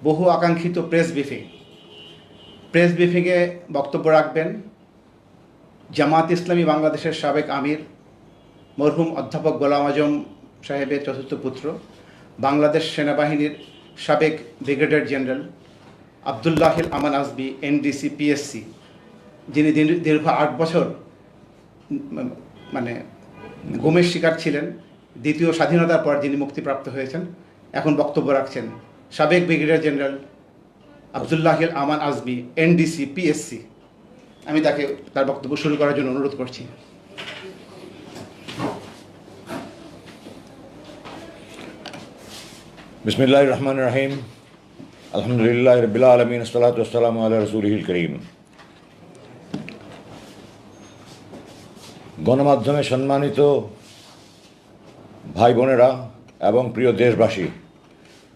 বহু আকাঙ্ক্ষিত প্রেস ব্রিফিংয়ে বক্তব্য রাখবেন জামাত ইসলামী বাংলাদেশের সাবেক আমির মরহুম অধ্যাপক গোলাম আজম সাহেবের চতুর্থ পুত্র, বাংলাদেশ সেনাবাহিনীর সাবেক ব্রিগেডিয়ার জেনারেল আবদুল্লাহিল আমান আজমি, এনডিসি পিএসসি, যিনি দীর্ঘ ৮ বছর গুমের শিকার ছিলেন। দ্বিতীয় স্বাধীনতার পর যিনি মুক্তিপ্রাপ্ত হয়েছেন, এখন বক্তব্য রাখছেন সাবেক ব্রিগেডিয়ার জেনারেল আবদুল্লাহিল আমান আজমি, এনডিসি পিএসসি। আমি তার বক্তব্য শুরু করার জন্য অনুরোধ করছি। বিসমিল্লাহির রহমানির রহিম। আলহামদুলিল্লাহি রাব্বিল আলামিন, আসসালাতু ওয়াসসালামু আলা রাসূলিহিল কারীম। গণমাধ্যমে সম্মানিত ভাই বোনেরা এবং প্রিয় দেশবাসী,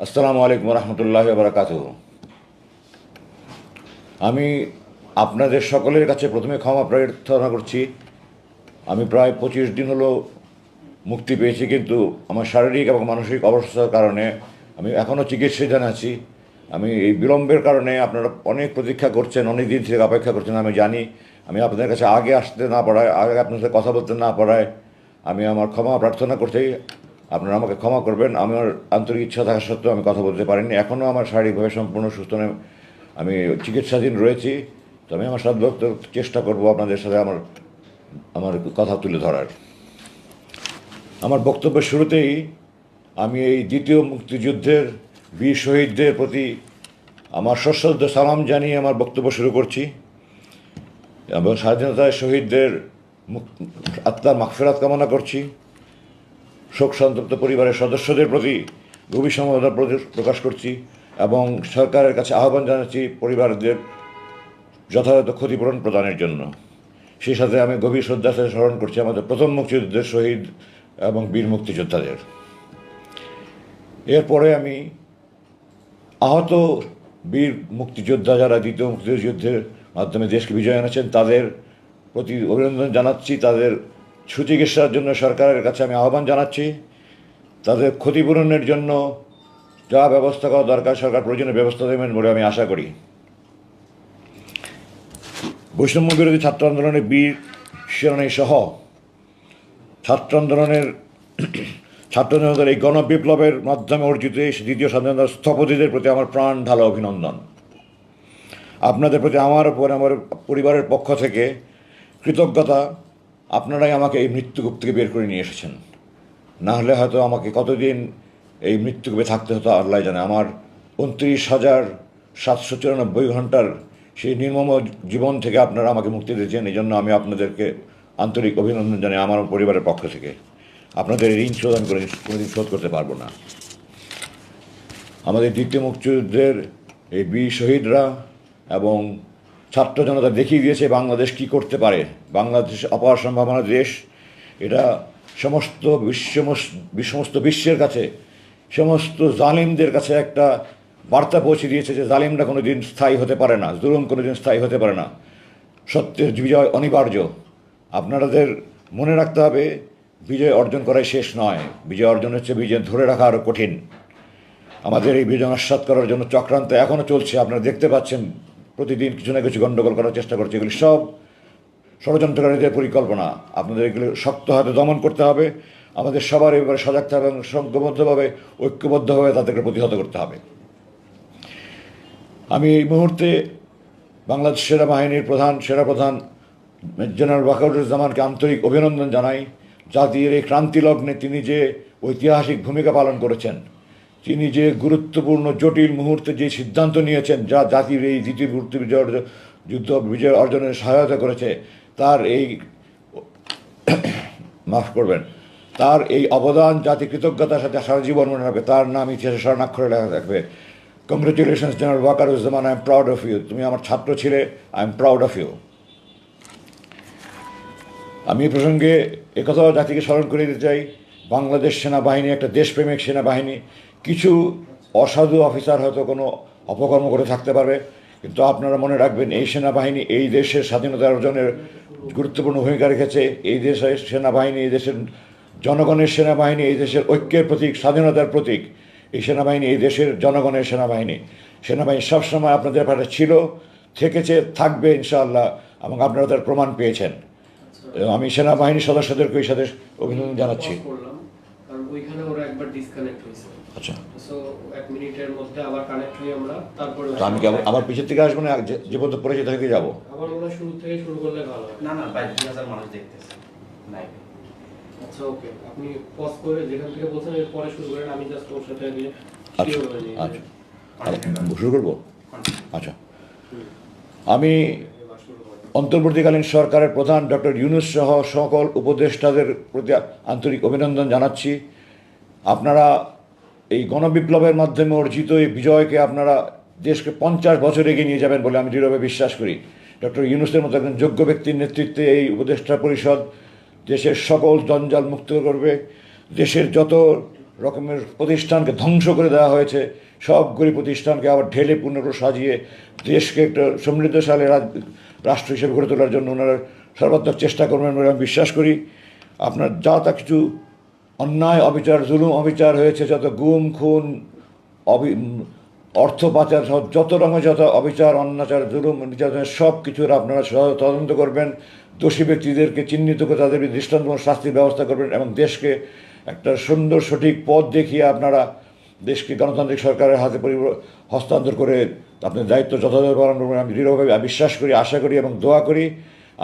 আসসালামু আলাইকুম ওয়া রাহমাতুল্লাহি ওয়া বারাকাতুহু। আমি আপনাদের সকলের কাছে প্রথমে ক্ষমা প্রার্থনা করছি। আমি প্রায় 25 দিন হলো মুক্তি পেয়েছি, কিন্তু আমার শারীরিক এবং মানসিক অবস্থার কারণে আমি এখনও চিকিৎসাধীন আছি। আমি এই বিলম্বের কারণে আপনারা অনেক প্রতীক্ষা করছেন, অনেক দিন থেকে অপেক্ষা করছেন। আমি জানি আমি আপনাদের কাছে আগে আসতে না পারায়, আগে আপনার সাথে কথা বলতে না পারায় আমি আমার ক্ষমা প্রার্থনা করছি। আপনারা আমাকে ক্ষমা করবেন। আমার আন্তরিক ইচ্ছা থাকা সত্ত্বেও আমি কথা বলতে পারিনি। এখনও আমার শারীরিকভাবে সম্পূর্ণ সুস্থ নয়, আমি চিকিৎসাধীন রয়েছি। তো আমি আমার সাধ্যমতো চেষ্টা করব আপনাদের সাথে আমার কথা তুলে ধরার। আমার বক্তব্যের শুরুতেই আমি এই দ্বিতীয় মুক্তিযুদ্ধের বীর শহীদদের প্রতি আমার সশ্রদ্ধ সালাম জানিয়ে আমার বক্তব্য শুরু করছি এবং স্বাধীনতায় শহীদদের আত্মার মাগফিরাত কামনা করছি। শোক সন্তপ্ত পরিবারের সদস্যদের প্রতি গভীর সমবেদনা প্রকাশ করছি এবং সরকারের কাছে আহ্বান জানাচ্ছি পরিবারদের যথাযথ ক্ষতিপূরণ প্রদানের জন্য। সেই সাথে আমি গভীর শ্রদ্ধার সাথে স্মরণ করছি আমাদের প্রথম মুক্তিযুদ্ধের শহীদ এবং বীর মুক্তিযোদ্ধাদের। এরপরে আমি আহত বীর মুক্তিযোদ্ধা যারা দ্বিতীয় মুক্তিযুদ্ধের মাধ্যমে দেশকে বিজয় এনেছেন তাদের প্রতি অভিনন্দন জানাচ্ছি। তাদের সুচিকিৎসার জন্য সরকারের কাছে আমি আহ্বান জানাচ্ছি। তাদের ক্ষতিপূরণের জন্য যা ব্যবস্থা করা দরকার সরকার প্রয়োজনীয় ব্যবস্থা দেবেন বলে আমি আশা করি। বৈষম্য বিরোধী ছাত্র আন্দোলনের বীর সেনানী সহ ছাত্র জনতার এই গণবিপ্লবের মাধ্যমে অর্জিত এই দ্বিতীয় স্বাধীনতার স্থপতিদের প্রতি আমার প্রাণ ঢালা অভিনন্দন। আপনাদের প্রতি আমার উপর আমার পরিবারের পক্ষ থেকে কৃতজ্ঞতা। আপনারাই আমাকে এই মৃত্যুকূপ থেকে বের করে নিয়ে এসেছেন। না হলে হয়তো আমাকে কতদিন এই মৃত্যুকূপে থাকতে হতো আল্লাহ জানে। আমার 29,794 ঘন্টার সেই নির্মম জীবন থেকে আপনারা আমাকে মুক্তি দিয়েছেন। এই জন্য আমি আপনাদেরকে আন্তরিক অভিনন্দন জানাই আমার পরিবারের পক্ষ থেকে। আপনাদের ঋণ শোধ আমি কোনোদিন শোধ করতে পারবো না। আমাদের দ্বিতীয় মুক্তিযুদ্ধের এই বীর শহীদরা এবং ছাত্র জনতা দেখিয়ে দিয়েছে বাংলাদেশ কি করতে পারে। বাংলাদেশ অপার সম্ভাবনা দেশ। এটা সমস্ত বিশ্বের কাছে, সমস্ত জালিমদের কাছে একটা বার্তা পৌঁছে দিয়েছে যে জালিমরা কোনো দিন স্থায়ী হতে পারে না, জুলুম কোনো দিন স্থায়ী হতে পারে না। সত্যের বিজয় অনিবার্য। আপনাদের মনে রাখতে হবে, বিজয় অর্জন করাই শেষ নয়। বিজয় অর্জন হচ্ছে বিজয় ধরে রাখা আরও কঠিন। আমাদের এই বিজয় নস্যাৎ করার জন্য চক্রান্ত এখনও চলছে। আপনারা দেখতে পাচ্ছেন প্রতিদিন কিছু না কিছু গণ্ডগোল করার চেষ্টা করছে। এগুলি সব ষড়যন্ত্রকারীদের পরিকল্পনা। আপনাদের এগুলো শক্ত হাতে দমন করতে হবে। আমাদের সবার এবারে সজাগ থাকতে হবে এবং সংঘবদ্ধভাবে ঐক্যবদ্ধভাবে তাদেরকে প্রতিহত করতে হবে। আমি এই মুহূর্তে বাংলাদেশ সেনাবাহিনীর সেনাপ্রধান জেনারেল ওয়াকারুজ্জামানকে আন্তরিক অভিনন্দন জানাই। জাতির এই ক্রান্তিলগ্নে তিনি যে ঐতিহাসিক ভূমিকা পালন করেছেন, তিনি যে গুরুত্বপূর্ণ জটিল মুহূর্তে যে সিদ্ধান্ত নিয়েছেন যা জাতির এই দ্বিতীয় যুদ্ধ বিজয় অর্জনের সহায়তা করেছে, তার তার এই অবদান জাতি কৃতজ্ঞতার সাথে সারা জীবন মনে রাখবে। তার নাম ইতিহাসে স্বর্ণাক্ষরে লেখা থাকবে। Congratulations general Wakeruzzaman, I am proud of you. তুমি আমার ছাত্র ছিলে, I am proud of you. আমি এই প্রসঙ্গে একথাও জাতিকে স্মরণ করে দিতে চাই, বাংলাদেশ সেনাবাহিনী একটা দেশপ্রেমিক সেনাবাহিনী। কিছু অসাধু অফিসার হয়তো কোনো অপকর্ম করে থাকতে পারবে, কিন্তু আপনারা মনে রাখবেন এই সেনাবাহিনী এই দেশের স্বাধীনতা অর্জনের গুরুত্বপূর্ণ ভূমিকা রেখেছে। এই দেশের সেনাবাহিনী, এই দেশের জনগণের সেনাবাহিনী এই দেশের ঐক্যের প্রতীক, স্বাধীনতার প্রতীক। এই সেনাবাহিনী এই দেশের জনগণের সেনাবাহিনী। সেনাবাহিনী সবসময় আপনাদের পাশে ছিল, থেকেছে, থাকবে ইনশাআল্লাহ, এবং আপনারা তার প্রমাণ পেয়েছেন। এবং আমি সেনাবাহিনীর সদস্যদেরকে এই সাথে অভিনন্দন জানাচ্ছি। করলাম কারণ ওইখানে ওরা একবার ডিসকানেক্ট হয়েছে। আচ্ছা, সো 1 মিনিটের মধ্যে আবার কানেক্ট হই আমরা, তারপরে তো আমি কি আবার পিছের থেকে আসবো না, যে পর্যন্ত পড়েছি থেকে যাবো? আবার মনে হয় শুরু থেকে শুরু করলে ভালো হয়। না না ভাই 2000 মানুষ দেখতেছে লাইভে। আচ্ছা ওকে, আপনি পজ করে যেখান থেকে বলছেন এর পরে শুরু করেন, আমি জাস্ট ওর সাথে আগে আচ্ছা clear করে নিই। আচ্ছা, শুরু করবো? আচ্ছা, আমি এবার শুরু করেন। অন্তর্বর্তীকালীন সরকারের প্রধান ডক্টর ইউনূস সহ সকল উপদেষ্টাদের প্রতি আন্তরিক অভিনন্দন জানাচ্ছি। আপনারা এই গণবিপ্লবের মাধ্যমে অর্জিত এই বিজয়কে আপনারা দেশকে 50 বছর এগিয়ে নিয়ে যাবেন বলে আমি দৃঢ়ভাবে বিশ্বাস করি। ডক্টর ইউনূসের মতো একজন যোগ্য ব্যক্তির নেতৃত্বে এই উপদেষ্টা পরিষদ দেশের সকল জঞ্জাল মুক্ত করবে। দেশের যত রকমের প্রতিষ্ঠানকে ধ্বংস করে দেওয়া হয়েছে সবগুলি প্রতিষ্ঠানকে আবার ঢেলে পুনর সাজিয়ে দেশকে একটা সমৃদ্ধশালী রাষ্ট্র হিসেবে গড়ে তোলার জন্য ওনারা সর্বাত্মক চেষ্টা করবেন বলে আমি বিশ্বাস করি। আপনার যা তা কিছু অন্যায় অবিচার জুলুম অবিচার হয়েছে, যত গুম খুন অর্থ পাচার সহ যত রকমের যত অবিচার অন্যাচার জুলুম নির্যাতনের সব কিছুর আপনারা তদন্ত করবেন, দোষী ব্যক্তিদেরকে চিহ্নিত করে তাদের দৃষ্টান্তমূলক শাস্তির ব্যবস্থা করবেন এবং দেশকে একটা সুন্দর সঠিক পথ দেখিয়ে আপনারা দেশকে গণতান্ত্রিক সরকারের হাতে হস্তান্তর করে আপনাদের দায়িত্ব যথাযথ পালন করবেন আমি দৃঢ়ভাবে বিশ্বাস করি, আশা করি এবং দোয়া করি।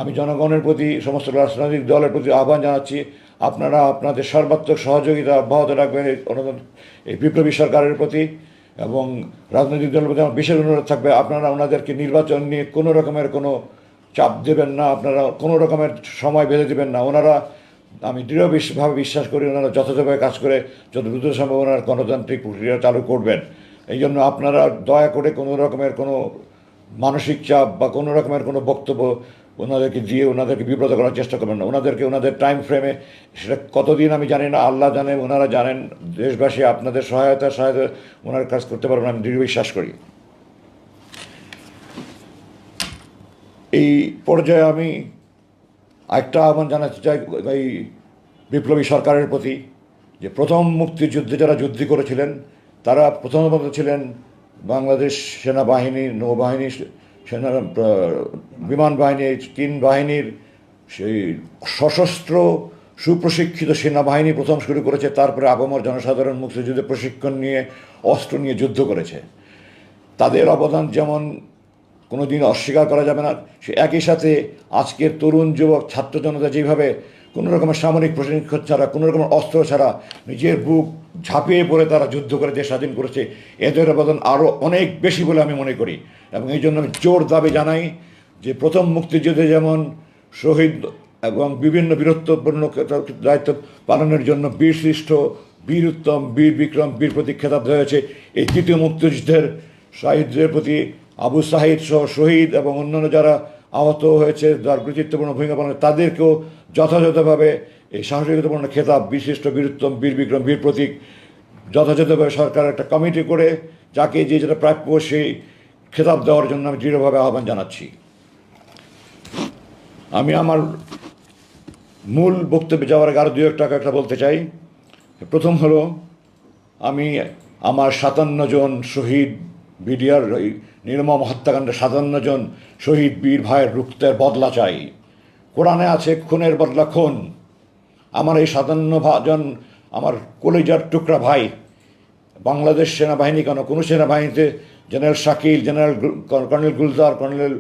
আমি জনগণের প্রতি সমস্ত রাজনৈতিক দলের প্রতি আহ্বান জানাচ্ছি, আপনারা আপনাদের সর্বাত্মক সহযোগিতা অব্যাহত রাখবেন এই বিপ্লবী সরকারের প্রতি, এবং রাজনৈতিক দলের প্রতি আমার বিশেষ অনুরোধ থাকবে আপনারা ওনাদেরকে নির্বাচন নিয়ে কোনো রকমের কোনো চাপ দেবেন না, আপনারা কোনো রকমের সময় বেঁধে দেবেন না। ওনারা, আমি দৃঢ়ভাবে বিশ্বাস করি ওনারা যথাযথভাবে কাজ করে যত দ্রুত সম্ভব ওনারা গণতান্ত্রিক প্রক্রিয়া চালু করবেন। এই জন্য আপনারা দয়া করে কোনো রকমের কোনো মানসিক চাপ বা কোনো রকমের কোনো বক্তব্য ওনাদেরকে দিয়ে ওনাদেরকে বিব্রত করার চেষ্টা করবেন না। ওনাদেরকে ওনাদের টাইম ফ্রেমে, সেটা কতদিন আমি জানি না, আল্লাহ জানেন, ওনারা জানেন, দেশবাসী আপনাদের সহায়তা ওনার কাজ করতে পারবেন আমি দৃঢ় বিশ্বাস করি। এই পর্যায়ে আমি একটা আহ্বান জানাতে চাই এই বিপ্লবী সরকারের প্রতি, যে প্রথম মুক্তিযুদ্ধে যারা যুদ্ধ করেছিলেন তারা প্রথমত ছিলেন বাংলাদেশ সেনাবাহিনী, নৌবাহিনী, সেনা, বিমান বাহিনী, তিন বাহিনীর সেই সশস্ত্র সুপ্রশিক্ষিত সেনাবাহিনী প্রথম শুরু করেছে, তারপরে আপামর জনসাধারণ মুক্তিযুদ্ধে প্রশিক্ষণ নিয়ে অস্ত্র নিয়ে যুদ্ধ করেছে। তাদের অবদান যেমন কোনো দিন অস্বীকার করা যাবে না, সে একই সাথে আজকের তরুণ যুবক ছাত্র জনতা যেভাবে কোনো রকমের সামরিক প্রশিক্ষণ ছাড়া, কোনো রকমের অস্ত্র ছাড়া নিজের বুক ঝাঁপিয়ে পড়ে তারা যুদ্ধ করে দেশ স্বাধীন করেছে, এদের অবদান আরও অনেক বেশি বলে আমি মনে করি। এবং এই জন্য আমি জোর দাবি জানাই যে প্রথম মুক্তিযুদ্ধে যেমন শহীদ এবং বিভিন্ন বীরত্বপূর্ণ দায়িত্ব পালনের জন্য বীরশ্রেষ্ঠ, বীর উত্তম, বীর বিক্রম, বীর প্রতীক খেতাব দেওয়া হয়েছে, এই তৃতীয় মুক্তিযুদ্ধের শহীদদের প্রতি আবু সাহিদ সহ শহীদ এবং অন্যান্য যারা আহত হয়েছে, যার কৃতিত্বপূর্ণ ভূমিকা পালন, তাদেরকেও যথাযথভাবে এই সাহসিকতাপূর্ণ খেতাব বীরশ্রেষ্ঠ, বীরুত্তম, বীর বিক্রম, বীর প্রতীক যথাযথভাবে সরকার একটা কমিটি করে যাকে যে যেটা প্রাপ্য সেই খেতাব দেওয়ার জন্য আমি দৃঢ়ভাবে আহ্বান জানাচ্ছি। আমি আমার মূল বক্তব্যে যাওয়ার আগে আরও 2-1 একটা বলতে চাই। প্রথম হলো, আমি আমার 57 জন শহীদ বিডিআর নির্মম হত্যাকাণ্ডে 57 জন শহীদ বীর ভাইয়ের রক্তের বদলা চাই। কোরআনে আছে খুনের বদলা খুন। আমার এই 57 জন আমার কলিজার টুকরা ভাই, বাংলাদেশ সেনাবাহিনী কেন, কোনো সেনাবাহিনীতে general Shakil, general colonel Gulzar, colonel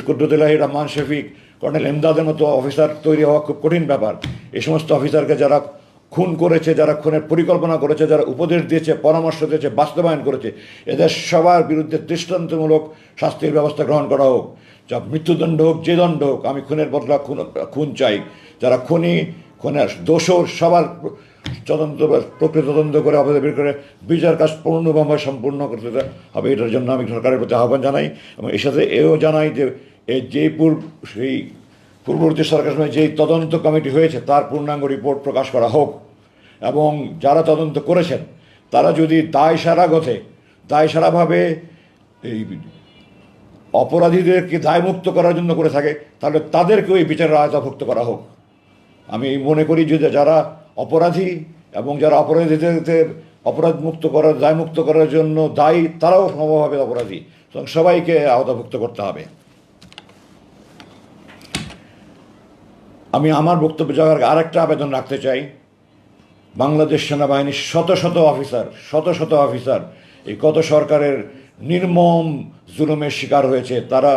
Quddutullahi Rahman Shafiq, colonel এমদাদের মতো অফিসার তৈরি হওয়া খুব কঠিন ব্যাপার। এই সমস্ত অফিসারকে যারা খুন করেছে, যারা খুনের পরিকল্পনা করেছে, যারা উপদেশ দিয়েছে, পরামর্শ দিয়েছে, বাস্তবায়ন করেছে, এদের সবার বিরুদ্ধে দৃষ্টান্তমূলক শাস্তির ব্যবস্থা গ্রহণ করা হোক। যা মৃত্যুদণ্ড হোক, যে দণ্ড হোক, আমি খুনের বদলা খুন চাই। যারা খুনের দোষর সবার প্রকৃত তদন্ত করে অপরাধ বের করে বিচার কাজ পূর্ণভাবে সম্পূর্ণ করতে হবে। এটার জন্য আমি সরকারের প্রতি আহ্বান জানাই এবং এর সাথে এও জানাই যে এই সেই পূর্ববর্তী সরকারের সময় যেই তদন্ত কমিটি হয়েছে তার পূর্ণাঙ্গ রিপোর্ট প্রকাশ করা হোক, এবং যারা তদন্ত করেছেন তারা যদি দায়সারাভাবে এই অপরাধীদেরকে দায়মুক্ত করার জন্য করে থাকে, তাহলে তাদেরকেও এই বিচারের আওতাভুক্ত করা হোক। আমি মনে করি যে যারা অপরাধী এবং যারা অপরাধীদের অপরাধমুক্ত করার, দায়মুক্ত করার জন্য দায়ী তারাও সমভাবে অপরাধী, সুতরাং সবাইকে আওতাভুক্ত করতে হবে। আমি আমার বক্তব্য যাওয়ার আগে আরেকটা আবেদন রাখতে চাই। বাংলাদেশ সেনাবাহিনীর শত শত অফিসার এই গত সরকারের নির্মম জুলুমের শিকার হয়েছে, তারা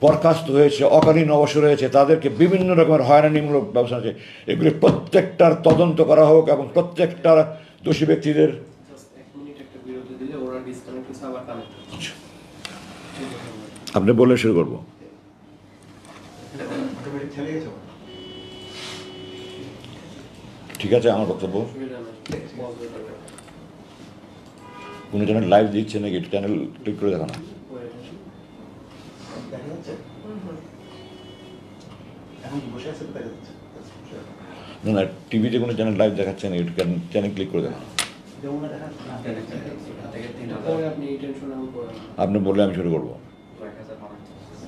বরখাস্ত হয়েছে, অকালীন অবসর হয়েছে, তাদেরকে বিভিন্ন রকমের হয়রানিমূলক ব্যবস্থা আছে, এগুলি প্রত্যেকটার তদন্ত করা হোক এবং প্রত্যেকটা দোষী ব্যক্তিদের। জাস্ট 1 মিনিট একটা বিরতি দিলে ওরা ডিসকানেক্ট হচ্ছে, আবার কানেক্ট হচ্ছে। আপনি বললে শুরু করবো। ঠিক আছে, আমার বক্তব্য। অসুবিধা নেই, পজ হয়ে যাবে। কোনো চ্যানেল লাইভ দিচ্ছে নাকি, চ্যানেল ক্লিক করে দেখো না। দেখা যাচ্ছে? এখন বসে আছে তো দেখা যাচ্ছে। না না, টিভিতে কোনো চ্যানেল লাইভ দেখাচ্ছে না, ইউটিউব চ্যানেল ক্লিক করে দেখো। যেমন দেখা থেকে 3000 পরে আপনি এই টেনশন আমি করেন না। আপনি বললে আমি শুরু করবো। 1000 মানুষ দেখতেছে।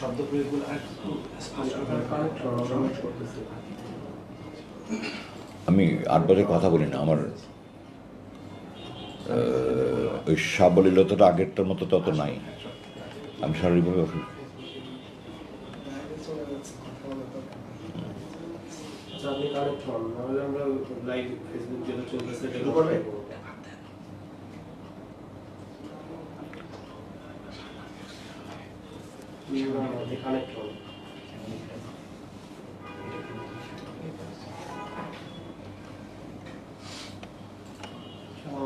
শব্দ প্রয়োগগুলো আর একটু আপনার কানেক্ট করুন, কানেক্ট করতেছি। আমি 8 বছর কথা বলি না, আমার ওই সাবলীলতাটা আগেরটার মতো তত নাই, আমি শারীরিকভাবে অসুস্থ। আচ্ছা, আপনি কানেক্ট হন, নাহলে আমরা লাইভ ফেসবুক যেটা চলতেছে এটা শুরু করবে? আপনি কানেক্ট হন।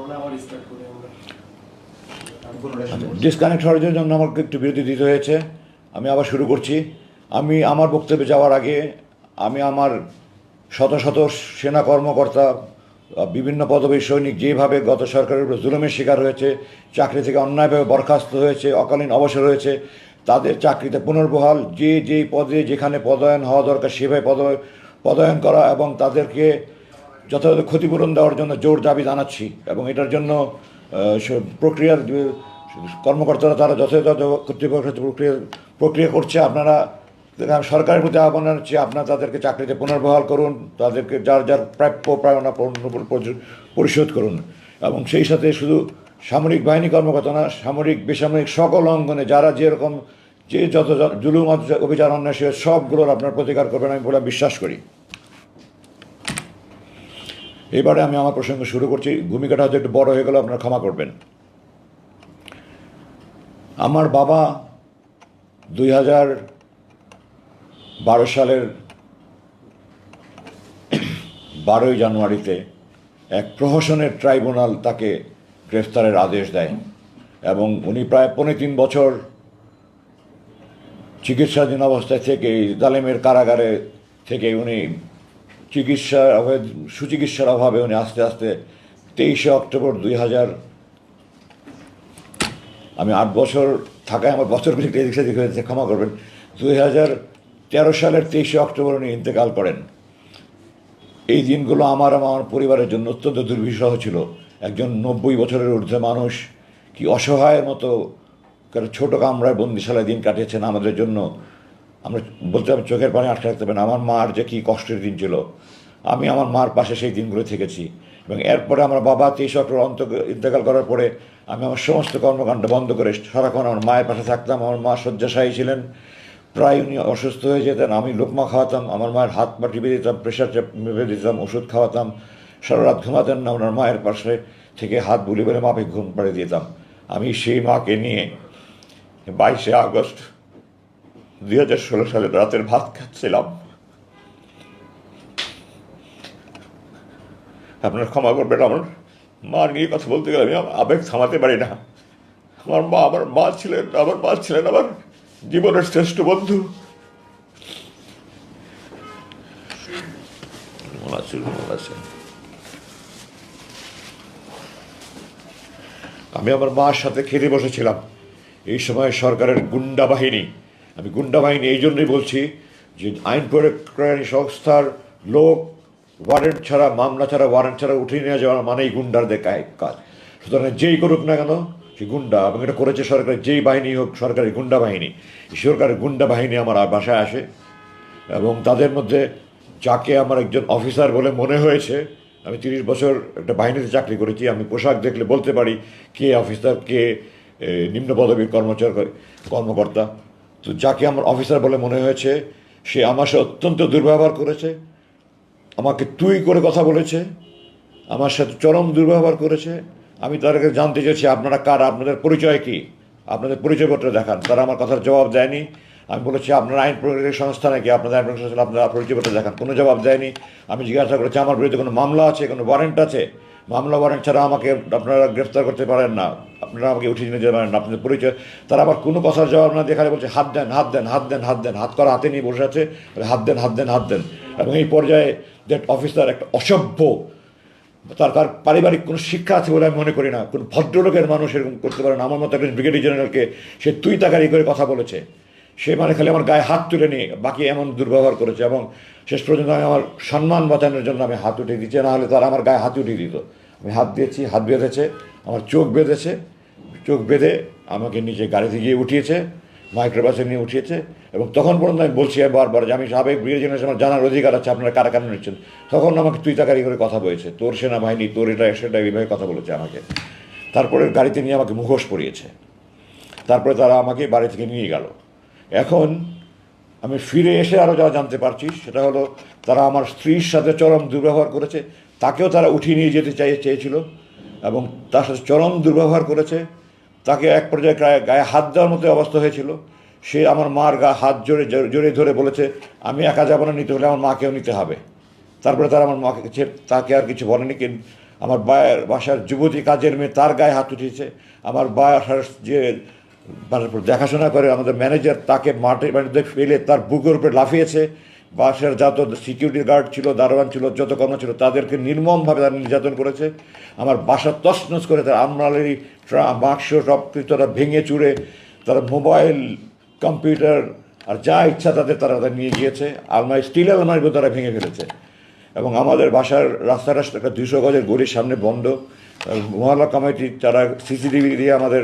আমরা আবার স্টার্ট করি আমরা। ডিসকানেক্ট হওয়ার জন্য আমাকে একটু বিরতি দিতে হয়েছে, আমি আবার শুরু করছি। আমি আমার বক্তব্যে যাওয়ার আগে আমি আমার শত শত সেনা কর্মকর্তা, বিভিন্ন পদবীর সৈনিক যেভাবে গত সরকারের উপর জুলুমের শিকার হয়েছে, চাকরি থেকে অন্যায়ভাবে বরখাস্ত হয়েছে, অকালীন অবসর হয়েছে, তাদের চাকরিতে পুনর্বহাল, যেই পদে যেখানে পদায়ন হওয়া দরকার সেভাবে পদায়ন করা এবং তাদেরকে যথাযথ ক্ষতিপূরণ দেওয়ার জন্য জোর দাবি জানাচ্ছি। এবং এটার জন্য প্রক্রিয়ার কর্মকর্তারা তারা যথাযথ কর্তৃপক্ষের প্রক্রিয়া করছে। আপনারা সরকারের প্রতি আহ্বান জানাচ্ছি, আপনারা তাদেরকে চাকরিতে পুনর্বহাল করুন, তাদেরকে যার যার প্রাপ্য পাওনা পরিশোধ করুন। এবং সেই সাথে শুধু সামরিক বাহিনী কর্মকর্তা না, সামরিক বেসামরিক সকল অঙ্গনে যারা যেরকম যত জুলুম অভিযান অন্যায় সবগুলোর আপনার প্রতিকার করবেন আমি বলে বিশ্বাস করি। এবারে আমি আমার প্রসঙ্গ শুরু করছি, ভূমিকাটা হয়তো একটু বড় হয়ে গেল, আপনারা ক্ষমা করবেন। আমার বাবা 2012 সালের 12ই জানুয়ারিতে এক প্রহসনের ট্রাইব্যুনাল তাকে গ্রেফতারের আদেশ দেয় এবং উনি প্রায় 3.5 বছর চিকিৎসাধীন অবস্থায় থেকে জালেমের কারাগারে থেকে উনি সুচিকিৎসার অভাবে উনি আস্তে আস্তে 23শে অক্টোবর 2000, আমি 8 বছর থাকায় আমার বছরগুলি এদিক সেদিক হয়েছে, ক্ষমা করবেন, 2013 সালের 23শে অক্টোবর উনি ইন্তেকাল করেন। এই দিনগুলো আমার পরিবারের জন্য অত্যন্ত দুর্বিষহ ছিল। একজন 90 বছরের ঊর্ধ্বে মানুষ কি অসহায়ের মতো ছোটো কামরায় বন্দিশালায় দিন কাটিয়েছেন আমাদের জন্য, আমরা বলতে হবে চোখের পানি আটকে রাখতে পারেন। আমার মার যে কী কষ্টের দিন ছিল, আমি আমার মার পাশে সেই দিনগুলো থেকেছি। এবং এরপরে আমার বাবা 23 অক্টোবর ইন্তেকাল করার পরে আমি আমার সমস্ত কর্মকাণ্ড বন্ধ করে সারাক্ষণ আমার মায়ের পাশে থাকতাম। আমার মা শয্যাশায়ী ছিলেন, প্রায় উনি অসুস্থ হয়ে যেতেন, আমি লোকমা খাওয়াতাম, আমার মায়ের হাত পা টিপে দিতাম, প্রেশার মেপে দিতাম, ওষুধ খাওয়াতাম, সারা রাত ঘুমাতেন না, ওনার মায়ের পাশে থেকে হাত বুলি বলে মাপে ঘুম পাড়িয়ে দিতাম। আমি সেই মাকে নিয়ে 22শে আগস্ট 2016 সালে রাতের ভাত খাচ্ছিলাম। আপনারা ক্ষমা করবেন, আমার মা নিয়ে কথা বলতে গেলে আমি আবেগ থামাতে পারি না। আমার মা ছিলেন আমার জীবনের শ্রেষ্ঠ বন্ধু। আমি আমার মার সাথে খেতে বসেছিলাম। এই সময় সরকারের গুন্ডা বাহিনী, আমি গুন্ডা বাহিনী এই জন্যই বলছি যে আইন প্রয়োগকারী সংস্থার লোক ওয়ারেন্ট ছাড়া, মামলা ছাড়া, ওয়ারেন্ট ছাড়া উঠিয়ে নিয়ে যাওয়া মানেই গুন্ডারদের কাজ। সুতরাং যেই করুক না কেন সে গুন্ডা, এবং এটা করেছে সরকারি যেই বাহিনী হোক, সরকারি গুন্ডা বাহিনী। সরকারি গুন্ডা বাহিনী আমার বাসায় আসে, এবং তাদের মধ্যে যাকে আমার একজন অফিসার বলে মনে হয়েছে, আমি 30 বছর একটা বাহিনীতে চাকরি করেছি, আমি পোশাক দেখলে বলতে পারি কে অফিসার, কে নিম্ন পদবীর কর্মকর্তা। তো যাকে আমার অফিসার বলে মনে হয়েছে, সে আমার সাথে অত্যন্ত দুর্ব্যবহার করেছে, আমাকে তুই করে কথা বলেছে, আমার সাথে চরম দুর্ব্যবহার করেছে। আমি তাদেরকে জানতে চেয়েছি আপনারা কারা, আপনাদের পরিচয় কী, আপনাদের পরিচয়পত্র দেখান। তারা আমার কথার জবাব দেয়নি। আমি বলেছি আপনারা আইন প্রয়োগের সংস্থা নাকি, আপনাদের আইন প্রয়োগের সংস্থা, আপনারা পরিচয়পত্র দেখান। কোনো জবাব দেয়নি। আমি জিজ্ঞাসা করেছি আমার বিরুদ্ধে কোনো মামলা আছে, কোনো ওয়ারেন্ট আছে? মামলা ওয়ারেন্ট ছাড়া আমাকে আপনারা গ্রেফতার করতে পারেন না, আপনারা আমাকে উঠিয়ে নিয়ে যেতে পারেন না, আপনাদের পরিচয়। তারা আবার কোনো কথার জবাব না দিয়ে খালি বলছে হাত দেন, হাত দেন, হাত দেন, হাত দেন, হাত করা হাতে নিয়ে বসে আছে, হাত দেন, হাত দেন, হাত দেন। এবং এই পর্যায়ে দ্যাট অফিসার একটা অসভ্য, তার পারিবারিক কোনো শিক্ষা আছে বলে আমি মনে করি না। কোনো ভদ্রলোকের মানুষ এরকম করতে পারে না। আমার মতো একজন ব্রিগেডিয়ার জেনারেলকে সে তুই তাকারি করে কথা বলেছে। সে মানে খালি আমার গায়ে হাত তুলে নিয়ে বাকি এমন দুর্ব্যবহার করেছে, এবং শেষ পর্যন্ত আমি আমার সম্মান বাঁচানোর জন্য আমি হাত উঠিয়ে দিচ্ছি, না হলে তারা আমার গায়ে হাত উঠিয়ে দিত। আমি হাত দিয়েছি, হাত বেঁধেছে, আমার চোখ বেঁধেছে, চোখ বেঁধে আমাকে নিচে গাড়িতে গিয়ে উঠিয়েছে, মাইক্রোবাসে নিয়ে উঠিয়েছে। এবং তখন পর্যন্ত আমি বলছি বারবার যে আমি সাবেক ব্রিগেডিয়ার জেনারেল, আমার জানার অধিকার আছে আপনারা কারা কেন নিচ্ছেন। তখন আমাকে তুই তাকারি করে কথা বলেছে, তোর সেনাবাহিনী, তোর এটা সেটা, এইভাবে কথা বলেছে আমাকে। তারপরে গাড়িতে নিয়ে আমাকে মুখোশ পরিয়েছে। তারপরে তারা আমাকে বাড়ি থেকে নিয়ে গেল। এখন আমি ফিরে এসে আরও যা জানতে পারছি সেটা হলো তারা আমার স্ত্রীর সাথে চরম দুর্ব্যবহার করেছে, তাকেও তারা উঠিয়ে নিয়ে যেতে চেয়েছিল এবং তার সাথে চরম দুর্ব্যবহার করেছে। তাকে এক পর্যায়ে গায়ে হাত দেওয়ার মতো অবস্থা হয়েছিল। সে আমার মার হাত জোরে ধরে বলেছে আমি একা যাবো না, নিতে হলে আমার মাকেও নিতে হবে। তারপরে তারা আমার মাকে তাকে আর কিছু বলেনি। কিন্তু আমার বাসার যুবতী কাজের মেয়ে, তার গায়ে হাত উঠিয়েছে। আমার বাসার যে দেখাশোনা করে আমাদের ম্যানেজার, তাকে মাঠের মধ্যে ফেলে তার বুকের উপরে লাফিয়েছে। বাসার যত সিকিউরিটি গার্ড ছিল, দারোয়ান ছিল, যত কর্ম ছিল, তাদেরকে নির্মমভাবে তারা নির্যাতন করেছে। আমার বাসা তছনছ করে তার আলমারি, বাক্স সব কিছু তারা ভেঙে চুরে, তারা মোবাইল, কম্পিউটার আর যা ইচ্ছা তারা নিয়ে গিয়েছে। আলমারি, স্টিলের আলমারিগুলো তারা ভেঙে ফেলেছে। এবং আমাদের বাসার রাস্তাটা একটা 200 গজের গলির সামনে বন্ধ। মহল্লা কমিটি তারা সিসিটিভি দিয়ে আমাদের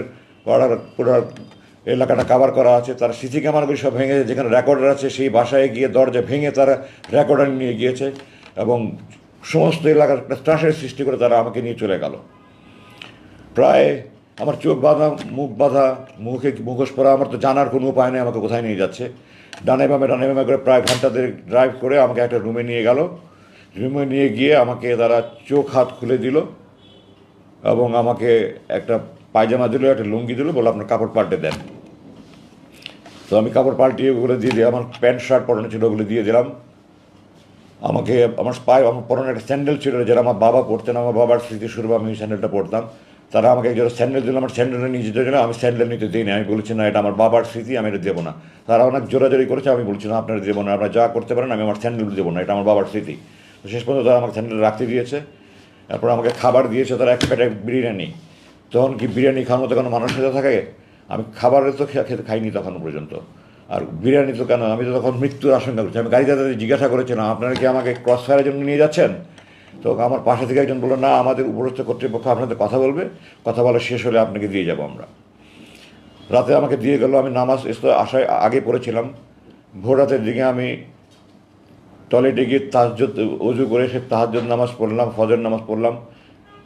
পুরো এলাকাটা কাভার করা আছে। তারা সিসি ক্যামেরাগুলি সব ভেঙেছে, যেখানে রেকর্ডার আছে সেই বাসায় গিয়ে দরজা ভেঙে তারা রেকর্ডার নিয়ে গিয়েছে এবং সমস্ত এলাকার একটা ত্রাসের সৃষ্টি করে তারা আমাকে নিয়ে চলে গেল। প্রায় আমার চোখ বাঁধা, মুখ বাঁধা, মুখোশ পরা, আমার তো জানার কোনো উপায় নেই আমাকে কোথায় নিয়ে যাচ্ছে। ডানে বামে করে প্রায় ঘন্টাতে ড্রাইভ করে আমাকে একটা রুমে নিয়ে গেল। রুমে নিয়ে গিয়ে আমাকে তারা চোখ হাত খুলে দিল এবং আমাকে একটা পায়জামা দিল, একটা লুঙ্গি দিল, বলে আপনার কাপড় পাল্টে দেন। তো আমি কাপড় পাল্টিয়ে ওগুলো দিয়ে দিই। আমার প্যান্ট শার্ট পরানো ছিল, ওগুলো দিয়ে দিলাম। আমাকে আমার পরনে একটা স্যান্ডেল ছিল, যেটা আমার বাবা পরতেন, আমার বাবার স্মৃতিস্বরূপ আমি স্যান্ডেলটা পরতাম। তারা আমাকে একজন স্যান্ডেল দিল, আমার স্যান্ডেলটা নিয়ে যেতে দিল। আমি স্যান্ডেল নিতে দিই না, আমি বলেছি না এটা আমার বাবার স্মৃতি, আমি এটা দেবো না। তারা অনেক জোরাজোরি করেছে, আমি বলছি না আপনারা দেবো না, আপনারা যা করতে পারেন, আমি আমার স্যান্ডেল দেবো না, এটা আমার বাবার স্মৃতি। তো শেষ পর্যন্ত তারা আমাকে স্যান্ডেল রাখতে দিয়েছে। তারপর আমাকে খাবার দিয়েছে তারা, এক প্যাকেট বিরিয়ানি। তখন কি বিরিয়ানি খাওয়ার মতো কোনো মানুষ সাথে থাকে? আমি খাবারের তো খেতে খাইনি তখন পর্যন্ত, আর বিরিয়ানি তো কেন, আমি তো তখন মৃত্যুর আশঙ্কা করছি। আমি গাড়িতে তাদের জিজ্ঞাসা করেছিলাম আপনারা কি আমাকে ক্রস ফায়ারের জন্য নিয়ে যাচ্ছেন? তো আমার পাশে থেকে একজন বললো না, আমাদের উপরস্থ কর্তৃপক্ষ আপনাদের কথা বলবে, কথা বলা শেষ হলে আপনাকে দিয়ে যাবো আমরা। রাতে আমাকে দিয়ে গেল। আমি নামাজ আসার আগে পড়েছিলাম। ভোর রাতের দিকে আমি টয়লেটে গিয়ে তাহাজ্জুদ অজু করে সে তাহাজ্জুদ নামাজ পড়লাম, ফজর নামাজ পড়লাম।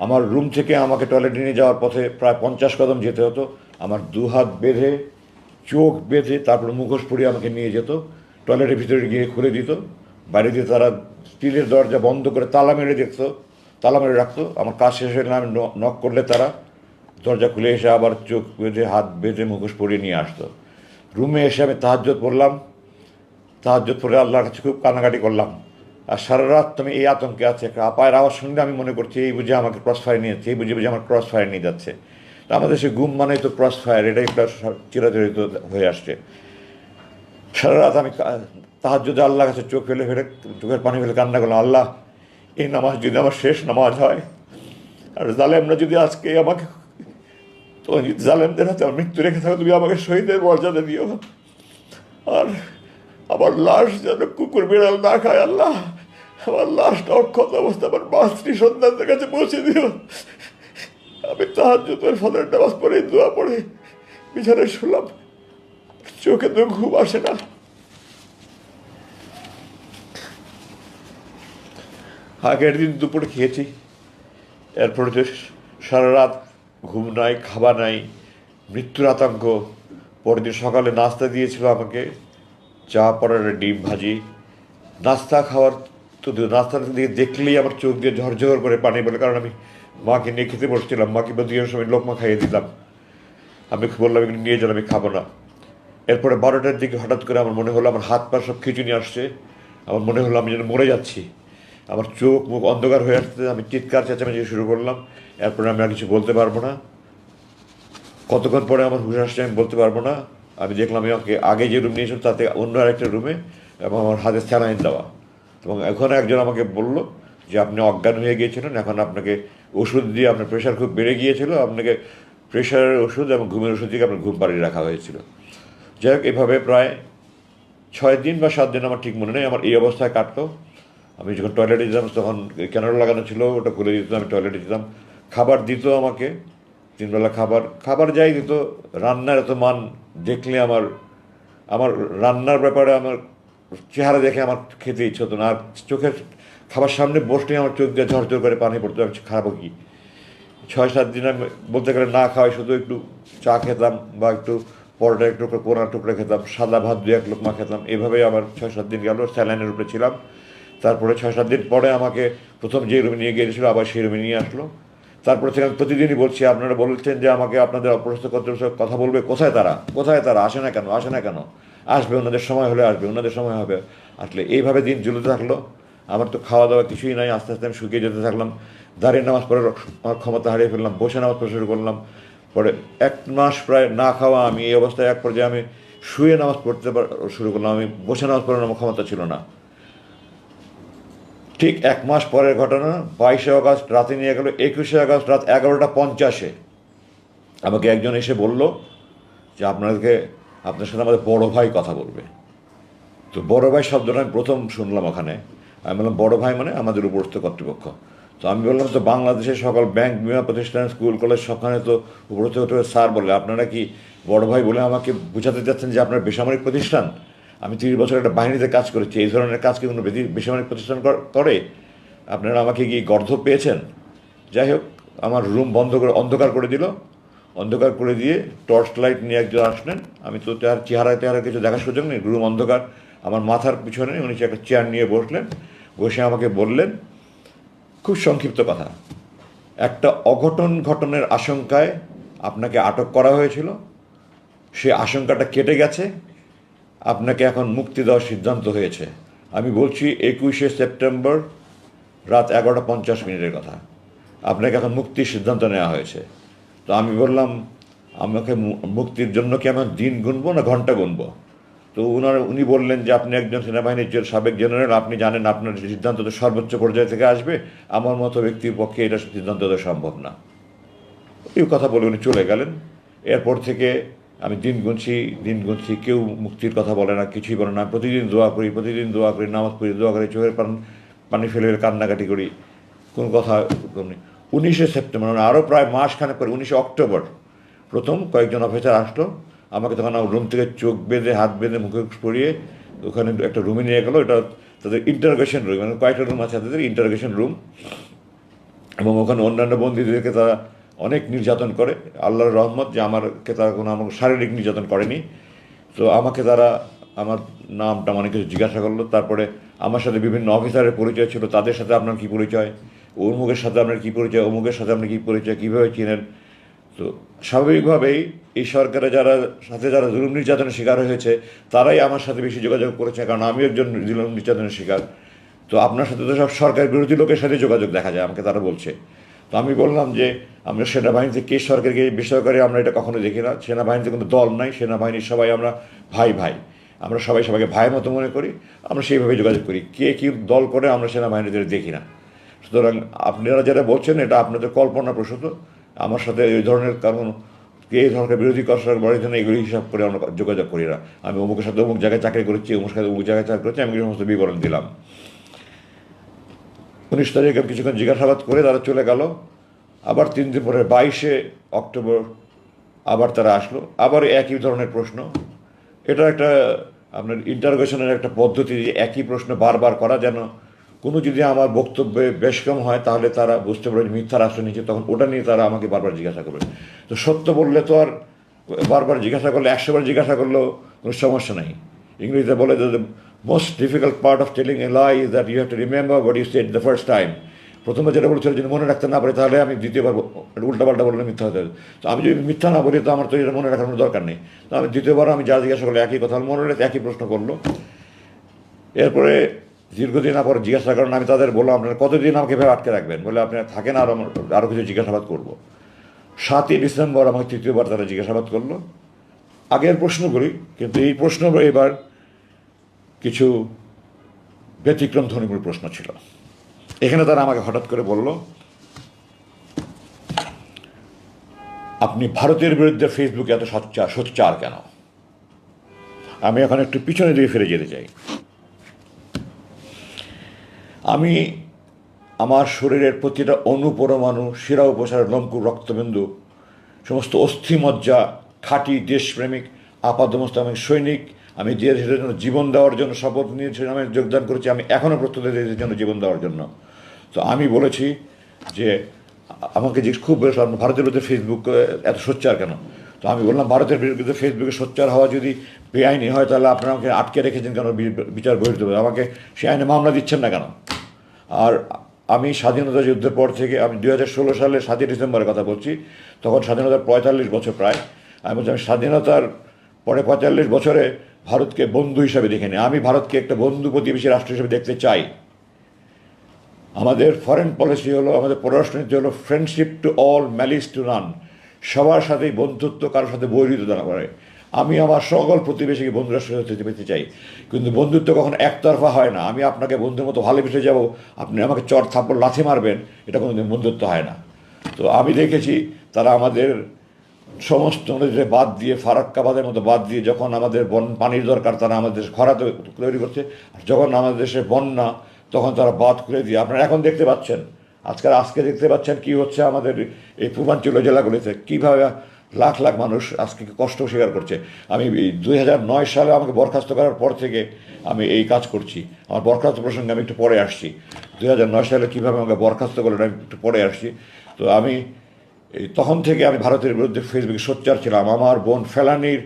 আমার রুম থেকে আমাকে টয়লেটে নিয়ে যাওয়ার পথে প্রায় 50 কদম যেতে হতো। আমার 2 হাত বেঁধে, চোখ বেঁধে, তারপর মুখোশ পরিয়ে আমাকে নিয়ে যেত। টয়লেটের ভিতরে গিয়ে খুলে দিত, বাইরে দিয়ে তারা স্টিলের দরজা বন্ধ করে তালা মেরে রাখতো। আমার কাজ শেষ হয়ে আমি নক করলে তারা দরজা খুলে এসে আবার চোখ বেঁধে, হাত বেঁধে, মুখোশ পরিয়ে নিয়ে আসতো। রুমে এসে আমি তাহাজ্জুদ পড়লাম। তাহাজ্জুদ পড়ে আল্লাহর কাছে খুব কান্নাকাটি করলাম। আর সারা রাত তুমি এই আতঙ্কে আছে। একটা আপায়ের আওয়াজ শুনলে আমি মনে করছি এই বুঝে আমাকে ক্রস ফায়ার নিয়ে যাচ্ছে, এই বুঝে আমার ক্রস ফায়ার নিয়ে যাচ্ছে। তো আমাদের সে গুম মানে তো ক্রস ফায়ার, এটাই চিরাচরিত হয়ে আসছে। সারা রাত আমি তাহাজ্জুদে আল্লাহর কাছে চোখের পানি ফেলে কান্না করলাম, আল্লাহ এই নামাজ যদি আমার শেষ নামাজ হয়, আর জালেমরা যদি আজকে আমাকে, তো জালেমদের হাতে আমার মৃত্যু রেখে থাকো, তুমি আমাকে শহীদের মর্যাদা দিও। আর আমার লাশ যেন কুকুর বিড়াল না খায় আল্লাহ। আমার লাশটা অক্ষত অবস্থা আমার স্ত্রী সন্তানদের কাছে পৌঁছে দিও। আমি তাহাজ্জুদের ফজরের নামাজ পড়ে দোয়া পড়ে বিছানায় শুনলাম, চোখে তো ঘুম আসে না। আগের দিন দুপুরে খেয়েছি, এরপরে তো সারা রাত ঘুম নাই, খাবার নাই, মৃত্যুর আতঙ্ক। পরের দিন সকালে নাস্তা দিয়েছিল আমাকে, চা পড়ার ডিম ভাজি। নাস্তা খাওয়ার তো নাস্তাটা দিয়ে দেখলেই আমার চোখ দিয়ে ঝরঝর করে পানি বলে, কারণ আমি মাকে নিয়ে খেতে বসছিলাম, মাকে দুইয়ের সময় লোকমা খাইয়ে দিলাম। আমি বললাম এগুলো নিয়ে যান, আমি খাবো না। এরপরে 12টার দিকে হঠাৎ করে আমার মনে হলো আমার হাত পা সব খিঁচুনি আসছে, আমার মনে হলো আমি যেন মরে যাচ্ছি, আমার চোখ মুখ অন্ধকার হয়ে আসছে। আমি চিৎকার চেঁচামেচি শুরু করলাম। এরপরে আমি আর কিছু বলতে পারবো না। কতক্ষণ পরে আমার হুশ আসছে আমি বলতে পারবো না। আমি দেখলাম আমাকে আগে যে রুম নিয়েছিল তাতে অন্য আরেকটা রুমে, এবং আমার হাতে স্যালাইন দেওয়া। এবং এখন একজন আমাকে বলল যে আপনি অজ্ঞান হয়ে গিয়েছিলেন, এখন আপনাকে ওষুধ দিয়ে, আপনার প্রেশার খুব বেড়ে গিয়েছিল, আপনাকে প্রেশারের ওষুধ এবং ঘুমের ওষুধ দিয়ে আপনার ঘুম পাড়িয়ে রাখা হয়েছিল। যাই হোক, এভাবে প্রায় 6 দিন বা 7 দিন, আমার ঠিক মনে নেই, আমার এই অবস্থায় কাটতো। আমি যখন টয়লেটে যেতাম তখন ক্যানারা লাগানো ছিল, ওটা খুলে দিত, আমি টয়লেটে যেতাম। খাবার দিত আমাকে 3 বেলা খাবার যাই দিত। রান্নার এত মান দেখলে আমার আমার রান্নার ব্যাপারে আমার চেহারা দেখে আমার খেতে ইচ্ছে হতো না। আর চোখের খাবার সামনে বসলেই আমার চোখ দিয়ে ঝরঝর করে পানি পড়তো। আমি খাবো কি? 6-7 দিন আমি বলতে গেলে না খাওয়াই, শুধু একটু চা খেতাম বা একটু পরোটা একটু পোড়া টুকরা খেতাম, সাদা ভাত 2-1 লোকমা খেতাম। এভাবেই আমার 6-7 দিন গেল, স্যালাইনের উপরে ছিলাম। তারপরে 6-7 দিন পরে আমাকে প্রথম যে রুমে নিয়ে গিয়েছিল আবার সেই রুমে নিয়ে আসলো। তারপরে থেকে আমি প্রতিদিনই বলছি, আপনারা বলছেন যে আমাকে আপনাদের অপরস্থ কর্তৃপক্ষ কথা বলবে, কোথায় তারা আসে না কেন? আসবে, ওনাদের সময় হলে আসবে, ওনাদের সময় হবে। আসলে এইভাবে দিন ঝুলতে থাকলো। আমার তো খাওয়া দাওয়া কিছুই নাই। আস্তে আস্তে আমি শুকিয়ে যেতে থাকলাম। দাঁড়িয়ে নামাজ পড়ে আমার ক্ষমতা হারিয়ে ফেললাম, বসে নামাজ পড়া শুরু করলাম। পরে 1 মাস প্রায় না খাওয়া আমি, এই অবস্থায় এক পর্যায়ে আমি শুয়ে নামাজ পড়তে শুরু করলাম। আমি বসে নামাজ পড়ার আমার ক্ষমতা ছিল না। ঠিক 1 মাস পরের ঘটনা, 22শে আগস্ট রাতে নিয়ে গেল। 21শে আগস্ট রাত 11টা 50-এ আমাকে একজন এসে বলল যে আপনার সাথে আমাদের বড় ভাই কথা বলবে। তো বড় ভাই শব্দটা আমি প্রথম শুনলাম ওখানে। আমি বললাম বড় ভাই মানে আমাদের উপরস্থ কর্তৃপক্ষ। তো আমি বললাম তো বাংলাদেশের সকল ব্যাংক, বিমা প্রতিষ্ঠান, স্কুল কলেজ সবখানে তো উপরস্থ স্যার বলে, আপনারা কি বড় ভাই বলে আমাকে বোঝাতে চাচ্ছেন যে আপনার বেসামরিক প্রতিষ্ঠান? আমি 30 বছর একটা বাহিনীতে কাজ করেছি, এই ধরনের কাজ কি কোনো বেসামরিক প্রতিষ্ঠান করে? আপনারা আমাকে কি গর্ধব পেয়েছেন? যাই হোক, আমার রুম বন্ধ করে অন্ধকার করে দিল। অন্ধকার করে দিয়ে টর্চ লাইট নিয়ে একজন আসলেন। আমি তো তার চেহারা কিছু দেখার সুযোগ নেই, রুম অন্ধকার। আমার মাথার পিছনে উনি একটা চেয়ার নিয়ে বসলেন, বসে আমাকে বললেন খুব সংক্ষিপ্ত কথা, একটা অঘটন ঘটনের আশঙ্কায় আপনাকে আটক করা হয়েছিল, সে আশঙ্কাটা কেটে গেছে, আপনাকে এখন মুক্তি দেওয়ার সিদ্ধান্ত হয়েছে। আমি বলছি 21শে সেপ্টেম্বর রাত 11টা 50 কথা। আপনাকে এখন মুক্তির সিদ্ধান্ত নেওয়া হয়েছে। তো আমি বললাম আমাকে মুক্তির জন্য কি আমার দিন গুনবো না ঘন্টা গুনবো? তো উনি বললেন যে আপনি একজন সেনাবাহিনীর সাবেক জেনারেল, আপনি জানেন আপনার সিদ্ধান্ত তো সর্বোচ্চ পর্যায় থেকে আসবে, আমার মতো ব্যক্তির পক্ষে এটা সিদ্ধান্ত দেওয়া সম্ভব না। এই কথা বলে উনি চলে গেলেন। এরপর থেকে আমি দিন গুনছি, কেউ মুক্তির কথা বলে না, কিছুই বলে না। প্রতিদিন দোয়া করি, নামাজ পড়ি, দোয়া করি, চোখের পানি ফেলে কান্নাকাটি করি, কোনো কথা নেই। 19শে সেপ্টেম্বর মানে আরও প্রায় মাসখানেক পরে, 19শে অক্টোবর প্রথম কয়েকজন অফিসার আসলো। আমাকে তখন রুম থেকে চোখ বেঁধে, হাত বেঁধে, মুখে পরিয়ে ওখানে একটা রুমে নিয়ে গেলো। এটা তাদের ইন্টারোগেশন রুম, মানে কয়েকটা রুম আছে তাদের ইন্টারোগেশন রুম। এবং ওখানে অন্যান্য বন্দীদেরকে তারা অনেক নির্যাতন করে। আল্লাহর রহমত যে আমাকে তারা আমাকে শারীরিক নির্যাতন করেনি। তো আমাকে তারা আমার নামটা অনেক কিছু জিজ্ঞাসা করলো। তারপরে আমার সাথে বিভিন্ন অফিসারের পরিচয় ছিল, তাদের সাথে আপনার কী পরিচয়, অমুকের সাথে আপনার কী পরিচয়, অমুকের সাথে আপনার কী পরিচয়, কীভাবে চিনেন। তো স্বাভাবিকভাবেই এই সরকারে যারা জুলুম নির্যাতনের শিকার হয়েছে তারাই আমার সাথে বেশি যোগাযোগ করেছে, কারণ আমি একজন জুলুম নির্যাতনের শিকার। তো আপনার সাথে তো সব সরকার বিরোধী লোকের সাথে যোগাযোগ দেখা যায়, আমাকে তারা বলছে। তো আমি বললাম যে আমরা সেনাবাহিনীতে কে সরকারকে বেসরকারি আমরা এটা কখনো দেখি না। সেনাবাহিনীতে কোনো দল নাই, সেনাবাহিনীর সবাই আমরা ভাই, আমরা সবাইকে ভাইয়ের মতো মনে করি, আমরা সেইভাবে যোগাযোগ করি। কে কী দল করে আমরা সেনাবাহিনীদের দেখি না। সুতরাং আপনারা যারা বলছেন এটা আপনাদের কল্পনাপ্রসূত। আমার সাথে এই ধরনের কারণ এই ধরনের বিরোধী করার বড়ের জন্য এগুলি হিসাব করে আমরা যোগাযোগ করি না। আমি অমুকের সাথে অমুক জায়গায় চাকরি করেছি, অমুক সাথে অমুক জায়গায় চাকরি করেছি, আমি সমস্ত বিবরণ দিলাম। 19 তারিখে কিছুক্ষণ জিজ্ঞাসাবাদ করে তারা চলে গেল। আবার 3 দিন পরে 22শে অক্টোবর আবার তারা আসলো, আবার একই ধরনের প্রশ্ন। এটা একটা আপনার ইন্টারোগেশনের একটা পদ্ধতি, যে একই প্রশ্ন বারবার করা, যেন কোনো যদি আমার বক্তব্যে বেশ কম হয় তাহলে তারা বুঝতে পারে যে মিথ্যার আশ্রয় নিচ্ছে, তখন ওটা নিয়ে তারা আমাকে বারবার জিজ্ঞাসা করবে। তো সত্য বললে তো আর বারবার জিজ্ঞাসা করলে, 100 বার জিজ্ঞাসা করলেও কোনো সমস্যা নেই। ইংরেজিতে বলে যে the most difficult part of telling a lie is that you have to remember what you said the first time. প্রথমে যেটা বলেছিল যদি মনে রাখতে না পারি তাহলে আমি দ্বিতীয়বার উল্টাপাল্টা বললে মিথ্যা হতে হবে। তো আমি যদি মিথ্যা না বলি তো আমার তো এটা মনে রাখার কোনো দরকার নেই। তো আমি দ্বিতীয়বার আমি যা জিজ্ঞাসা করলো একই কথা মনে রেখে একই প্রশ্ন করলো। এরপরে দীর্ঘদিন পর জিজ্ঞাসা করেন, আমি তাদের বললাম আপনারা কতদিন আমাকে এভাবে আটকে রাখবেন, বলে আপনারা থাকেন আর আরও কিছু জিজ্ঞাসাবাদ করবো। 7ই ডিসেম্বর আমাকে তৃতীয়বার তারা জিজ্ঞাসাবাদ করলো, আগের প্রশ্নগুলি, কিন্তু এই প্রশ্ন এবার কিছু ব্যতিক্রম ধর্মীয় প্রশ্ন ছিল। এখানে তারা আমাকে হঠাৎ করে বলল, আপনি ভারতের বিরুদ্ধে ফেসবুকে এত সোচ্চার কেন? আমি এখন একটু পিছনে দিয়ে ফিরে যেতে চাই। আমি আমার শরীরের প্রতিটা অনুপরমাণু, শিরা উপসার, লম্কুর, রক্তবিন্দু, সমস্ত অস্থিমজ্জা, খাঁটি দেশপ্রেমিক আপাদমস্তক সৈনিক, আমি দেশের জন্য জীবন দেওয়ার জন্য শপথ নিয়েছি, আমি যোগদান করেছি, আমি এখনও প্রস্তুত দেশের জন্য জীবন দেওয়ার জন্য। তো আমি বলেছি যে আমাকে যে খুব ভারতের বিরুদ্ধে ফেসবুক এত সোচ্চার কেন? তো আমি বললাম ভারতের বিরুদ্ধে ফেসবুকে সোচ্চার হওয়া যদি বেআইনি হয় তাহলে আপনারা আমাকে আটকে রেখেছেন কেন, বিচার বহির্ভূত হবে, আমাকে সে আইনে মামলা দিচ্ছেন না কেন? আর আমি স্বাধীনতা যুদ্ধের পর থেকে, আমি 2016 সালে 7ই ডিসেম্বরের কথা বলছি, তখন স্বাধীনতার 45 বছর প্রায়। আমি বলছি আমি স্বাধীনতার পরে 45 বছরে ভারতকে বন্ধু হিসাবে দেখিনি, আমি ভারতকে একটা বন্ধু প্রতিবেশী রাষ্ট্র হিসেবে দেখতে চাই। আমাদের ফরেন পলিসি হলো, আমাদের পররাষ্ট্রনীতি হলো friendship to all, malice two নান। সবার সাথেই বন্ধুত্ব, কারোর সাথে বৈরিতা না করে। আমি আমার সকল প্রতিবেশীকে বন্ধু রাষ্ট্র হতে পেতে চাই, কিন্তু বন্ধুত্ব কখনো একতরফা হয় না। আমি আপনাকে বন্ধুর মতো ভালোবেসে যাব, আপনি আমাকে চর থাপ্পড় লাথি মারবেন, এটা কোনোদিন বন্ধুত্ব হয় না। তো আমি দেখেছি তারা আমাদের সমস্ত নদীতে বাদ দিয়ে, ফারাক্কাবাদের মতো বাদ দিয়ে, যখন আমাদের পানির দরকার তারা আমাদের খরা তৈরি করছে, আর যখন আমাদের দেশে বন্যা তখন তারা বাদ করে দিয়ে, আপনারা এখন দেখতে পাচ্ছেন, আজকে দেখতে পাচ্ছেন কি হচ্ছে আমাদের এই পূর্বাঞ্চলীয় জেলাগুলিতে, কীভাবে লাখ লাখ মানুষ আজকে কষ্ট স্বীকার করছে। আমি 2009 সালে আমাকে বরখাস্ত করার পর থেকে আমি এই কাজ করছি। আমার বরখাস্ত প্রসঙ্গে আমি একটু পরে আসছি। 2009 সালে কীভাবে আমাকে বরখাস্ত করলেন আমি একটু পরে আসছি। তো আমি তখন থেকে আমি ভারতের বিরুদ্ধে ফেসবুকে সোচ্চার ছিলাম। আমার বোন ফেলানির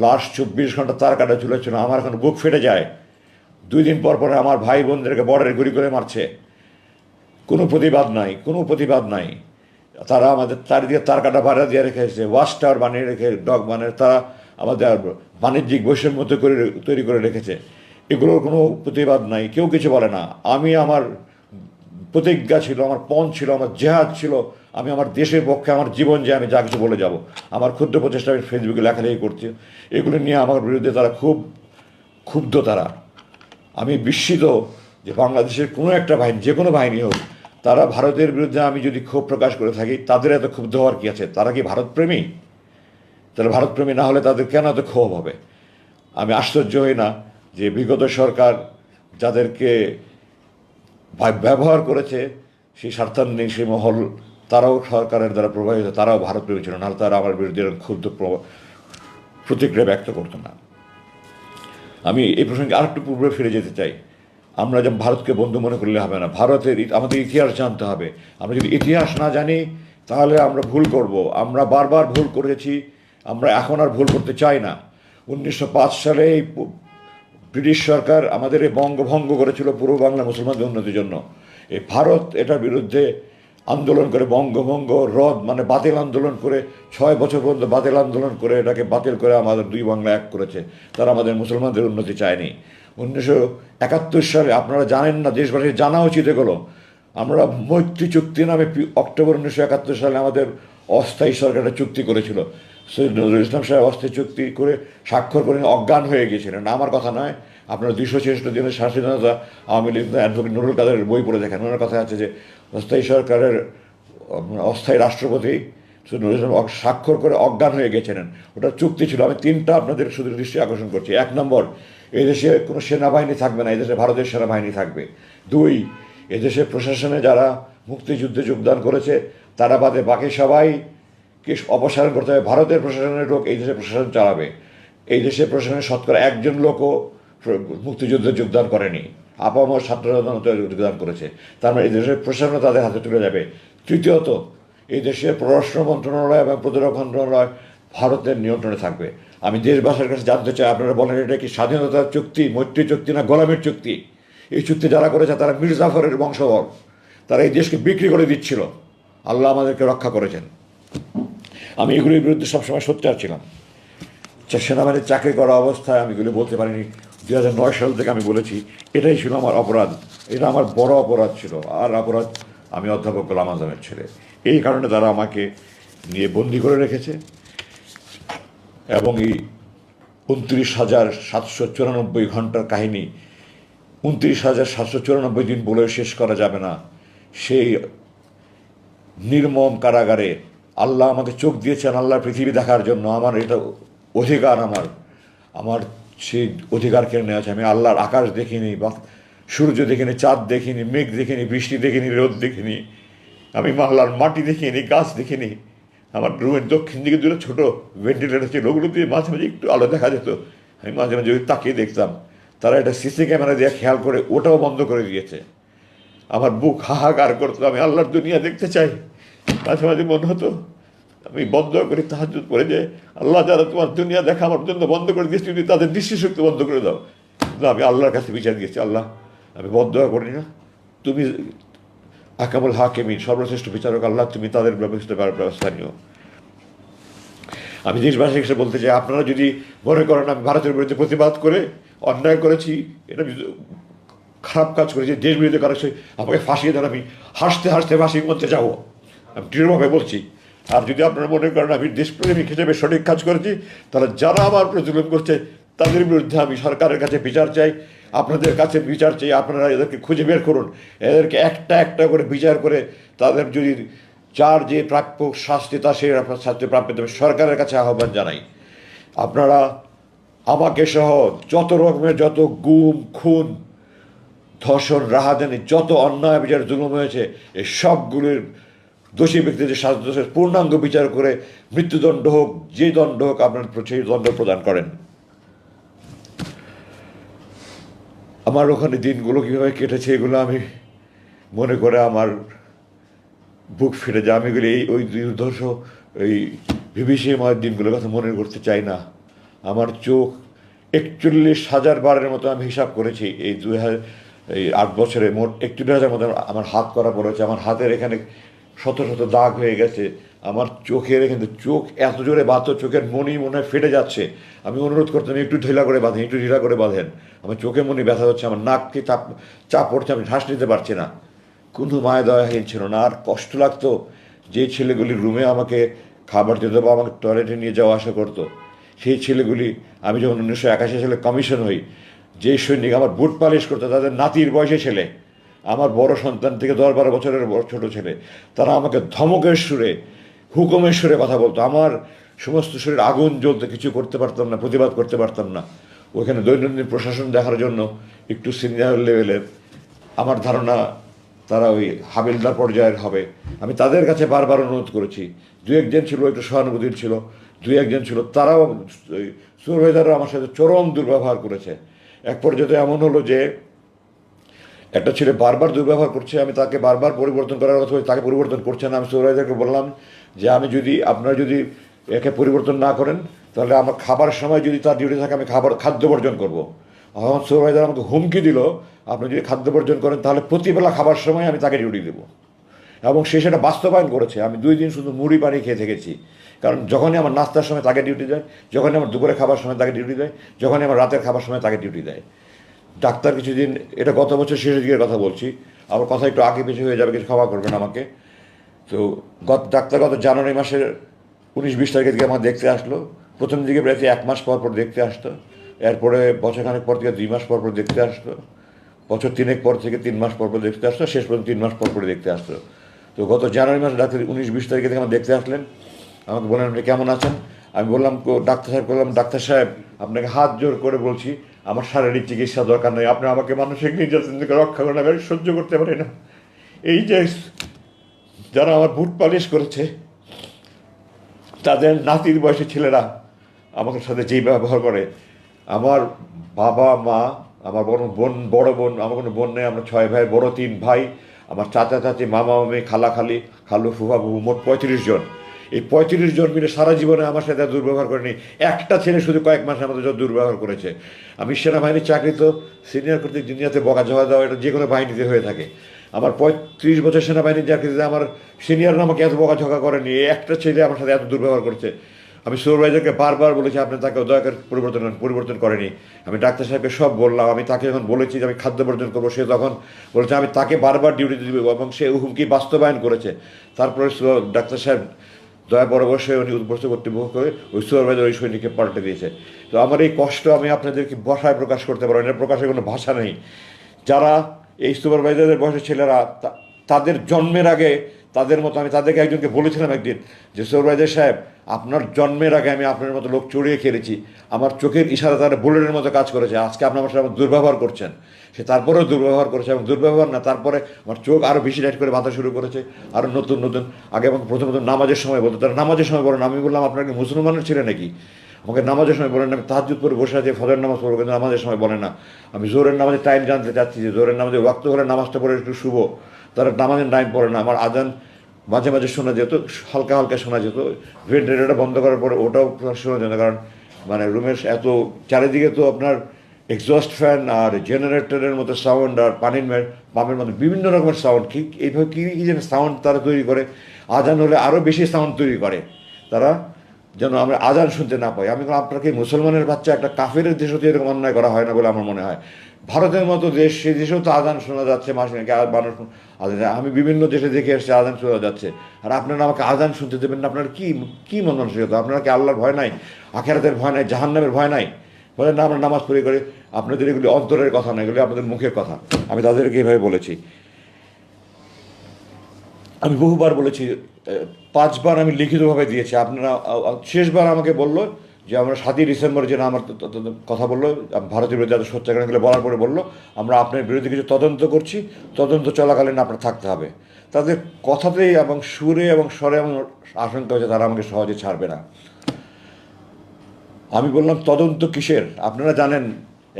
লাশ 24 ঘন্টা তার কাটা ঝুলেছিল, আমার এখন বুক ফেটে যায়। 2 দিন পর পরে আমার ভাই বোনদেরকে বর্ডারে গুলি করে মারছে, কোনো প্রতিবাদ নাই। তারা আমাদের চারিদিকে তার কাটা ভাড়া দিয়ে রেখেছে, ওয়াচ টাওয়ার বানিয়ে রেখে, ডগ বানিয়ে তারা আমাদের বাণিজ্যিক বৈষম্য তৈরি করে রেখেছে। এগুলোর কোনো প্রতিবাদ নাই, কেউ কিছু বলে না। আমি আমার প্রতিজ্ঞা ছিল, আমার পণ ছিল, আমার জেহাদ ছিল, আমি আমার দেশের পক্ষে আমার জীবন যে আমি যা কিছু বলে যাব। আমার ক্ষুদ্র প্রচেষ্টা আমি ফেসবুকে লেখালেখি করছি, এগুলো নিয়ে আমার বিরুদ্ধে তারা খুব ক্ষুব্ধ। আমি বিস্মিত যে বাংলাদেশের কোনো একটা বাহিনী, যে কোনো বাহিনী হোক, তারা ভারতের বিরুদ্ধে আমি যদি ক্ষোভ প্রকাশ করে থাকি, তাদের এত ক্ষুব্ধ হওয়ার কী আছে? তারা কি ভারতপ্রেমী? তারা ভারতপ্রেমী না হলে তাদের কেন এত ক্ষোভ হবে? আমি আশ্চর্য হই না যে বিগত সরকার যাদেরকে ব্যবহার করেছে, সেই স্বার্থান্বেষী মহল, তারাও সরকারের দ্বারা প্রভাবিত, তারাও ভারতপ্রেমী ছিল, নাহলে তারা আমার বিরুদ্ধে ক্ষুব্ধ প্রতিক্রিয়া ব্যক্ত করতো না। আমি এই প্রসঙ্গে আরেকটু পূর্বে ফিরে যেতে চাই। আমরা যেমন ভারতকে বন্ধু মনে করলে হবে না, আমাদের ইতিহাস জানতে হবে। আমরা যদি ইতিহাস না জানি তাহলে আমরা ভুল করব। আমরা বারবার ভুল করেছি, আমরা এখন আর ভুল করতে চাই না। 1905 সালে এই ব্রিটিশ সরকার আমাদের এই বঙ্গভঙ্গ করেছিল পূর্ব বাংলা মুসলমানদের উন্নতির জন্য। এই ভারত এটার বিরুদ্ধে আন্দোলন করে, বঙ্গভঙ্গ রদ মানে বাতিল আন্দোলন করে, 6 বছর পর্যন্ত বাতিল আন্দোলন করে এটাকে বাতিল করে আমাদের 2 বাংলা এক করেছে। তারা আমাদের মুসলমানদের উন্নতি চায়নি। 1971 সালে, আপনারা জানেন না, দেশবাসীর জানা উচিত এগুলো, আমরা মৈত্রী চুক্তি নামে অক্টোবর 1971 সালে আমাদের অস্থায়ী সরকার একটা চুক্তি করেছিল। সৈয়দ নজরুল ইসলাম সাহেব অস্থায়ী চুক্তি করে স্বাক্ষর করে অজ্ঞান হয়ে গিয়েছিলেন। আমার কথা নয়, আপনারা 266 দিনের স্বাধীনতা আওয়ামী লীগ অ্যাডভোকেট নুরুল কাদেরের বই পড়ে দেখেন। ওনার কথা আছে যে অস্থায়ী সরকারের অস্থায়ী রাষ্ট্রপতি সৈয়দ নজরুল ইসলাম স্বাক্ষর করে অজ্ঞান হয়ে গেছিলেন। ওটা চুক্তি ছিল। আমি 3টা আপনাদের শুধু দৃষ্টি আকর্ষণ করছি। 1 নম্বর, এদেশে কোনো সেনাবাহিনী থাকবে না, এদেশে ভারতের সেনাবাহিনী থাকবে। 2, এদেশের প্রশাসনে যারা মুক্তিযুদ্ধে যোগদান করেছে তারা বাদে বাকি সবাইকে অপসারণ করতে হবে। ভারতের প্রশাসনের লোক এই দেশে প্রশাসন চালাবে। এই দেশের প্রশাসনের শতকরা একজন লোকও মুক্তিযুদ্ধে যোগদান করেনি, আপামর ছাত্ররা যোগদান করেছে। তার মানে এই দেশের প্রশাসন তাদের হাতে তুলে যাবে। তৃতীয়ত, এই দেশের পররাষ্ট্র মন্ত্রণালয় এবং প্রতিরক্ষা মন্ত্রণালয় ভারতের নিয়ন্ত্রণে থাকবে। আমি দেশবাসীর কাছে জানতে চাই, আপনারা বলেন এটা কি স্বাধীনতার চুক্তি, মৈত্রী চুক্তি না গোলামির চুক্তি? এই চুক্তি যারা করেছে তারা মীর জাফরের বংশধর, তারা এই দেশকে বিক্রি করে দিচ্ছিল। আল্লাহ আমাদেরকে রক্ষা করেছেন। আমি এগুলির বিরুদ্ধে সবসময় সোচ্চার ছিলাম। সেনাবাহিনীর চাকরি করা অবস্থায় আমি এগুলি বলতে পারিনি। 2009 সাল থেকে আমি বলেছি, এটাই ছিল আমার অপরাধ, এটা আমার বড় অপরাধ ছিল। আর অপরাধ, আমি অধ্যাপক গোলাম আজমের ছেলে, এই কারণে তারা আমাকে নিয়ে বন্দি করে রেখেছে। এবং এই 29,794 ঘন্টার কাহিনী, 29,794 দিন বলে শেষ করা যাবে না। সেই নির্মম কারাগারে আল্লাহ আমাকে চোখ দিয়েছেন আল্লাহর পৃথিবী দেখার জন্য। আমার এটা অধিকার, আমার সেই অধিকার কেড়ে নেওয়া আছে। আমি আল্লাহর আকাশ দেখিনি, বা সূর্য দেখিনি, চাঁদ দেখিনি, মেঘ দেখিনি, বৃষ্টি দেখিনি, রোদ দেখিনি, আমি আল্লাহর মাটি দেখিনি, গাছ দেখিনি। আমার রুমের দক্ষিণ দিকে দুটো ছোটো ভেন্টিলেটার ছিল, ওগুলো দিয়ে মাঝে মাঝে একটু আলো দেখা যেত। আমি মাঝে মাঝে ওই তাকিয়ে দেখতাম। তারা এটা সিসি ক্যামেরা দিয়ে খেয়াল করে ওটাও বন্ধ করে দিয়েছে। আমার বুক হাহাকার করতো, আমি আল্লাহর দুনিয়া দেখতে চাই। মাঝে মাঝে মনে হতো আমি বন্ধ করে তাহাজ্জুদ পড়ে যে, আল্লাহ যারা তোমার দুনিয়া দেখা আমার জন্য বন্ধ করে দিয়েছে, যদি তাদের দৃষ্টিশক্তি বন্ধ করে দাও। কিন্তু আমি আল্লাহর কাছে বিচার দিয়েছি, আল্লাহ আমি বন্ধ করি না, তুমি আকামুল হাকিমিন, সর্বশ্রেষ্ঠ বিচারক আল্লাহ, তুমি তাদের ব্যবস্থা নিও। আমি দেশবাসীর কাছে বলতে চাই, আপনারা যদি মনে করেন আমি ভারতের বিরুদ্ধে প্রতিবাদ করে অন্যায় করেছি, এটা খারাপ কাজ করেছি, দেশ বিরুদ্ধে করেছি, আমাকে ফাঁসিয়ে দেন, আমি হাসতে হাসতে ফাঁসির মধ্যে যাবো, আমি দৃঢ়ভাবে বলছি। আর যদি আপনারা মনে করেন আমি দেশপ্রেমিক হিসেবে সঠিক কাজ করেছি, তাহলে যারা আমার উপরে জুলুম করছে তাদের বিরুদ্ধে আমি সরকারের কাছে বিচার চাই, আপনাদের কাছে বিচার চাই। আপনারা এদেরকে খুঁজে বের করুন, এদেরকে একটা একটা করে বিচার করে তাদের যদি যার যে প্রাপ্য শাস্তি তা সেই শাস্তি প্রাপ্য দেবে, সরকারের কাছে আহ্বান জানাই। আপনারা আমাকে সহ যত রকমের, যত গুম খুন ধর্ষণ রাহাজানি, যত অন্যায় বিচার জুলুম হয়েছে, এই সবগুলির দোষী ব্যক্তিদের শাস্তি পূর্ণাঙ্গ বিচার করে মৃত্যুদণ্ড হোক, যে দণ্ড হোক, আপনার সেই দণ্ড প্রদান করেন। আমার ওখানে দিনগুলো কীভাবে কেটেছে এগুলো আমি মনে করে আমার বুক ফেটে যায়। আমি এগুলি ওই দুর্ধর্ষ এই বিভীষিকাময় দিনগুলোর কথা মনে করতে চাই না। আমার চোখ 41,000 বারের মতো আমি হিসাব করেছি এই 8 বছরে, মোট 41,000 মতো আমার হাত করা পড়েছে। আমার হাতের এখানে শত শত দাগ হয়ে গেছে। আমার চোখের এখানে, চোখ এত জোরে বাঁধতো, চোখের মনি মনে হয় ফেটে যাচ্ছে। আমি অনুরোধ করতাম একটু ঢিলা করে বাঁধেন, একটু ঢিলা করে বাঁধেন। আমার চোখে মনি ব্যথা হচ্ছে, আমার নাককে চাপ পড়ছে, আমি শ্বাস নিতে পারছি না। কোনো মায়া দয়াহীন ছিল না। আর কষ্ট লাগতো যে ছেলেগুলি রুমে আমাকে খাবার দিত বা আমাকে টয়লেটে নিয়ে যাওয়া আসা করতো, সেই ছেলেগুলি, আমি যখন 1981 সালে কমিশন হই, যে সৈনিক আমার বুট পালিশ করতো, তাদের নাতির বয়সে ছেলে, আমার বড় সন্তান থেকে 10-12 বছরের ছোট ছেলে, তারা আমাকে ধমকের সুরে, হুকুমের সুরে কথা বলতো। আমার সমস্ত শরীর আগুন জ্বলতে, কিছু করতে পারতাম না, প্রতিবাদ করতে পারতাম না। ওখানে দৈনন্দিন প্রশাসন দেখার জন্য একটু সিনিয়র লেভেলের, আমার ধারণা তারা ওই হাবিলদার পর্যায়ের হবে। আমি তাদের কাছে বারবার অনুরোধ করেছি। 2-1 ছিল একটু সহানুভূতির ছিল, 2-1 ছিল, তারাও ওই সুপারভাইজাররা আমার সাথে চরম দুর্ব্যবহার করেছে। এক পর্যায়ে এমন হলো যে একটা ছেলে বারবার দুর্ব্যবহার করছে, আমি তাকে বারবার পরিবর্তন করার কথা বলছি, তাকে পরিবর্তন করছে না। আমি সুপারভাইজারকে বললাম যে আপনারা যদি একে পরিবর্তন না করেন, তাহলে আমার খাবার সময় যদি তার ডিউটি থাকে, আমি খাদ্য বর্জন করবো। আমার সুপারভাইজার আমাকে হুমকি দিল, আপনি যদি খাদ্য বর্জন করেন তাহলে প্রতিবেলা খাবার সময় আমি তাকে ডিউটি দেবো। এবং সে সেটা বাস্তবায়ন করেছে। আমি 2 দিন শুধু মুড়ি পানি খেয়ে থেকেছি, কারণ যখনই আমার নাস্তার সময় তাকে ডিউটি দেয়, যখনই আমার দুপুরে খাবার সময় তাকে ডিউটি দেয়, যখনই আমার রাতের খাবার সময় তাকে ডিউটি দেয়। ডাক্তার কিছুদিন, এটা গত বছর শেষের দিকের কথা বলছি, আমার কথা একটু আগে পিছু হয়ে যাবে, কিছু ক্ষমা করবেন আমাকে। তো ডাক্তার গত জানুয়ারি মাসের 19-20 তারিখের দিকে আমার দেখতে আসলো। প্রথম দিকে প্রায় 1 মাস পর পর দেখতে আসতো, এরপরে বছরখানেক পর থেকে 2 মাস পর পর দেখতে আসতো, বছর 3 পর থেকে 3 মাস পর পর দেখতে আসতো, শেষ পর্যন্ত 3 মাস পর পর দেখতে আসতো। তো গত জানুয়ারি মাসে ডাক্তার 19-20 তারিখে থেকে আমার দেখতে আসলেন। আমাকে বললেন আপনি কেমন আছেন। আমি বললাম ডাক্তার সাহেব, বললাম ডাক্তার সাহেব আপনাকে হাত জোর করে বলছি, আমার শারীরিক চিকিৎসা দরকার নেই, আপনি আমাকে মানসিক নির্যাতন থেকে রক্ষা করেন, আমি সহ্য করতে পারি না। এই যে যারা আমার বুট পালিশ করেছে, তাদের নাতির বয়সী ছেলেরা আমার সাথে যেই ব্যবহার করে, আমার বাবা মা, আমার বড় বোন, আমার কোনো বোন নেই, আমরা 6 ভাই, বড় 3 ভাই, আমার চাচা চাচি, মামা মামি, খালা খালি, খালু ফুফা ফুফু, মোট 35 জন। এই 35 জন মিলে সারা জীবনে আমার সাথে দুর্ব্যবহার করেনি। একটা ছেলে শুধু কয়েক মাস আমাদের যত দুর্ব্যবহার করেছে। আমি সেনাবাহিনীর চাকরি তো সিনিয়র কর্তৃক দুনিয়াতে বকাঝকা দেওয়া, এটা যে কোনো বাহিনীতে হয়ে থাকে। আমার 35 বছর সেনাবাহিনীর চাকরিতে আমার সিনিয়ররা আমাকে এত বকাঝকা করেনি। এই একটা ছেলে আমার সাথে এত দুর্ব্যবহার করছে। আমি সুপারভাইজারকে বারবার বলেছি আপনি তাকে দয়া করে পরিবর্তন করেনি। আমি ডাক্তার সাহেবকে সব বললাম। আমি তাকে যখন বলেছি যে আমি খাদ্য বর্জন করবো, সে তখন বলেছে আমি তাকে বারবার ডিউটিতে দিব, এবং সে হুমকি বাস্তবায়ন করেছে। তারপরে ডাক্তার সাহেব দয়া পরামর্শে উনি উদ্বস্ত কর্তৃপক্ষ করে ওই সুপারভাইজার ওই সৈনিককে পাল্টে দিয়েছে। তো আমার এই কষ্ট আমি আপনাদেরকে ভাষায় প্রকাশ করতে পারবো না, প্রকাশের কোনো ভাষা নেই। যারা এই সুপারভাইজারদের বয়সের ছেলেরা, তাদের জন্মের আগে তাদের মতো, আমি তাদেরকে একজনকে বলেছিলাম একদিন যে সুপারভাইজার সাহেব, আপনার জন্মের আগে আমি আপনার মতো লোক চড়িয়ে খেলেছি, আমার চোখের ইশারা তারা বুলেটের মতো কাজ করেছে, আজকে আপনি আমার সাথে দুর্ব্যবহার করছেন। সে তারপরেও দুর্ব্যবহার করেছে, এবং দুর্ব্যবহার না, তারপরে আমার চোখ আরও বেশি লাইট করে বাঁধা শুরু করেছে, আরও নতুন নতুন। আগে আমাকে প্রথমত নামাজের সময় বলতো, তারা নামাজের সময় বলেন। আমি বললাম আপনার কি মুসলমানের ছেলে নাকি? আমাকে নামাজের সময় বলেন না। আমি তাহাজ্জুদ করে বসে আছি, ফজর নামাজ পড়বো, কিন্তু নামাজের সময় বলে না। আমি জোহরের নামাজের টাইম জানতে চাচ্ছি যে জোহরের নামাজে ওয়াক্ত হলে নামাজটা পড়ে একটু শুভ, তারা নামাজের টাইম পড়ে না। আমার আজান মাঝে মাঝে শোনা যেত, হালকা হালকা শোনা যেত, ভেন্টিলেটারটা বন্ধ করার পরে ওটাও শোনা যেত, কারণ মানে রুমের এত চারিদিকে তো আপনার এক্সস্ট ফ্যান আর জেনারেটরের মতো সাউন্ড, আর পানির পাম্পের মতো বিভিন্ন রকমের সাউন্ড। ঠিক এইভাবে কী কী যেন সাউন্ড তারা তৈরি করে, আজান হলে আরও বেশি সাউন্ড তৈরি করে তারা, যেন আমরা আজান শুনতে না পাই। আমি আপনাকে মুসলমানের বাচ্চা, একটা কাফের দেশও তো এরকম অন্যায় করা হয় না বলে আমার মনে হয়। ভারতের মতো দেশ, সেই দেশেও তো আজান শোনা যাচ্ছে মাসে মানুষ আজান। আমি বিভিন্ন দেশে দেখে এসেছি আজান শোনা যাচ্ছে, আর আপনারা আমাকে আজান শুনতে দেবেন না? আপনার কি মন মানসিকতা? আপনারা কি আল্লাহর ভয় নাই, আখেরাতের ভয় নাই, জাহান্নামের ভয় নাই? বলেন না আমরা নামাজ পড়ি করে। আপনাদের এগুলি অন্তরের কথা না, এগুলি আপনাদের মুখের কথা। আমি তাদেরকে এইভাবে বলেছি। আমি বহুবার বলেছি, 5 বার আমি লিখিতভাবে দিয়েছি। আপনারা শেষবার আমাকে বললো যে আমরা 7ই ডিসেম্বর যেন আমার কথা বললো, ভারতের বিরুদ্ধে এত সত্যাগ্রহগুলো বলার পরে বললো আমরা আপনার বিরুদ্ধে কিছু তদন্ত করছি, তদন্ত চলাকালীন আপনার থাকতে হবে। তাদের কথাতেই এবং সুরে এবং স্বরে এমন আশঙ্কা হয়েছে তারা আমাকে সহজে ছাড়বে না। আমি বললাম তদন্ত কিসের? আপনারা জানেন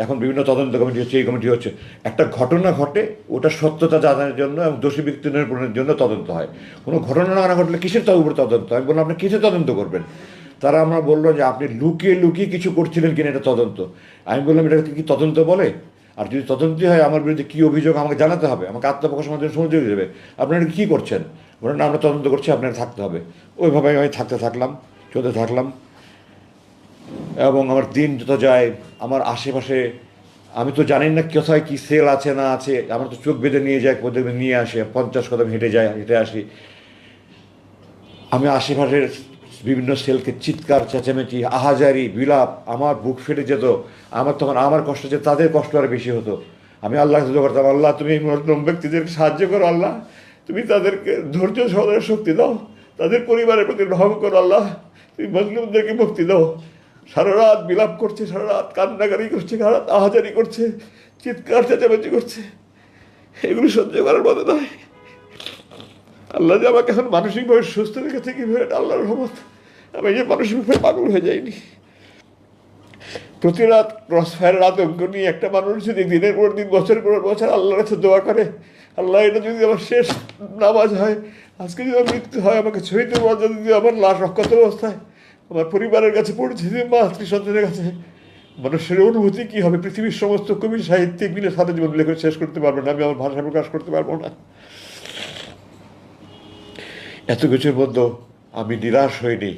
এখন বিভিন্ন তদন্ত কমিটি হচ্ছে, এই কমিটি হচ্ছে। একটা ঘটনা ঘটে, ওটা সত্যতা জানার জন্য এবং দোষী ব্যক্তি নিরূপণের জন্য তদন্ত হয়। কোনো ঘটনা না ঘটলে কিসের উপরে তদন্ত? আমি বললাম আপনি কিসে তদন্ত করবেন? তারা আমরা বললো যে আপনি লুকিয়ে লুকিয়ে কিছু করছিলেন কিনা এটা তদন্ত। আমি বললাম এটাকে কি তদন্ত বলে? আর যদি তদন্তই হয় আমার বিরুদ্ধে কী অভিযোগ আমাকে জানাতে হবে, আমাকে আত্মপ্রকাশ আমাদের সুযোগ দেবে। আপনারা কী করছেন? বলেন না আমরা তদন্ত করছি, আপনারা থাকতে হবে। ওইভাবে আমি চলতে থাকলাম। এবং আমার দিন যত যায়, আমার আশেপাশে আমি তো জানি না কোথায় কী সেল আছে না আছে, আমার তো চোখ বেঁধে নিয়ে যায়, কোথাও নিয়ে আসে, 50 কদম হেঁটে আসি। আমি আশেপাশের বিভিন্ন সেলকে চিৎকার চেঁচামেচি, আহাজারি, বিলাপ, আমার বুক ফেটে যেত। আমার তখন আমার কষ্ট যে তাদের কষ্ট আর বেশি হতো। আমি আল্লাহকে দোয়া করতাম, আল্লাহ তুমি এই মজলুম ব্যক্তিদেরকে সাহায্য করো, আল্লাহ তুমি তাদেরকে ধৈর্য সহকারে শক্তি দাও, তাদের পরিবারের প্রতি রহম করো, আল্লাহ তুমি মজলুমদেরকে মুক্তি দাও। সারা রাত বিলাপ করছে, সারা রাত কান্নাকারি করছে, সারা রাত আহাজারি করছে, চিৎকার চেঁচামেচি করছে। এগুলো সহ্য করার মতো নয়। আল্লাহ যে আমাকে এখন মানসিকভাবে সুস্থ রেখেছে কীভাবে, এটা আল্লাহর রহমত। আমি যে মানসিকভাবে পাগল হয়ে যাইনি। প্রতি রাত ক্রসফায়ারের আতঙ্ক নিয়ে একটা মানুষ যদি দিনের পর দিন, বছরের পর বছর আল্লাহর কাছে দোয়া করে, আল্লাহ এটা যদি আমার শেষ নামাজ হয়, আজকে যদি আমার মৃত্যু হয়, আমাকে শহীদের মর্যাদা যদি আমার লাশ রক্ষত অবস্থায় আমার পরিবারের কাছে পৌঁছে দিয়ে মাতৃ সন্তানের কাছে, মানুষের অনুভূতি কী হবে? পৃথিবীর সমস্ত কবি সাহিত্যিক মিলে সারা জীবন লেখে শেষ করতে পারবো না, আমি আমার ভাষা প্রকাশ করতে পারবো না। এত কিছুর মধ্যে আমি নিরাশ হইনি।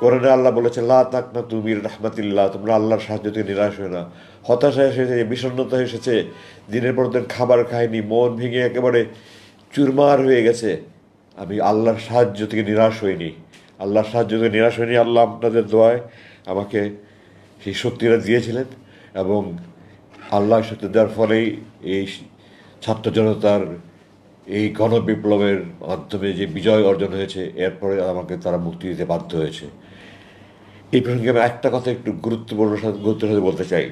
কোরআনে আল্লাহ বলেছে লা তাকনাতু মির রাহমাতিল্লাহ, তোমরা আল্লাহর সাহায্য থেকে নিরাশ হয়ে না। হতাশা এসেছে, বিষণ্ণতা এসেছে, দিনের পর দিন খাবার খাইনি, মন ভেঙে একেবারে চুরমার হয়ে গেছে। আমি আল্লাহর সাহায্য থেকে নিরাশ হইনি, আল্লাহর সাহায্য থেকে নিরাশ হইনি। আল্লাহ আপনাদের দোয়ায় আমাকে সেই শক্তিটা দিয়েছিলেন, এবং আল্লাহ শক্তি দেওয়ার ফলেই এই ছাত্র জনতার এই গণবিপ্লবের মাধ্যমে যে বিজয় অর্জন হয়েছে, এরপরে আমাকে তারা মুক্তি দিতে বাধ্য হয়েছে। এই প্রসঙ্গে আমি একটা কথা একটু গুরুত্বের সাথে বলতে চাই।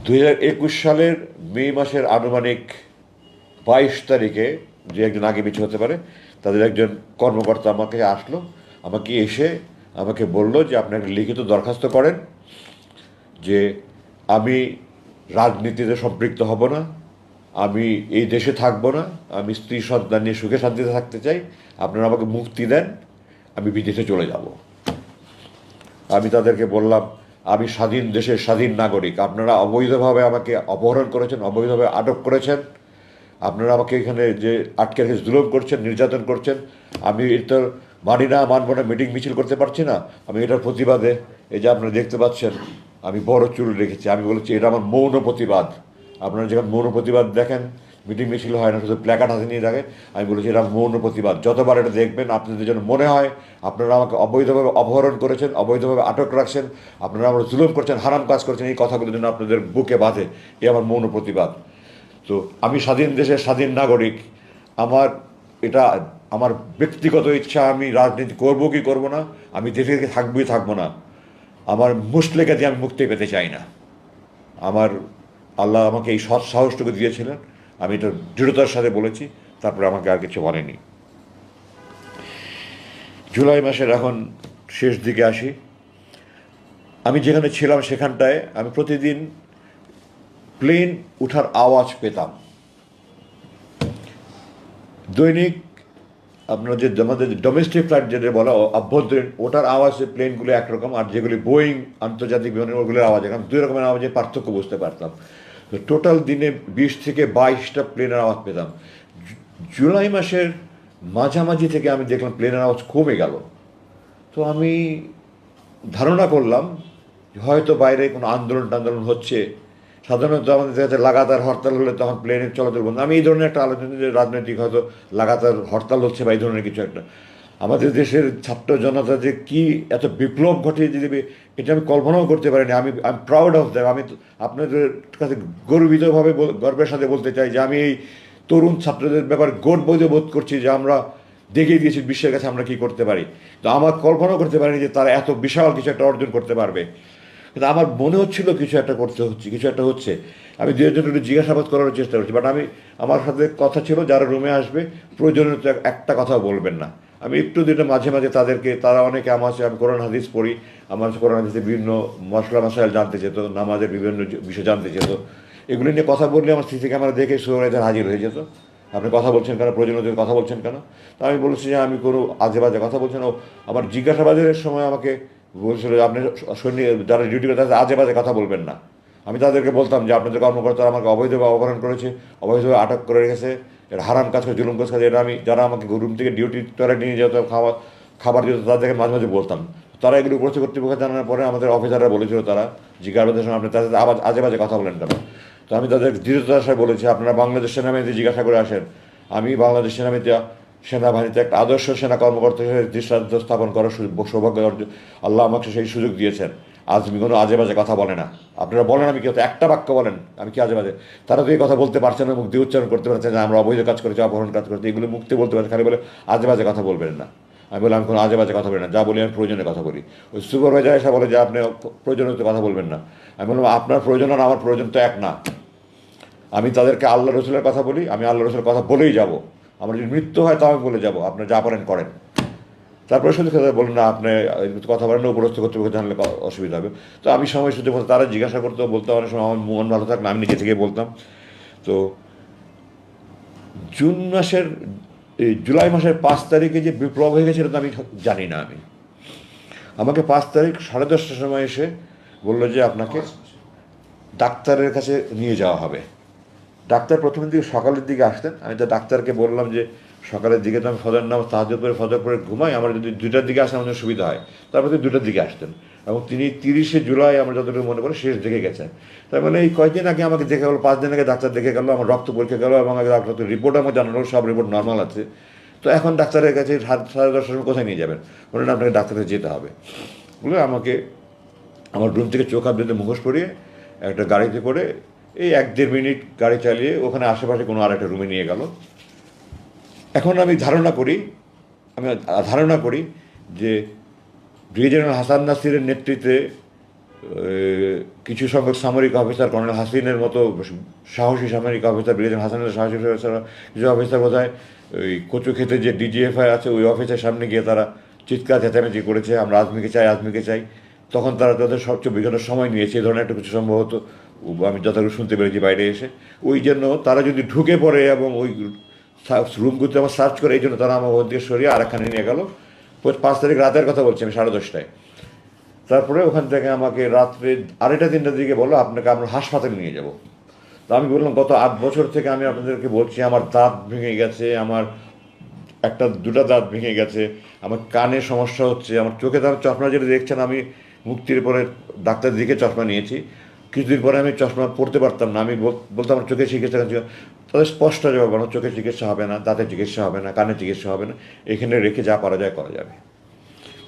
2021 সালের মে মাসের আনুমানিক 22 তারিখে যে একজন আগে পিছু হতে পারে, তাদের একজন কর্মকর্তা আমাকে আসলো, আমাকে এসে আমাকে বলল যে আপনি একটা লিখিত দরখাস্ত করেন যে আমি রাজনীতিতে সম্পৃক্ত হব না, আমি এই দেশে থাকবো না, আমি স্ত্রী সন্তান নিয়ে সুখে শান্তিতে থাকতে চাই, আপনারা আমাকে মুক্তি দেন, আমি বিদেশে চলে যাব। আমি তাদেরকে বললাম আমি স্বাধীন দেশের স্বাধীন নাগরিক, আপনারা অবৈধভাবে আমাকে অপহরণ করেছেন, অবৈধভাবে আটক করেছেন, আপনারা আমাকে এখানে যে আটকে রেখে জুলুম করছেন, নির্যাতন করছেন, আমি এটা মানি না, মানব না, মিটিং মিছিল করতে পারছি না। আমি এটার প্রতিবাদে এই যে আপনারা দেখতে পাচ্ছেন আমি বড় চুল রেখেছি, আমি বলেছি এটা আমার মৌন প্রতিবাদ। আপনারা যখন মৌন প্রতিবাদ দেখেন, মিটিং মিছিল হয় না, শুধু প্ল্যাকার্ড হাতে নিয়ে থাকে, আমি বলেছি এটা মৌন প্রতিবাদ। যতবার এটা দেখবেন আপনাদের যেন মনে হয় আপনারা আমাকে অবৈধভাবে অপহরণ করেছেন, অবৈধভাবে আটক রাখছেন, আপনারা আমার জুলুম করছেন, হারাম কাজ করছেন, এই কথাগুলো যেন আপনাদের বুকে বাঁধে, এ আমার মৌন প্রতিবাদ। তো আমি স্বাধীন দেশের স্বাধীন নাগরিক, আমার এটা আমার ব্যক্তিগত ইচ্ছা, আমি রাজনীতি করব কি করব না, আমি দেশে থাকবই থাকবো না, আমার মুসলেকে দিয়ে আমি মুক্তি পেতে চাই না। আমার আল্লাহ আমাকে এই সৎ সাহসটুকু দিয়েছিলেন, আমি এটা দৃঢ়তার সাথে বলেছি, তারপরে আমাকে আর কিছু বলেনি। জুলাই মাসের এখন শেষ দিকে আসি। আমি যেখানে ছিলাম সেখানটায় আমি প্রতিদিন প্লেন ওঠার আওয়াজ পেতাম। দৈনিক আপনার যে আমাদের ডোমেস্টিক ফ্লাইট যেটা বলা অভ্যন্তরীণ, ওটার আওয়াজে প্লেনগুলো একরকম, আর যেগুলি বোয়িং আন্তর্জাতিক বিমান ওগুলোর আওয়াজ এখন দুই রকমের আওয়াজে পার্থক্য বুঝতে পারতাম। তো টোটাল দিনে 20 থেকে 22টা প্লেনের আওয়াজ পেতাম। জুলাই মাসের মাঝামাঝি থেকে আমি দেখলাম প্লেনের আওয়াজ কমে গেল। তো আমি ধারণা করলাম হয়তো বাইরে কোনো আন্দোলন টান্দোলন হচ্ছে। সাধারণত আমাদের দেখা যাচ্ছে লাগাতার হরতাল হলে তখন প্লেনের চলাচল বন্ধ। আমি এই ধরনের একটা আলোচনা যে রাজনৈতিক হয়তো লাগাতার হরতাল হচ্ছে বা এই ধরনের কিছু একটা। আমাদের দেশের ছাত্র জনতা যে কী এত বিপ্লব ঘটিয়ে দিবে এটা আমি কল্পনাও করতে পারিনি। আমি প্রাউড অফ দ্যাম। আমি আপনাদের কাছে গর্বিতভাবে গর্বের সাথে বলতে চাই যে আমি এই তরুণ ছাত্রদের ব্যাপারে গর্ববোধ বোধ করছি যে আমরা দেখিয়ে দিয়েছি বিশ্বের কাছে আমরা কী করতে পারি। তো আমার কল্পনাও করতে পারিনি যে তারা এত বিশাল কিছু একটা অর্জন করতে পারবে। কিন্তু আমার মনে হচ্ছিল কিছু একটা করতে হচ্ছে, কিছু একটা হচ্ছে। আমি দু একজন একটু জিজ্ঞাসাবাদ করার চেষ্টা করছি, বাট আমি আমার সাথে কথা ছিল যারা রুমে আসবে প্রয়োজনীয় একটা কথাও বলবেন না। আমি একটু দিনে মাঝে মাঝে তাদেরকে, তারা অনেকে আমার সাথে, আমি কোরআন হাদিস পড়ি, আমার কোরআন হাদিসে বিভিন্ন মশলা মশাইল জানতে চেত, নামাজের বিভিন্ন বিষয় জানতে চেত। এগুলি নিয়ে কথা বললে আমার সিসি ক্যামেরা দেখে সুপারভাইজার হাজির হয়ে যেত। আপনি কথা বলছেন কেন, প্রয়োজনীয় কথা বলছেন কেন? তো আমি বলেছি যে আমি কোনো আজে বাজে কথা বলছেন। ও আমার জিজ্ঞাসাবাদের সময় আমাকে বলছিল যে আপনি সৈনিক যারা ডিউটি করে তাদের আজে বাজে কথা বলবেন না। আমি তাদেরকে বলতাম যে আপনাদের কর্মকর্তারা আমাকে অবৈধভাবে অপহরণ করেছে, অবৈধভাবে আটক করে রেখেছে, এটা হারাম কাজ করে, জুলুম কাজ করে। এটা আমি যারা আমাকে রুম থেকে ডিউটি করে নিয়ে যেত, খাবার দিত, তাদেরকে মাঝে মাঝে বলতাম। তারা এগুলো করেছে কর্তৃপক্ষ জানানোর পরে আমাদের অফিসাররা বলেছিল, তারা জিজ্ঞাসাবাদের সময় আপনি তাদের আবার আজে বাজে কথা বলেন কেন? তো আমি তাদের দৃঢ়তার সাথে বলেছি আপনারা বাংলাদেশ সেনাবাহিনীতে জিজ্ঞাসা করে আসেন। আমি বাংলাদেশ সেনাবাহিনীতে একটা আদর্শ সেনা কর্মকর্তা হিসেবে দৃষ্টান্ত স্থাপন করার সৌভাগ্য অর্জন আল্লাহ আমাকে সেই সুযোগ দিয়েছেন। আজ আমি কোনো আজে বাজে কথা বলে না। আপনারা বলেন আমি কি হতো একটা বাক্য বলেন আমি কি আজে বাজে? তারা তো এই কথা বলতে পারছে না, মুখ দিয়ে উচ্চারণ করতে পারছে না, আমরা অবৈধ কাজ করেছি, অপহরণ কাজ করেছি, এগুলো মুক্তি বলতে পারছে, খালি বলে আজে বাজে কথা বলবেন না। আমি বলি আমি কোনো আজে বাজে কথা বলি না, যা বলি আমি প্রয়োজনে কথা বলি। ওই সুপারভাইজার এসে বলে যে আপনি প্রয়োজনে কথা বলবেন না। আমি বললাম আপনার প্রয়োজন আর আমার প্রয়োজন তো এক না। আমি তাদেরকে আল্লাহ রসুলের কথা বলি, আমি আল্লাহ রসুলের কথা বলেই যাব। আমার যদি মৃত্যু হয় তাও আমি বলে যাব, আপনারা যা পারেন করেন। তারপরে শুধু কথা বলেন না আপনি কথা বলেন না, উপরস্থ কর্তৃপক্ষ জানলে অসুবিধা হবে। তো আমি সময় সুযোগ বলতে তারা জিজ্ঞাসা করতে বলতে অনেক সময় আমার মন ভালো থাকলে আমি নিজে থেকে বলতাম। তো জুলাই মাসের 5 তারিখে যে বিপ্লব হয়ে গেছে এটা তো আমি জানি না। আমাকে 5 তারিখ 10:30টার সময় এসে বললো যে আপনাকে ডাক্তারের কাছে নিয়ে যাওয়া হবে। ডাক্তার প্রথমের দিকে সকালের দিকে আসতেন। আমি তো ডাক্তারকে বললাম যে সকালের দিকে তো আমি ফজর নামাজ তাহাজ্জুদ পড়ে ফজর পড়ে ঘুমাই, আমার যদি 2টার দিকে আসে আমার সুবিধা হয়। তারপর তিনি 2টার দিকে আসতেন এবং তিনি 30শে জুলাই আমার যতটুকু মনে পড়ে শেষ দেখে গেছেন। তার মানে এই কয়েকদিন আগে আমাকে দেখে গেলো, 5 দিন আগে ডাক্তার দেখে গেলো, আমার রক্ত পরীক্ষা গেলো এবং আগে ডাক্তার রিপোর্ট আমাকে জানালো সব রিপোর্ট নর্মাল আছে। তো এখন ডাক্তারের কাছে 10:30টার সময় কোথায় নিয়ে যাবেন? বললেন আপনাকে ডাক্তারের যেতে হবে। বলে আমাকে আমার রুম থেকে চোখ হাত বেঁধে মুখোশ পরিয়ে একটা গাড়িতে করে এই 1-1.5 মিনিট গাড়ি চালিয়ে ওখানে আশেপাশে কোনো আর একটা রুমে নিয়ে গেল। এখন আমি ধারণা করি যে ব্রিগেডিয়ার জেনারেল হাসান নাসিরের নেতৃত্বে কিছু সংখ্যক সামরিক অফিসার, কর্নেল হাসিনের মতো সাহসী সামরিক অফিসার, ব্রিগেডিয়ার হাসানের সাহসী অফিসার, কিছু অফিসার বোধহয় ওই কচু খেতে যে ডিজিএফআই আছে ওই অফিসের সামনে গিয়ে তারা চিৎকার চেঁচামেচি করেছে, আমরা আজমিকে চাই, আজমিকে চাই। তখন তারা তাদের 24 ঘন্টা সময় নিয়েছে, এই ধরনের একটা কিছু সম্ভবত আমি যথাযথ শুনতে পেরেছি বাইরে এসে। ওই জন্য তারা যদি ঢুকে পড়ে এবং ওই রুমগুলোতে আমার সার্চ করে, এই জন্য তারা আমার ওদিকে সরিয়ে আরেকখানে নিয়ে গেল। 5 তারিখ রাতের কথা বলছি আমি, 10:30টায়। তারপরে ওখান থেকে আমাকে রাত্রে 2:30-3টার দিকে বললো আপনাকে আমরা হাসপাতালে নিয়ে যাব। তো আমি বললাম গত 8 বছর থেকে আমি আপনাদেরকে বলছি আমার দাঁত ভেঙে গেছে, আমার দুটা দাঁত ভেঙে গেছে, আমার কানে সমস্যা হচ্ছে, আমার চোখে দাঁত চশমা যেটা দেখছেন, আমি মুক্তির পরে ডাক্তার দিকে চশমা নিয়েছি, কিছুদিন পরে আমি চশমা পড়তে পারতাম না। আমি বলতাম আমার চোখের চিকিৎসা, তাদের স্পষ্ট জবাব, আমার চোখের চিকিৎসা হবে না, দাঁতের চিকিৎসা হবে না, কানের চিকিৎসা হবে না, এখানে রেখে যা করা যায় করা যাবে।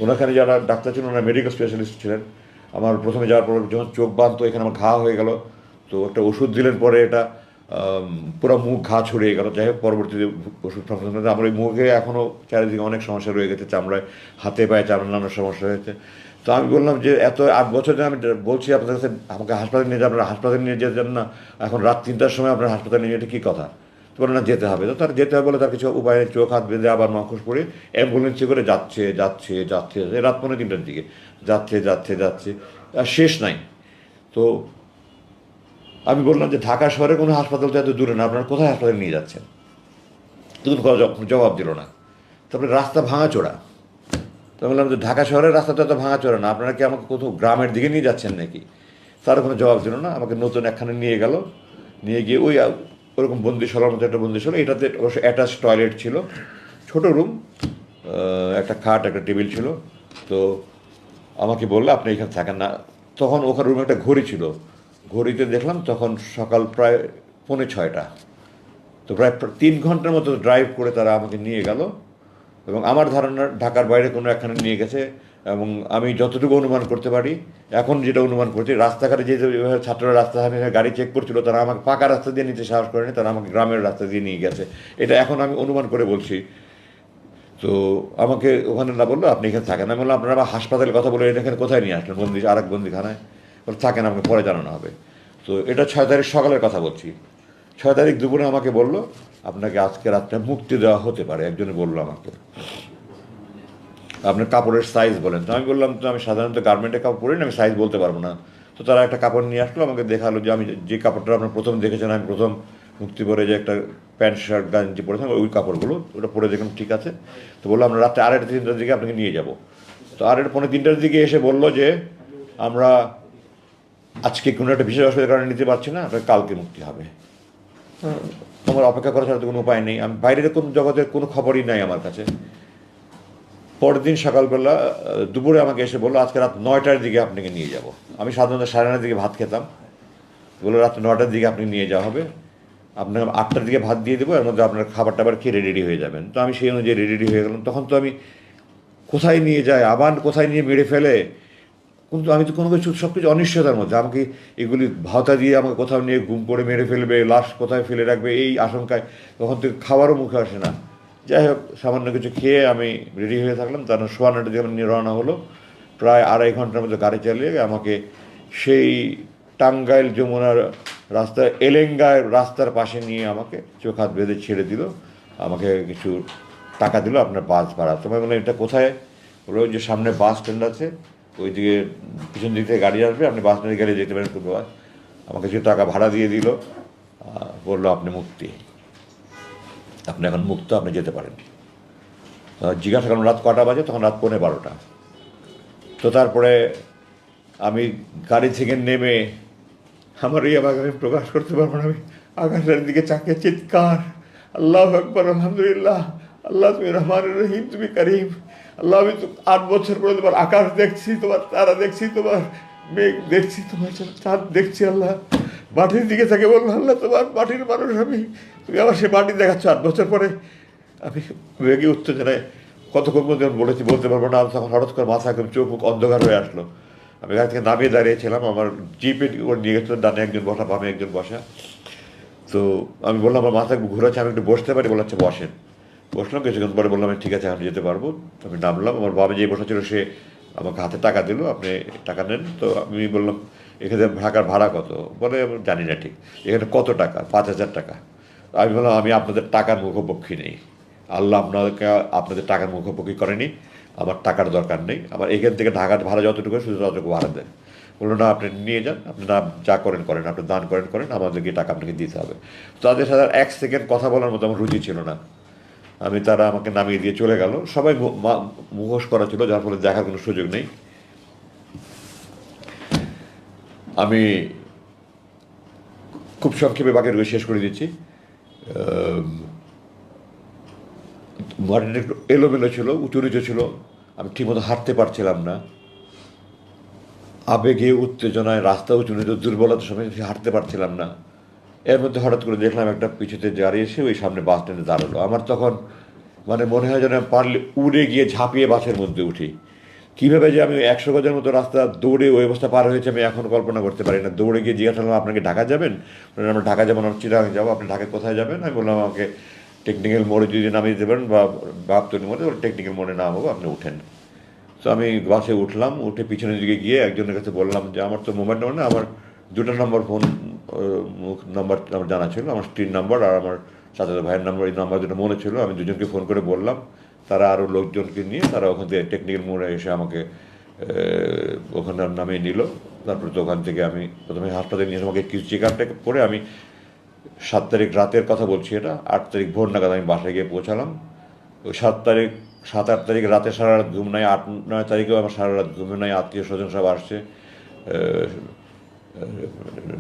ওনাখানে যারা ডাক্তার ছিলেন ওনারা মেডিকেল স্পেশালিস্ট ছিলেন। আমার প্রথমে যাওয়ার পর যখন চোখ বাঁধতো, এখানে আমার ঘা হয়ে গেল, তো একটা ওষুধ দিলেন, পরে এটা পুরো মুখ ঘা ছড়িয়ে গেল। যাই হোক, পরবর্তীতে ওষুধ সংক্রান্ত আমার ওই মুখে এখনও চারিদিকে অনেক সমস্যা রয়ে গেছে, চামড়ায়, হাতে পায়ে চামড়া নানান সমস্যা হয়েছে। তো আমি বললাম যে এত 8 বছর ধরে আমি বলছি আপনাদের কাছে আমাকে হাসপাতালে নিয়ে যান, আপনারা হাসপাতালে নিয়ে যেতেন না, এখন রাত 3টার সময় আপনার হাসপাতালে নিয়ে যেতে কী কথা? তো বলে না, যেতে হবে। তো তার যেতে হবে বলে তার কিছু উপায় নেই, চোখ হাত বেঁধে আবার মুখোশ পরে অ্যাম্বুলেন্সে করে যাচ্ছে রাত 3টার দিকে যাচ্ছে আর শেষ নাই। তো আমি বললাম যে ঢাকা শহরে কোনো হাসপাতাল তো এত দূরে না, আপনারা কোথায় হাসপাতালে নিয়ে যাচ্ছেন? তখন জবাব দিল না। তারপরে রাস্তা ভাঙাচোরা। তো বললাম যে ঢাকা শহরের রাস্তা তো এত ভাঙাচোরা না, আপনারা কি আমাকে কোথাও গ্রামের দিকে নিয়ে যাচ্ছেন নাকি? তারও কোনো জবাব দিল না। আমাকে নতুন একখানে নিয়ে গেল, নিয়ে গিয়ে ওই ওরকম বন্দিশালার মতো একটা বন্দিশালা, এটাতে অবশ্য অ্যাটাচ টয়লেট ছিল, ছোট রুম, একটা খাট, একটা টেবিল ছিল। তো আমাকে বললো আপনি এখানে থাকেন না। তখন ওখানে রুমে একটা ঘড়ি ছিল, ঘড়িতে দেখলাম তখন সকাল প্রায় 5:45। তো প্রায় 3 ঘন্টার মতো ড্রাইভ করে তারা আমাকে নিয়ে গেল, এবং আমার ধারণা ঢাকার বাইরে কোনো একখানে নিয়ে গেছে। এবং আমি যতটুকু অনুমান করতে পারি, এখন যেটা অনুমান করছি, রাস্তাঘাটে যে ছাত্ররা রাস্তাঘাটে গাড়ি চেক করছিল, তারা আমাকে পাকা রাস্তা দিয়ে নিতে সাহস করেনি, তারা আমাকে গ্রামের রাস্তা দিয়ে নিয়ে গেছে। এটা এখন আমি অনুমান করে বলছি। তো আমাকে ওখানে না বললো আপনি এখানে থাকেন। আমি বললাম আপনারা আমার হাসপাতালের কথা বলে এখানে কোথায় নিয়ে আসলেন? আরেক বন্দিখানায়। বলে থাকেন, আমাকে পরে জানানো হবে। তো এটা 6 তারিখ সকালের কথা বলছি। 6 তারিখ দুপুরে আমাকে বললো আপনাকে আজকে রাতটা মুক্তি দেওয়া হতে পারে। একজনে বললো আমাকে আপনার কাপড়ের সাইজ বলেন। তো আমি বললাম তো আমি সাধারণত গার্মেন্টের কাপড় পরি না, আমি সাইজ বলতে পারবো না। তো তারা একটা কাপড় নিয়ে আসলো, আমাকে দেখালো যে আমি যে কাপড়টা আপনার প্রথম দেখেছেন, আমি প্রথম মুক্তি পরে যে একটা প্যান্ট শার্ট গাঞ্জি পরেছিলাম, ওই কাপড়গুলো, ওটা পরে দেখলাম ঠিক আছে। তো বললো আমরা রাত্রে 2:30-3টার দিকে আপনাকে নিয়ে যাব। তো 2:30-3টার দিকে এসে বললো যে আমরা আজকে কোনো একটা বিশেষ অসুবিধার কারণে নিতে পারছি না, আপনার কালকে মুক্তি হবে। আমার অপেক্ষা করা ছাড়া তো কোনো উপায় নেই, আমি বাইরের কোনো জগতের কোনো খবরই নাই আমার কাছে। পরের দিন সকালবেলা দুপুরে আমাকে এসে বললো আজকে রাত 9টার দিকে আপনাকে নিয়ে যাব। আমি সাধারণত 9:30 দিকে ভাত খেতাম, বললো রাত 9টার দিকে আপনি নিয়ে যাওয়া হবে, আপনাকে 8টার দিকে ভাত দিয়ে দেবো, এর মধ্যে আপনার খাবার টাবার খেয়ে রেডি হয়ে যাবেন। তো আমি সেই অনুযায়ী রেডি হয়ে গেলাম। তখন তো আমি কোথায় নিয়ে যায়, আবার কোথায় নিয়ে মেরে ফেলে, কিন্তু আমি তো কোনো কিছু সব কিছু অনিশ্চয়তার মধ্যে। আমাকে এগুলি ভাওতা দিয়ে আমাকে কোথাও নিয়ে গুম করে মেরে ফেলবে, লাশ কোথায় ফেলে রাখবে, এই আশঙ্কায় তখন থেকে খাবারও মুখে আসে না। যাই হোক, সামান্য কিছু খেয়ে আমি রেডি হয়ে থাকলাম। তার 9:15 দিকে আমার নিয়ে রওনা হলো। প্রায় 2.5 ঘন্টার মধ্যে গাড়ি চালিয়ে আমাকে সেই টাঙ্গাইল যমুনার রাস্তা এলেঙ্গায় রাস্তার পাশে নিয়ে আমাকে চোখ হাত বেঁধে ছেড়ে দিল। আমাকে কিছু টাকা দিল আপনার বাস ভাড়া। তোমায় বললাম এটা কোথায়? ওরা ওই যে সামনে বাস স্ট্যান্ড আছে, ওই দিকে পিছন দিক থেকে গাড়ি আসবে, আপনি বাস স্ট্যান্ডে গেলে যেতে পারেন। খুব আমাকে কিছু টাকা ভাড়া দিয়ে দিল, বললো আপনি মুক্তি, আপনি এখন মুক্ত, আপনি যেতে পারেন। জিজ্ঞাসা করলাম রাত কটা বাজে? তখন রাত 12:15। তো তারপরে আমি গাড়ি থেকে নেমে আমার এই আমাকে আমি প্রকাশ করতে পারবো না, আমি আকাশের দিকে চাকে চিৎকার, আল্লাহ আকবার, আলহামদুলিল্লাহ, আল্লাহ তুমি রহমান রহিম, তুমি করিম, আল্লাহ আমি তো 8 বছর পরে তোমার আকাশ দেখছি, তোমার তারা দেখছি, তোমার মেঘ দেখছি, তোমার চাঁদ দেখছি, আল্লাহ মাটির দিকে থাকে বলবো আল্লাহ তোমার মাটির মানুষ আমি, তুমি আমার সে মাটি দেখাচ্ছ 8 বছর পরে। আমি বেগে উত্তেজনায় কতক্ষণ মধ্যে বলতে পারবো না। তখন হঠাৎ করে মাথা একদম চোখ মুখ অন্ধকার হয়ে আসলো। আমি গাড়ি থেকে নামিয়ে দাঁড়িয়েছিলাম, আমার জিপে ওর নিয়ে গেছিলো, ডানে একজন বসা, বামে একজন বসা। তো আমি বললাম আমার মাথা ঘুরাচ্ছে, আমি একটু বসতে পারি? বলে আচ্ছা বসেন। বসলাম, কিছুক্ষণ পরে বললাম ঠিক আছে আমি যেতে পারবো। আমি নামলাম, আমার বামে যে বসা ছিল সে আমাকে হাতে টাকা দিল, আপনি টাকা নেন। তো আমি বললাম এখানে ঢাকার ভাড়া কত? বলে জানি না ঠিক। এখানে কত টাকা? 5,000 টাকা। আমি বললাম আমি আপনাদের টাকার মুখোপক্ষী নেই, আল্লাহ আপনাদেরকে আপনাদের টাকার মুখোপক্ষী করেনি, আমার টাকার দরকার নেই, আমার এখান থেকে ঢাকার ভাড়া যতটুকু শুধু ততটুকু ভাড়া দেন। বললো না আপনি নিয়ে যান, আপনি না যা করেন করেন, আপনি দান করেন, আমাদেরকে টাকা আপনাকে দিতে হবে। তো তাদের সাথে আর 1 সেকেন্ড কথা বলার মতো আমার রুচি ছিল না। তারা আমাকে নামিয়ে দিয়ে চলে গেল। সবাই মুখোশ করা ছিল, যার ফলে দেখার কোনো সুযোগ নেই। আমি খুব সংক্ষেপে বাকি রয়ে শেষ করে দিচ্ছি। মাটিটা একটু এলোমেলো ছিল, উঁচু নিচু ছিল, আমি ঠিকমতো হাঁটতে পারছিলাম না। আবেগে উত্তেজনায় রাস্তা উঁচু নিচু, দুর্বলতার সময় হাঁটতে পারছিলাম না। এর মধ্যে হঠাৎ করে দেখলাম একটা পিছুতে দাঁড়িয়ে এসে ওই সামনে বাস স্ট্যান্ডে দাঁড়ালো। আমার তখন মনে হয় যেন পারলে উড়ে গিয়ে ঝাঁপিয়ে বাসের মধ্যে উঠি। কীভাবে যে আমি 100 গজের মতো রাস্তা দৌড়ে ওই অবস্থা পার হয়েছে আমি এখন কল্পনা করতে পারি না। দৌড়ে গিয়ে জিজ্ঞাসা করলাম আপনাকে ঢাকা যাবেন? আমরা ঢাকা যাবো না, চিরাং যাবো। আপনি ঢাকায় কোথায় যাবেন? আমি বললাম আমাকে টেকনিক্যাল মোড়ে যদি নামিয়ে দিতে পারেন বা গাবতলী মোড়ে, টেকনিক্যাল মোড়ে নামাবো, আপনি উঠেন। তো আমি বাসে উঠলাম, উঠে পিছনের দিকে গিয়ে একজনের কাছে বললাম যে আমার তো মোবাইল নম্বর না, আমার 2টা নম্বর ফোন নাম্বার আমার জানা ছিল, আমার স্ত্রীর নাম্বার আর আমার চাচাতো ভাইয়ের নাম্বার, এই নাম্বার দুটো মনে ছিল। আমি দুজনকে ফোন করে বললাম, তারা আরও লোকজনকে নিয়ে তারা ওখান থেকে টেকনিক্যাল মোড়ে এসে আমাকে ওখানে নামিয়ে নিল। তারপরে তো ওখান থেকে আমি প্রথমে হাসপাতালে নিয়ে আমাকে কিছু চেক আপটা করে আমি 7 তারিখ রাতের কথা বলছি, এটা 8 তারিখ ভোর নাগাদ আমি বাসায় গিয়ে পৌঁছালাম। ওই 7-8 তারিখ রাতে সারা রাত ঘুম নাই, 8-9 তারিখেও আমার সারা রাত ঘুম নাই, আত্মীয় স্বজন সব আসছে।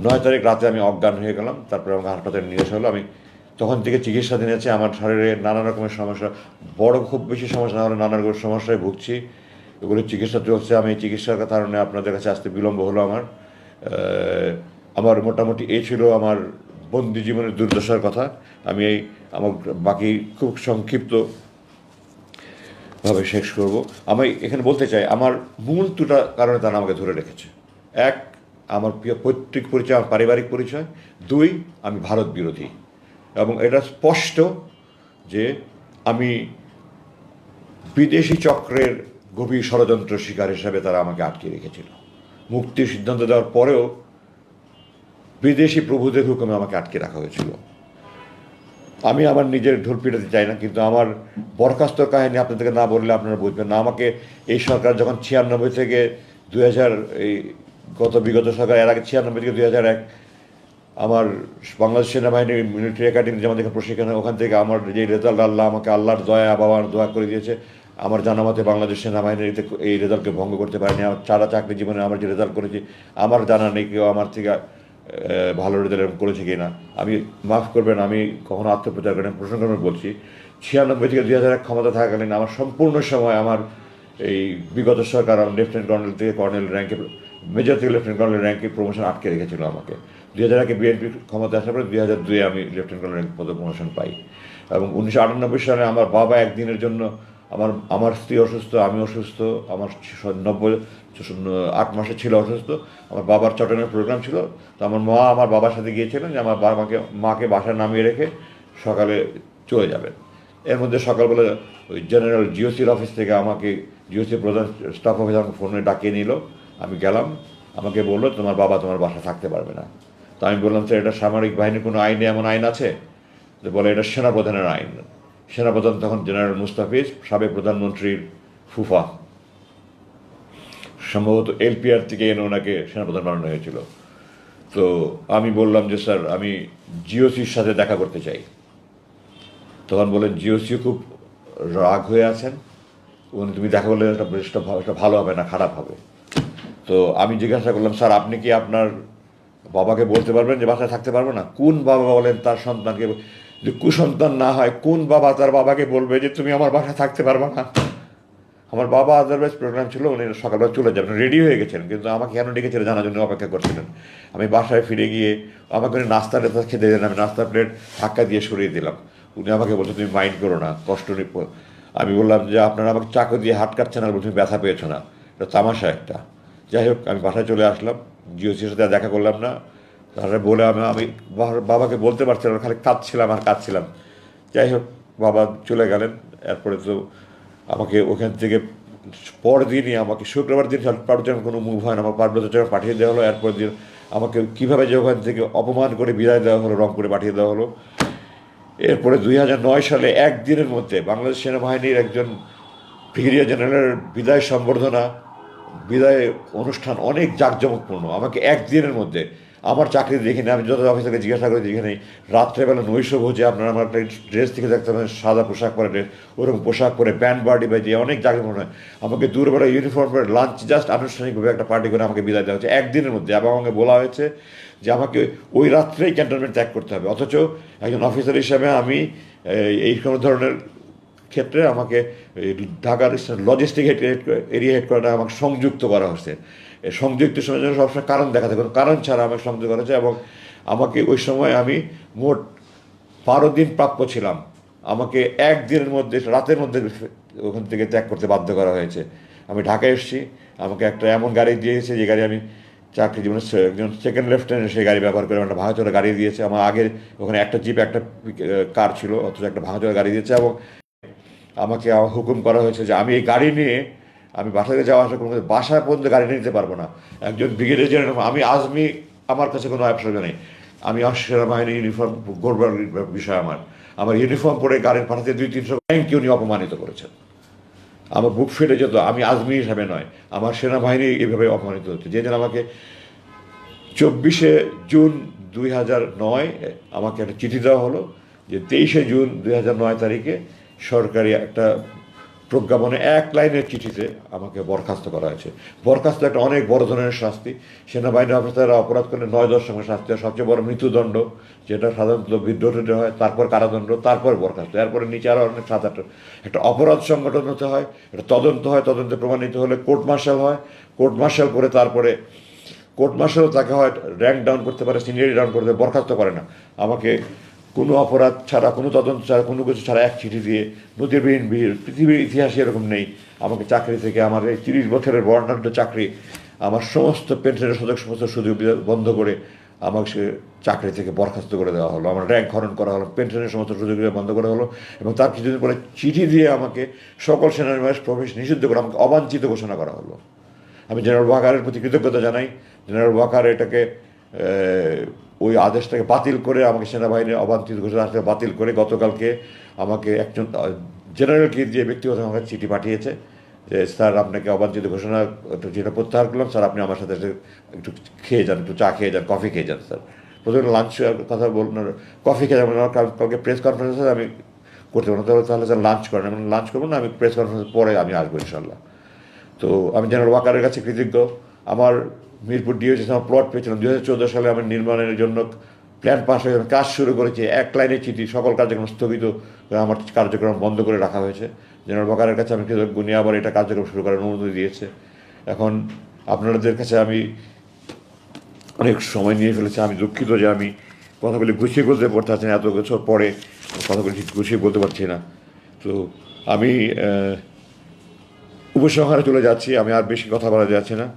9 তারিখ রাতে আমি অজ্ঞান হয়ে গেলাম। তারপরে আমাকে হাসপাতালে নিয়ে আসা হলো। আমি তখন থেকে চিকিৎসাধীন আছে। আমার শরীরে নানা রকমের সমস্যা, বড় খুব বেশি সমস্যা না হলে নানা রকমের সমস্যায় ভুগছি। এগুলো চিকিৎসা চলছে। আমি এই চিকিৎসার কারণে আপনাদের কাছে আসতে বিলম্ব হলো আমার মোটামুটি এই ছিল আমার বন্দি জীবনের দুর্দশার কথা। আমি আমার বাকি খুব সংক্ষিপ্তভাবে শেষ করব। আমি এখানে বলতে চাই আমার মূল দুটা কারণে তারা আমাকে ধরে রেখেছে। এক, আমার পৈতৃক পরিচয়, আমার পারিবারিক পরিচয়। 2, আমি ভারত বিরোধী। এবং এটা স্পষ্ট যে আমি বিদেশি চক্রের গভীর ষড়যন্ত্র শিকার হিসাবে তারা আমাকে আটকে রেখেছিল। মুক্তির সিদ্ধান্ত দেওয়ার পরেও বিদেশি প্রভুদের হুকুমে আমাকে আটকে রাখা হয়েছিল। আমি আমার নিজের ঢোল পিটাতে চাই না, কিন্তু আমার বরখাস্তর কাহিনী আপনাদেরকে না বললে আপনারা বুঝবেন না। আমাকে এই সরকার যখন 96 থেকে 2000, এই বিগত সরকার, এর আগে 96 থেকে 2001 আমার বাংলাদেশ সেনাবাহিনীর মিলিটারি একাডেমি যেমন দেখে প্রশিক্ষণ, ওখান থেকে আমার যে রেজাল্ট আমাকে আল্লাহর দয়া বাবার দোয়া করে দিয়েছে। আমার জানা মতে বাংলাদেশ সেনাবাহিনীতে এই রেজাল্টকে ভঙ্গ করতে পারেনি। আমার সারা চাকরি জীবনে আমার যে রেজাল্ট করেছি আমার জানা নেই কেউ আমার থেকে ভালো রেজাল্ট করেছে কি না। আমি মাফ করবেন, আমি কখনো আত্মপ্রচার করেন, প্রসঙ্গক্রমে বলছি 96 থেকে 2001 ক্ষমতা থাকাকালীন আমার সম্পূর্ণ সময় আমার এই বিগত সরকার লেফটেন্যান্ট কর্নেল থেকে কর্নেল র্যাঙ্কে, মেজর থেকে লেফটেন্যান্ট কর্নেল র্যাঙ্কে প্রমোশন আটকে রেখেছিল আমাকে। 2001 বিএনপি ক্ষমতা আসার পরে 2002 আমি লেফটেন্যান্ট কর্নেল র্যাঙ্ক পদে প্রমোশন পাই। এবং 1998 সালে আমার বাবা একদিনের জন্য, আমার স্ত্রী অসুস্থ, আমি অসুস্থ, আমার 8 মাসে ছিল অসুস্থ, আমার বাবার চট্টগ্রামের প্রোগ্রাম ছিল। তো আমার মা আমার বাবার সাথে গিয়েছিলেন যে আমার মাকে বাসায় নামিয়ে রেখে সকালে চলে যাবেন। এর মধ্যে সকালবেলা ওই জেনারেল জিওসির অফিস থেকে আমাকে, জিওসি প্রধান স্টাফ অফিস আমাকে ফোনে ডাকিয়ে নিল। আমি গেলাম, আমাকে বললো তোমার বাবা তোমার বাসায় থাকতে পারবে না। তো আমি বললাম স্যার এটা সামরিক বাহিনীর কোনো আইনে এমন আইন আছে? তো বলে এটা সেনাপ্রধানের আইন। সেনাপ্রধান তখন জেনারেল মুস্তাফিজ, সাবেক প্রধানমন্ত্রীর ফুফা, সম্ভবত এলপিআর থেকে এনে ওনাকে সেনাপ্রধান বানানো হয়েছিল। তো আমি বললাম যে স্যার আমি জিওসির সাথে দেখা করতে চাই। তখন বলেন জিওসিও খুব রাগ হয়ে আছেন, তুমি দেখা করলে এটা ভালো হবে না, খারাপ হবে। তো আমি জিজ্ঞাসা করলাম স্যার আপনি কি আপনার বাবাকে বলতে পারবেন যে বাসায় থাকতে পারবো না? কোন বাবা বলেন তার সন্তানকে, যে কুসন্তান না হয় কোন বাবা তার বাবাকে বলবে যে তুমি আমার বাসায় থাকতে পারবে না? আমার বাবা আদারওয়াইজ প্রোগ্রাম ছিল, উনি সকালবেলা চলে যাবেন, রেডি হয়ে গেছেন, কিন্তু আমাকে কেন ডেকেছিলেন জানার জন্য অপেক্ষা করছিলেন। আমি বাসায় ফিরে গিয়ে আমাকে উনি নাস্তা খেতে দিলেন, আমি নাস্তার প্লেট ধাক্কা দিয়ে সরিয়ে দিলাম। উনি আমাকে বলছেন তুমি মাইন্ড করো না, কষ্ট নেই। আমি বললাম যে আপনারা আমাকে চাকু দিয়ে হাত কাটছেন আর তুমি ব্যথা পেয়েছো না, এটা তামাশা একটা। যাই হোক আমি বাসায় চলে আসলাম, জিওসির সাথে দেখা করলাম না। তারপরে বলে আমি বাবাকে বলতে পারছিলাম না, খালি কাঁদছিলাম। যাই হোক বাবা চলে গেলেন। এরপরে তো আমাকে ওখান থেকে পরদিনই আমাকে শুক্রবার দিন পার্বত্য কোনো মুভ হয় না, আমার পার্বত্য চট্টগ্রাম পাঠিয়ে দেওয়া হলো। এরপর দিন আমাকে কীভাবে যে ওখান থেকে অপমান করে বিদায় দেওয়া হলো, রংপুরে পাঠিয়ে দেওয়া হলো। এরপরে 2009 সালে একদিনের মধ্যে বাংলাদেশ সেনাবাহিনীর একজন ব্রিগেডিয়ার জেনারেলের বিদায় সম্বর্ধনা, বিদায় অনুষ্ঠান অনেক জাঁকজমকপূর্ণ। আমাকে একদিনের মধ্যে, আমার চাকরি দেখিনি, আমি যত অফিসারকে জিজ্ঞাসা করে দেখি রাত্রেবেলা নৈশ ভোজে আপনারা আমার একটা ড্রেস থেকে দেখতে পাবেন, সাদা পোশাক পরে ড্রেস, ওরকম পোশাক পরে ব্যান্ড পার্টি বাজিয়ে অনেক জাঁকজমক হয়। আমাকে দূরবেলা ইউনিফর্ম পরে লাঞ্চ জাস্ট আনুষ্ঠানিকভাবে একটা পার্টি করে আমাকে বিদায় দেওয়া হচ্ছে একদিনের মধ্যে, এবং আমাকে বলা হয়েছে যে আমাকে ওই রাত্রেই ক্যান্টনমেন্ট ত্যাগ করতে হবে। অথচ একজন অফিসার হিসেবে আমি এই কোনো ধরনের ক্ষেত্রে আমাকে ঢাকার লজিস্টিক এরিয়া হেডকোয়ার্টার আমাকে সংযুক্ত করা হচ্ছে। সংযুক্ত সময়ের জন্য সবসময় কারণ দেখাতে, কোনো কারণ ছাড়া আমাকে সংযুক্ত করা হয়েছে, এবং আমাকে ওই সময় আমি মোট 12 দিন প্রাপ্য ছিলাম। আমাকে একদিনের মধ্যে, রাতের মধ্যে ওখান থেকে ত্যাগ করতে বাধ্য করা হয়েছে। আমি ঢাকায় এসেছি, আমাকে একটা এমন গাড়ি দিয়েছে যে গাড়ি আমি চাকরি জীবনে একজন সেকেন্ড লেফটেন্যান্ট সেই গাড়ি ব্যবহার করে একটা ভাঙাচোরা গাড়ি দিয়েছে। আমার আগের ওখানে একটা জিপ একটা কার ছিল, অথচ একটা ভাঙাচোরা গাড়ি দিয়েছে, এবং আমাকে হুকুম করা হয়েছে যে আমি এই গাড়ি নিয়ে আমি বাসায় যাওয়া আসা কোনো বাসায় পর্যন্ত গাড়ি নিয়ে যেতে পারবো না। একজন ব্রিগেডিয়ার জেনারেল, আমি আজমি, আমার কাছে কোনো অপশন নেই। আমি সেনাবাহিনী ইউনিফর্ম গড়বার বিষয় আমার ইউনিফর্ম পরে গাড়ির পাঠাতে 200-300 ব্যাংকে উনি অপমানিত করেছেন। আমার বুক ফেটে যেত। আমি আজমি হিসাবে নয়, আমার সেনাবাহিনী এইভাবে অপমানিত হচ্ছে। যে যেন আমাকে 24শে জুন 2009 আমাকে একটা চিঠি দেওয়া হলো যে 23শে জুন 2009 তারিখে সরকারি একটা প্রজ্ঞাপনে 1 লাইনের চিঠিতে আমাকে বরখাস্ত করা হয়েছে। বরখাস্ত একটা অনেক বড় ধরনের শাস্তি। সেনাবাহিনী অফিসাররা অপরাধ করলে 9-10 সঙ্গে শাস্তি হয়। সবচেয়ে বড় মৃত্যুদণ্ড, যেটা সাধারণত বিদ্রোহীতে হয়, তারপর কারাদণ্ড, তারপর বরখাস্ত, এরপরে নিচে আরও অনেক 7-8 একটা অপরাধ সংগঠন হতে হয়, একটা তদন্ত হয়, তদন্তে প্রমাণিত হলে কোর্ট মার্শাল হয়, কোর্ট মার্শাল করে তারপরে কোর্ট মার্শালও তাকে হয় র্যাঙ্ক ডাউন করতে পারে, সিনিয়রিটি ডাউন করতে পারে, বরখাস্ত করে না। আমাকে কোনো অপরাধ ছাড়া, কোনো তদন্ত ছাড়া, কোনো কিছু ছাড়া এক চিঠি দিয়ে, নজিরবিহীন পৃথিবীর ইতিহাসে এরকম নেই, আমাকে চাকরি থেকে, আমার এই 30 বছরের বর্ণাঢ্য চাকরি, আমার সমস্ত পেনশনের সমস্ত সুযোগ বন্ধ করে আমাকে সে চাকরি থেকে বরখাস্ত করে দেওয়া হলো। আমার র্যাঙ্ক হরণ করা হলো, পেনশনের সমস্ত সুযোগ বন্ধ করা হলো, এবং তার কিছুদিন পরে চিঠি দিয়ে আমাকে সকল সেনানিবাস প্রবেশ নিষিদ্ধ করে আমাকে অবাঞ্ছিত ঘোষণা করা হলো। আমি জেনারেল ওয়াকারের প্রতি কৃতজ্ঞতা জানাই। জেনারেল ওয়াকার এটাকে ওই আদেশটাকে বাতিল করে, আমাকে সেনাবাহিনীর অবাঞ্ছিত ঘোষণা বাতিল করে গতকালকে আমাকে একজন জেনারেলকে দিয়ে ব্যক্তিগত আমাকে চিঠি পাঠিয়েছে যে স্যার আপনাকে অবাঞ্ছিত ঘোষণা যেটা প্রত্যাহার করলাম, স্যার আপনি আমার সাথে একটু খেয়ে যান, একটু চা খেয়ে যান, কফি খেয়ে যান। স্যার প্রথমে লাঞ্চ কথা বলুন, কফি খেয়ে যাবেন, কালকে প্রেস কনফারেন্সে আমি করতে পারবো, তাহলে স্যার লাঞ্চ করেন। আমি লাঞ্চ করবো না, আমি প্রেস কনফারেন্স পরে আমি আসবো ইনশাল্লাহ। তো আমি জেনারেল ওয়াকারের কাছে কৃতজ্ঞ। আমার মিরপুর ডিওসি আমার প্লট পেয়েছিলাম 2014 সালে, আমার নির্মাণের জন্য প্ল্যান পাস হয়ে কাজ শুরু করেছে, 1 লাইনের চিঠি, সকল কার্যক্রম স্থগিত, আমার কার্যক্রম বন্ধ করে রাখা হয়েছে। জেনারেল ওয়াকারের কাছে আমি কৃতজ্ঞ, উনি আবার এটা কার্যক্রম শুরু করার অনুমতি দিয়েছে। এখন আপনাদের কাছে আমি অনেক সময় নিয়ে ফেলেছি, আমি দুঃখিত যে আমি কথাগুলি গুছিয়ে বলতে পারতে পারছি না, এত বছর পরে কথাগুলি ঠিক গুছিয়ে বলতে পারছি না। তো আমি উপসংহারে চলে যাচ্ছি, আমি আর বেশি কথা বলা যাচ্ছে না।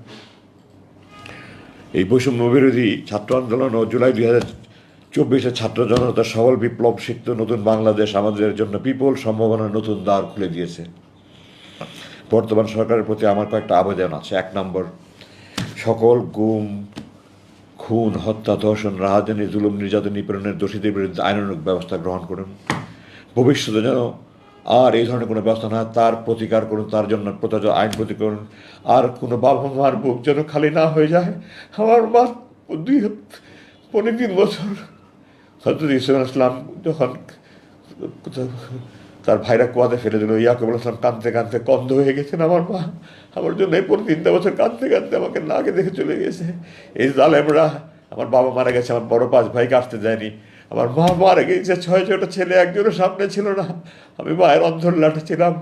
এই বৈষম্য বিরোধী ছাত্র আন্দোলন ও জুলাই 2024 ছাত্র জনতার সবল বিপ্লব সিক্ত নতুন বাংলাদেশ আমাদের জন্য বিপুল সম্ভাবনার নতুন দ্বার খুলে দিয়েছে। বর্তমান সরকারের প্রতি আমার কয়েকটা আবেদন আছে। 1 নম্বর, সকল গুম, খুন, হত্যা, ধর্ষণ, রাহাজানি, জুলুম, নির্যাতন, নিপীড়নের দোষীদের বিরুদ্ধে আইনানুগ ব্যবস্থা গ্রহণ করুন। ভবিষ্যতে যেন আর এই ধরনের কোনো ব্যবস্থা না হয়, তার প্রতিকার করুন, তার জন্য প্রযোজ্য আইন প্রতি করুন। আর কোনো বাবা মার বুক যেন খালি না হয়ে যায়। আমার মা 3 বছর হজরত ইসলাম ইসলাম যখন তার ভাইরা কুয়াতে ফেলে দিল, ইয়াকুব ইসলাম কাঁদতে কাঁদতে কন্ধ হয়ে গেছেন। আমার মা আমার জন্য এই 3 বছর কাঁদতে কাঁদতে আমাকে নাকে দেখে চলে গেছে। এই জালেমরা, আমার বাবা মারা গেছে, আমার বড় 5 ভাইকে আসতে দেয়নি, আমার মা মারা গেছে, 6-6টা ছেলে, একজনের সামনে ছিল না, আমি মায়ের অন্ধর লাঠে ছিলাম।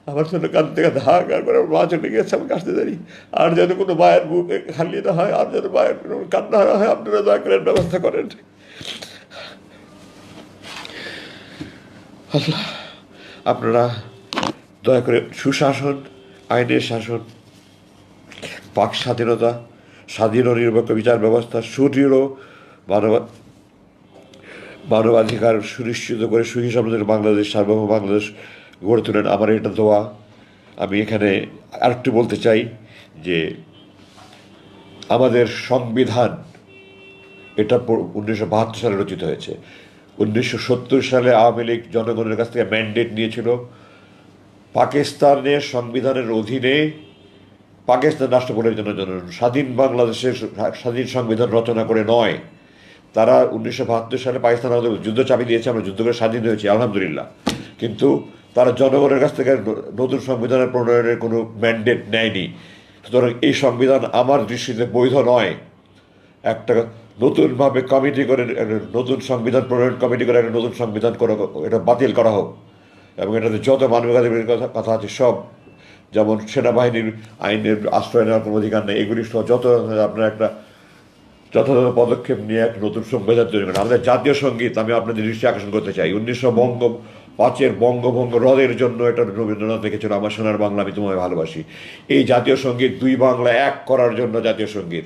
আমার জন্য কাঁদতে কাঁদতে হাহাকার করে আমার মা চলে গেছে, আমাকে আসতে দেয়নি। আর যেন কোনো মায়ের বুক খালি না হয়, আর যেন মায়ের কোনো কান্না না হয়, আপনারা দয়া করে ব্যবস্থা করেন। আল্লাহ, আপনারা দয়া করে সুশাসন, আইনের শাসন, বাক স্বাধীনতা, স্বাধীন ও নিরপেক্ষ বিচার ব্যবস্থা, সুদৃঢ় মানবাধিকার সুনিশ্চিত করে সুখী সমৃদ্ধ বাংলাদেশ, সার্বভৌম বাংলাদেশ গড়ে তোলেন। আমার এটা দোয়া। আমি এখানে আরেকটু বলতে চাই যে আমাদের সংবিধান এটা 1972 সালে রচিত হয়েছে। 1970 সালে আওয়ামী লীগ জনগণের কাছ থেকে ম্যান্ডেট নিয়েছিল পাকিস্তানের সংবিধানের অধীনে পাকিস্তান রাষ্ট্র পরিচালনার জন্য, স্বাধীন বাংলাদেশের স্বাধীন সংবিধান রচনা করে নয়। তারা 1972 সালে পাকিস্তান আমাদের যুদ্ধ চাপিয়ে দিয়েছে, আমরা যুদ্ধ করে স্বাধীন হয়েছি আলহামদুলিল্লাহ, কিন্তু তারা জনগণের কাছ থেকে নতুন সংবিধানের প্রণয়নের কোনো ম্যান্ডেট নেয়নি। সুতরাং এই সংবিধান আমার দৃষ্টিতে বৈধ নয়। একটা নতুনভাবে কমিটি করে একটা নতুন সংবিধান প্রণয়ন কমিটি করে একটা নতুন সংবিধান করা, এটা বাতিল করা হোক, এবং এটাতে যত মানবাধিকারের কথা আছে সব, যেমন সেনাবাহিনীর আইনের আশ্রয় নেওয়ার কোনো অধিকার নেই, এগুলি সহ যত আপনার একটা যথাযথ পদক্ষেপ নিয়ে একটা নতুন সংবিধান তৈরি করেন। আমাদের জাতীয় সঙ্গীত আমি আপনাদের দৃষ্টি আকর্ষণ করতে চাই। 1905 বঙ্গভঙ্গ রদের জন্য এটা রবীন্দ্রনাথ লিখেছিল, আমার সোনার বাংলা আমি তোমায় ভালোবাসি। এই জাতীয় সঙ্গীত দুই বাংলা এক করার জন্য জাতীয় সঙ্গীত।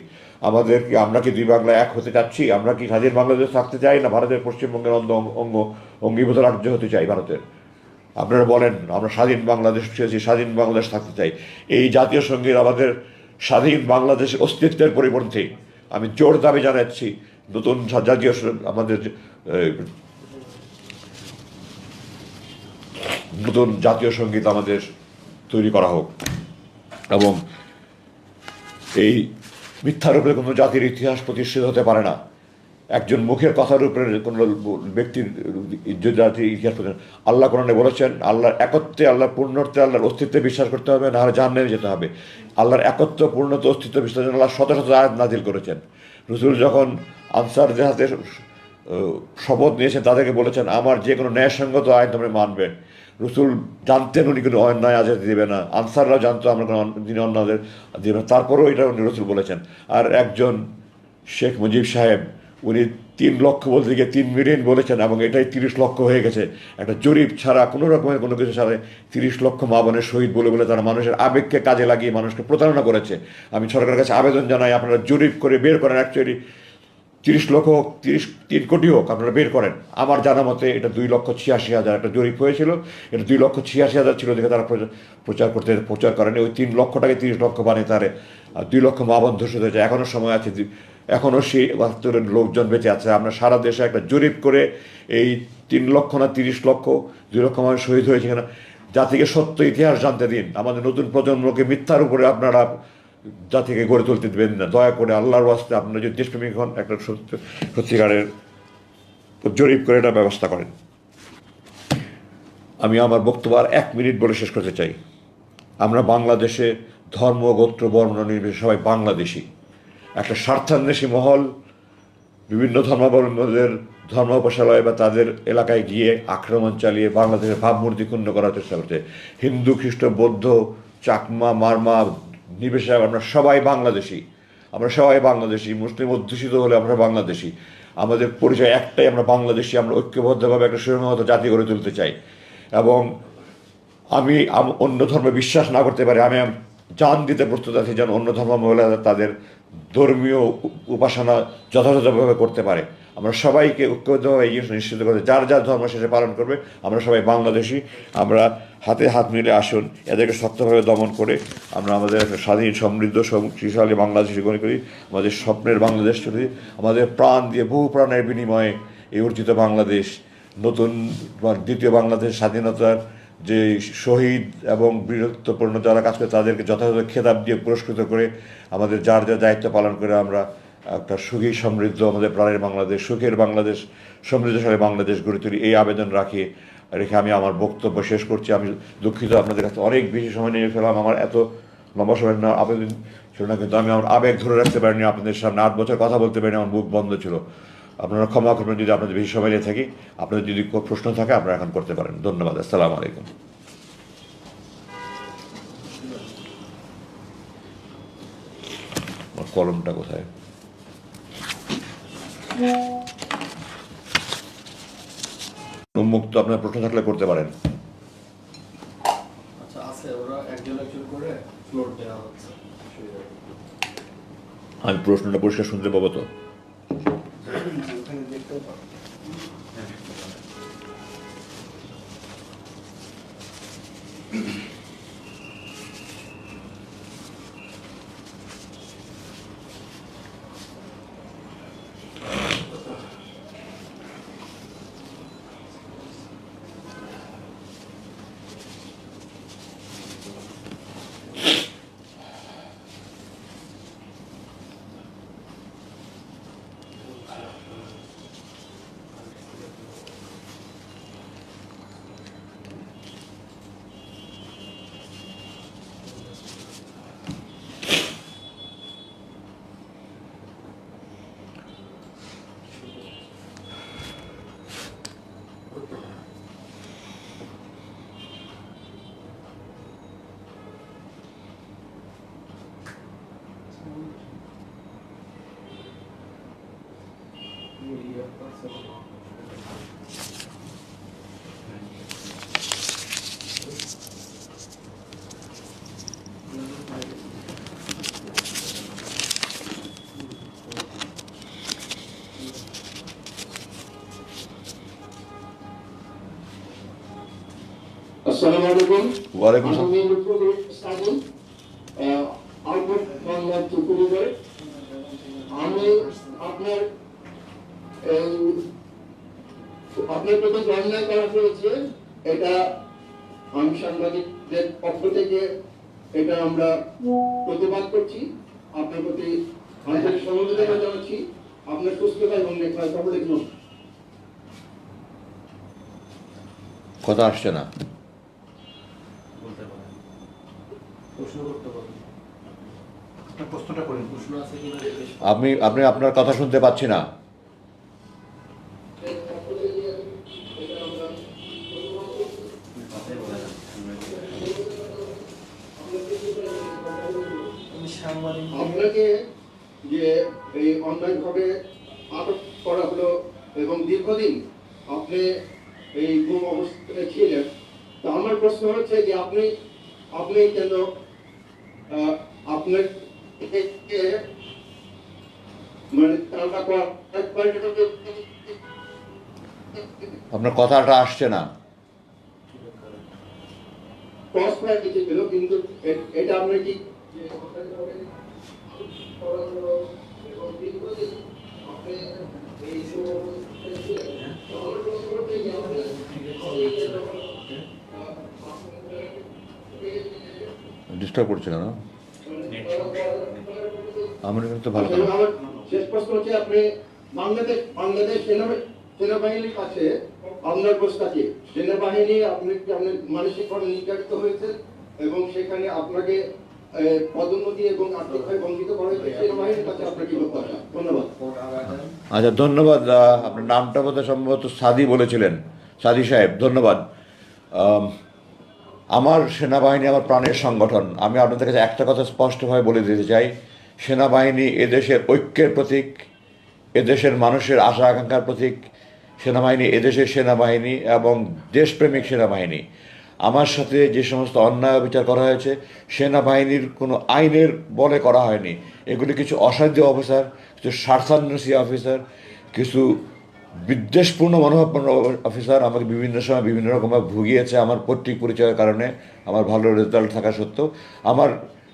আমাদের কি, আমরা কি দুই বাংলা এক হতে চাচ্ছি? আমরা কি স্বাধীন বাংলাদেশ থাকতে চাই, না ভারতের পশ্চিমবঙ্গের অঙ্গীভূত রাজ্য হতে চাই ভারতের? আপনারা বলেন, আমরা স্বাধীন বাংলাদেশ চেয়েছি, স্বাধীন বাংলাদেশ থাকতে চাই। এই জাতীয় সঙ্গীত আমাদের স্বাধীন বাংলাদেশের অস্তিত্বের পরিপন্থী। আমি জোর দাবি জানাচ্ছি নতুন জাতীয় আমাদের নতুন জাতীয় সঙ্গীত আমাদের তৈরি করা হোক, এবং এই মিথ্যার উপরে কোনো জাতির ইতিহাস প্রতিষ্ঠিত হতে পারে না। একজন মুখের কথার উপরে কোনো ব্যক্তির জাতির ইতিহাস আল্লাহ কোরআনে বলেছেন, আল্লাহর একত্বে, আল্লাহর পূর্ণত্বে, আল্লাহর অস্তিত্বে বিশ্বাস করতে হবে, নাহলে জাহান্নামে যেতে হবে। আল্লাহর একত্ব, পূর্ণত্ব, অস্তিত্ব বিশ্বাস জন্য আল্লাহ শত শত আয়াত নাজিল করেছেন। রসুল যখন আনসারদের হাতে শপথ নিয়েছেন, তাদেরকে বলেছেন আমার যে কোনো ন্যায়সঙ্গত আইন তোমরা মানবে। রসুল জানতেন উনি কোনো অন্যায় আজাদি দেবে না, আনসাররাও জানতো আমরা কোনো তিনি অন্যায় দেবে না, তারপরেও এটা উনি রসুল বলেছেন। আর একজন শেখ মুজিব সাহেব, উনি 3 লক্ষ বলতে গিয়ে 3 মিলিয়ন বলেছেন, এবং এটাই 30 লক্ষ হয়ে গেছে। একটা জরিপ ছাড়া, কোনো রকমের কোনো কিছু ছাড়া 30 লক্ষ মা বোনের শহীদ বলে বলে তারা মানুষের আবেগকে কাজে লাগিয়ে মানুষকে প্রতারণা করেছে। আমি সরকারের কাছে আবেদন জানাই, আপনারা জরিপ করে বের করেন, অ্যাকচুয়ালি 30 লক্ষ হোক, 3 কোটি হোক, আপনারা বের করেন। আমার জানা মতে এটা 2,86,000 একটা জরিপ হয়েছিল, এটা 2,86,000 ছিল, দেখে তারা প্রচার করেনি। ওই 3 লক্ষটাকে 30 লক্ষ বানিয়ে তারে 2 লক্ষ মা বোন ধূসিত হয়েছে। এখনও সময় আছে, এখনও সেই 72 লোকজন বেঁচে আছে। আমরা সারা দেশে একটা জরিপ করে এই 3 লক্ষ না 30 লক্ষ, 2 লক্ষ মানুষ শহীদ হয়েছে কিনা জাতিকে সত্য ইতিহাস জানতে দিন। আমাদের নতুন প্রজন্মকে মিথ্যার উপরে আপনারা জাতিকে গড়ে তুলতে দেবেন না, দয়া করে আল্লাহর ওয়াস্তে। আপনারা যদি দেশপ্রেমিক হন, একটা সত্যিকারের জরিপ করে এটা ব্যবস্থা করেন। আমি আমার বক্তব্য আর 1 মিনিট বলে শেষ করতে চাই। আমরা বাংলাদেশে ধর্ম, গোত্র, বর্ণ নির্বিশেষে সবাই বাংলাদেশি। একটা স্বার্থান্বেষী মহল বিভিন্ন ধর্মাবলম্বীদের ধর্মোপাসনালয় বা তাদের এলাকায় গিয়ে আক্রমণ চালিয়ে বাংলাদেশের ভাবমূর্তি ক্ষুণ্ণ করার চেষ্টা করছে। হিন্দু, খ্রিস্ট, বৌদ্ধ, চাকমা, মারমা নির্বিশেষে আমরা সবাই বাংলাদেশি। আমরা সবাই বাংলাদেশি। মুসলিম অধ্যুষিত হলে আমরা বাংলাদেশি। আমাদের পরিচয় একটাই, আমরা বাংলাদেশি। আমরা ঐক্যবদ্ধভাবে একটা সুসংহত জাতি গড়ে তুলতে চাই। এবং আমি অন্য ধর্মে বিশ্বাস না করতে পারি, আমি জান দিতে প্রস্তুত আছি যেন অন্য ধর্মাবলম্বীরা তাদের ধর্মীয় উপাসনা যথাযথভাবে করতে পারে। আমরা সবাইকে ঐক্যবদ্ধভাবে এই জিনিস নিশ্চিত করতে, যার যার ধর্ম শেষে পালন করবে। আমরা সবাই বাংলাদেশি। আমরা হাতে হাত মিলে আসুন, এদেরকে শক্তভাবে দমন করে আমরা আমাদের একটা স্বাধীন, সমৃদ্ধ, শক্তিশালী বাংলাদেশি গড়ে করি। আমাদের স্বপ্নের বাংলাদেশ চলে, আমাদের প্রাণ দিয়ে, বহু প্রাণের বিনিময়ে এই অর্জিত বাংলাদেশ, নতুন দ্বিতীয় বাংলাদেশ স্বাধীনতার যে শহীদ এবং বীরত্বপূর্ণ যারা কাজ করে তাদেরকে যথাযথ খেতাব দিয়ে পুরস্কৃত করে আমাদের যার যার দায়িত্ব পালন করে আমরা একটা সুখী, সমৃদ্ধ, আমাদের প্রাণের বাংলাদেশ, সুখের বাংলাদেশ, সমৃদ্ধশালী বাংলাদেশ গড়ে তুলি, এই আবেদন রেখে আমি আমার বক্তব্য শেষ করছি। আমি দুঃখিত, আপনাদের কাছে অনেক বেশি সময় নিয়ে ফেলাম। আমার এত লম্বা সময় না আবেদন ছিল না, কিন্তু আমি আমার আবেগ ধরে রাখতে পারিনি। আপনাদের সামনে 8 বছর কথা বলতে পারিনি, আমার মুখ বন্ধ ছিল। আপনারা ক্ষমা করবেন যদি আপনাদের বেশি সময় নিয়ে থাকি। আপনাদের যদি কোনো প্রশ্ন থাকে আপনারা এখন করতে পারেন। ধন্যবাদ। আসসালামু আলাইকুম। আমার কলমটা কোথায়? উন্মুক্ত, আপনার প্রশ্ন থাকলে করতে পারেন। আচ্ছা, আছে, ওরা একজন করে ফ্লোর দেওয়া হচ্ছে। আমি প্রশ্নটা পরিষ্কার শুনতে পাবো তো? ওখানে দেখতেও পারো। আসসালামু আলাইকুম। ওয়ালাইকুম আসসালাম। আমি লুৎফুল ইসলাম, আউটপুট বাংলা চুকুরিবার। আমি আপনার এই আপনার প্রতি যে অন্যায় করা হয়েছে, এটা আমি সাংবাদিকদের পক্ষ থেকে এটা আমরা প্রতিবাদ করছি। আপনার প্রতি আন্তরিক সমবেদনা জানাচ্ছি। আপনার সুস্থতা এবং নেখায় খবর দেখুন। কথা আসছে না। বলতে পারেন। প্রশ্ন করতে পারেন। আপনার প্রশ্নটা করেন। প্রশ্ন আছে কিনা জিজ্ঞেস করুন। আপনি আপনার কথা শুনতে পাচ্ছি না। কথাই বলে না। আপনাকে যে এই অনলাইনভাবে আটক করা হলো এবং দীর্ঘদিন আপনি এই গুম অবস্থায় ছিলেন, তো আমার প্রশ্ন হচ্ছে যে আপনি কেন আপনার মানে আপনার কথাটা আসছে না। ক্রস ফায়ার কিছু ছিল, কিন্তু এটা আপনি কি ডিস্টার্ব করছে কেন? আমার এখানে তো ভালো কথা। আমার শেষ প্রশ্ন হচ্ছে আপনি বাংলাদেশ সেনাবাহিনীর কাছে আপনার প্রস্তাবে সেনাবাহিনী আপনি মানসিকভাবে নির্যাতিত হয়েছে এবং সেখানে আপনাকে পদোন্নতি এবং আর্থিকভাবে বঞ্চিত করা হয়েছে, সেনাবাহিনীর কাছে আপনার কি প্রত্যাশা? ধন্যবাদ। আচ্ছা, ধন্যবাদ। আপনার নামটা বোধহয় সম্ভবত সাদি বলেছিলেন, সাদি সাহেব, ধন্যবাদ। আমার সেনাবাহিনী আমার প্রাণের সংগঠন। আমি আপনাদের কাছে একটা কথা স্পষ্টভাবে বলে দিতে চাই, সেনাবাহিনী এদেশের ঐক্যের প্রতীক, এদেশের মানুষের আশা আকাঙ্ক্ষার প্রতীক। সেনাবাহিনী এদেশের সেনাবাহিনী এবং দেশপ্রেমিক সেনাবাহিনী। আমার সাথে যে সমস্ত অন্যায় বিচার করা হয়েছে, সেনাবাহিনীর কোনো আইনের বলে করা হয়নি। এগুলি কিছু অসাধ্য অফিসার, কিছু স্বার্থান্বেষী অফিসার, কিছু বিদ্বেষপূর্ণ মনোভাবপূর্ণ অফিসার আমাকে বিভিন্ন সময় বিভিন্ন রকমভাবে ভুগিয়েছে আমার পৈতৃক পরিচয়ের কারণে, আমার ভালো রেজাল্ট থাকা সত্ত্বেও। আমার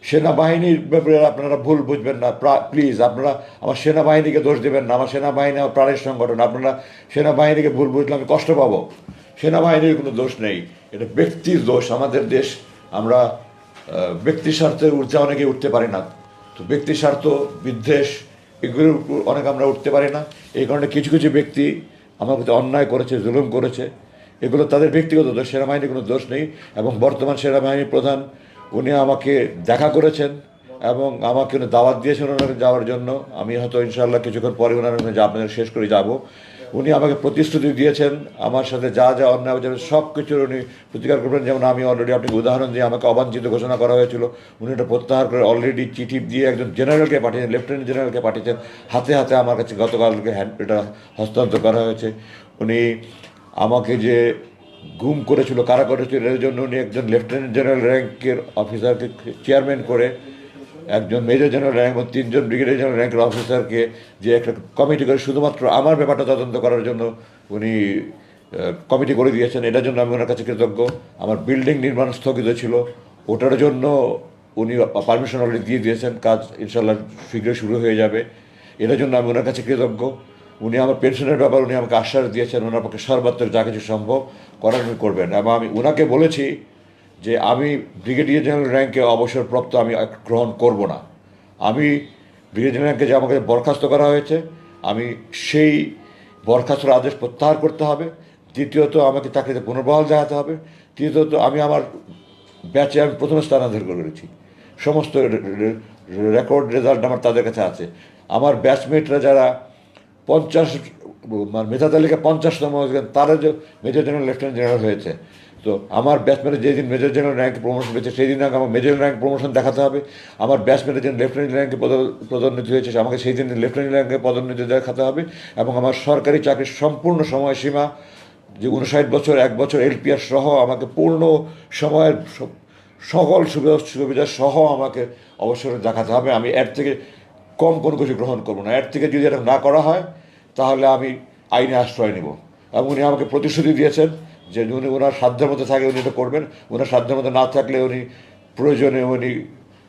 সেনাবাহিনীর ব্যাপারে আপনারা ভুল বুঝবেন না, প্লিজ। আপনারা আমার সেনাবাহিনীকে দোষ দেবেন না। আমার সেনাবাহিনী আমার প্রাণের সংগঠন। আপনারা সেনাবাহিনীকে ভুল বুঝলে আমি কষ্ট পাবো। সেনাবাহিনীর কোনো দোষ নেই, এটা ব্যক্তির দোষ। আমাদের দেশ, আমরা ব্যক্তি স্বার্থের ঊর্ধ্বে অনেকে উঠতে পারি না। তো ব্যক্তি স্বার্থ, বিদ্বেষ, এগুলোর উপর অনেক আমরা উঠতে পারি না। এই কারণে কিছু কিছু ব্যক্তি আমার প্রতি অন্যায় করেছে, জুলুম করেছে, এগুলো তাদের ব্যক্তিগত দোষ। সেনাবাহিনীর কোনো দোষ নেই। এবং বর্তমান সেনাবাহিনীর প্রধান, উনি আমাকে দেখা করেছেন এবং আমাকে উনি দাওয়াত দিয়েছেন ওনাকে যাওয়ার জন্য। আমি হয়তো ইনশাআল্লাহ কিছুক্ষণ পরে ওনার আপনাদের শেষ করে যাব। উনি আমাকে প্রতিশ্রুতি দিয়েছেন আমার সাথে যা যা অন্যায় হয়েছে সব কিছুর উনি প্রতিকার করবেন। যেমন আমি অলরেডি আপনাকে উদাহরণ দিয়ে, আমাকে অবাঞ্ছিত ঘোষণা করা হয়েছিল, উনি এটা প্রত্যাহার করে অলরেডি চিঠি দিয়ে একজন জেনারেলকে পাঠিয়েছেন, লেফটেন্যান্ট জেনারেলকে পাঠিয়েছেন। হাতে হাতে আমার কাছে গতকালকে এটা হস্তান্তর করা হয়েছে। উনি আমাকে যে গুম করেছিল, কারা করেছিল, এর জন্য উনি একজন লেফটেন্যান্ট জেনারেল র্যাঙ্কের অফিসারকে চেয়ারম্যান করে, একজন মেজর জেনারেল র্যাঙ্ক এবং 3জন ব্রিগেডিয়ার জেনারেল র্যাঙ্কের অফিসারকে যে একটা কমিটি করে শুধুমাত্র আমার ব্যাপারটা তদন্ত করার জন্য উনি কমিটি করে দিয়েছেন। এটার জন্য আমি ওনার কাছে কৃতজ্ঞ। আমার বিল্ডিং নির্মাণ স্থগিত ছিল, ওটার জন্য উনি পারমিশন অলরেডি দিয়ে দিয়েছেন, কাজ ইনশাল্লাহ শীঘ্রই শুরু হয়ে যাবে। এটার জন্য আমি ওনার কাছে কৃতজ্ঞ। উনি আমার পেনশনের ব্যাপার উনি আমাকে আশ্বাস দিয়েছেন, ওনার পক্ষে সর্বাত্মক যা কিছু সম্ভব করার উনি করবেন। এবং আমি ওনাকে বলেছি যে আমি ব্রিগেডিয়ার জেনারেল র্যাঙ্কে অবসরপ্রাপ্ত আমি গ্রহণ করব না। আমি ব্রিগেডিয়ার র্যাঙ্কে যে আমাকে বরখাস্ত করা হয়েছে, আমি সেই বরখাস্তর আদেশ প্রত্যাহার করতে হবে। দ্বিতীয়ত, আমাকে চাকরিতে পুনর্বহাল দেখাতে হবে। তৃতীয়ত, আমি আমার ব্যাচে আমি প্রথম স্থানান্তর করেছি। সমস্ত রেকর্ড রেজাল্ট আমার তাদের কাছে আছে। আমার ব্যাচমেটরা যারা 50 মেধা তালিকা 50তম তারা যে মেজর জেনারেল লেফটেন্যান্ট জেনারেল হয়েছে। তো আমার ব্যাচমেটে যেদিন মেজর জেনারেল র্যাঙ্কে প্রমোশন পেয়েছে সেই দিন আমাকে মেজর র্যাঙ্ক প্রমোশন দেখাতে হবে। আমার ব্যাচমেটে যেদিন লেফটেন্যান্ট র্যাঙ্কে পদোন্নতি হয়েছে আমাকে সেই দিন লেফটেন্যান্ট র্যাঙ্কে পদোন্নতি দেখাতে হবে। এবং আমার সরকারি চাকরির সম্পূর্ণ সময়সীমা যে 59 বছর, 1 বছর এলপিআর সহ আমাকে পূর্ণ সময়ের সকল সুবিধা সহ আমাকে অবসরে দেখাতে হবে। আমি এর থেকে কম কোনো কিছু গ্রহণ করবো না। এর থেকে যদি এটা না করা হয় তাহলে আমি আইনে আশ্রয় নেব। এবং উনি আমাকে প্রতিশ্রুতি দিয়েছেন যে উনি ওনার সাধ্যের মধ্যে থাকে উনি এটা করবেন, ওনার সাধ্যের মধ্যে না থাকলে উনি প্রয়োজনে উনি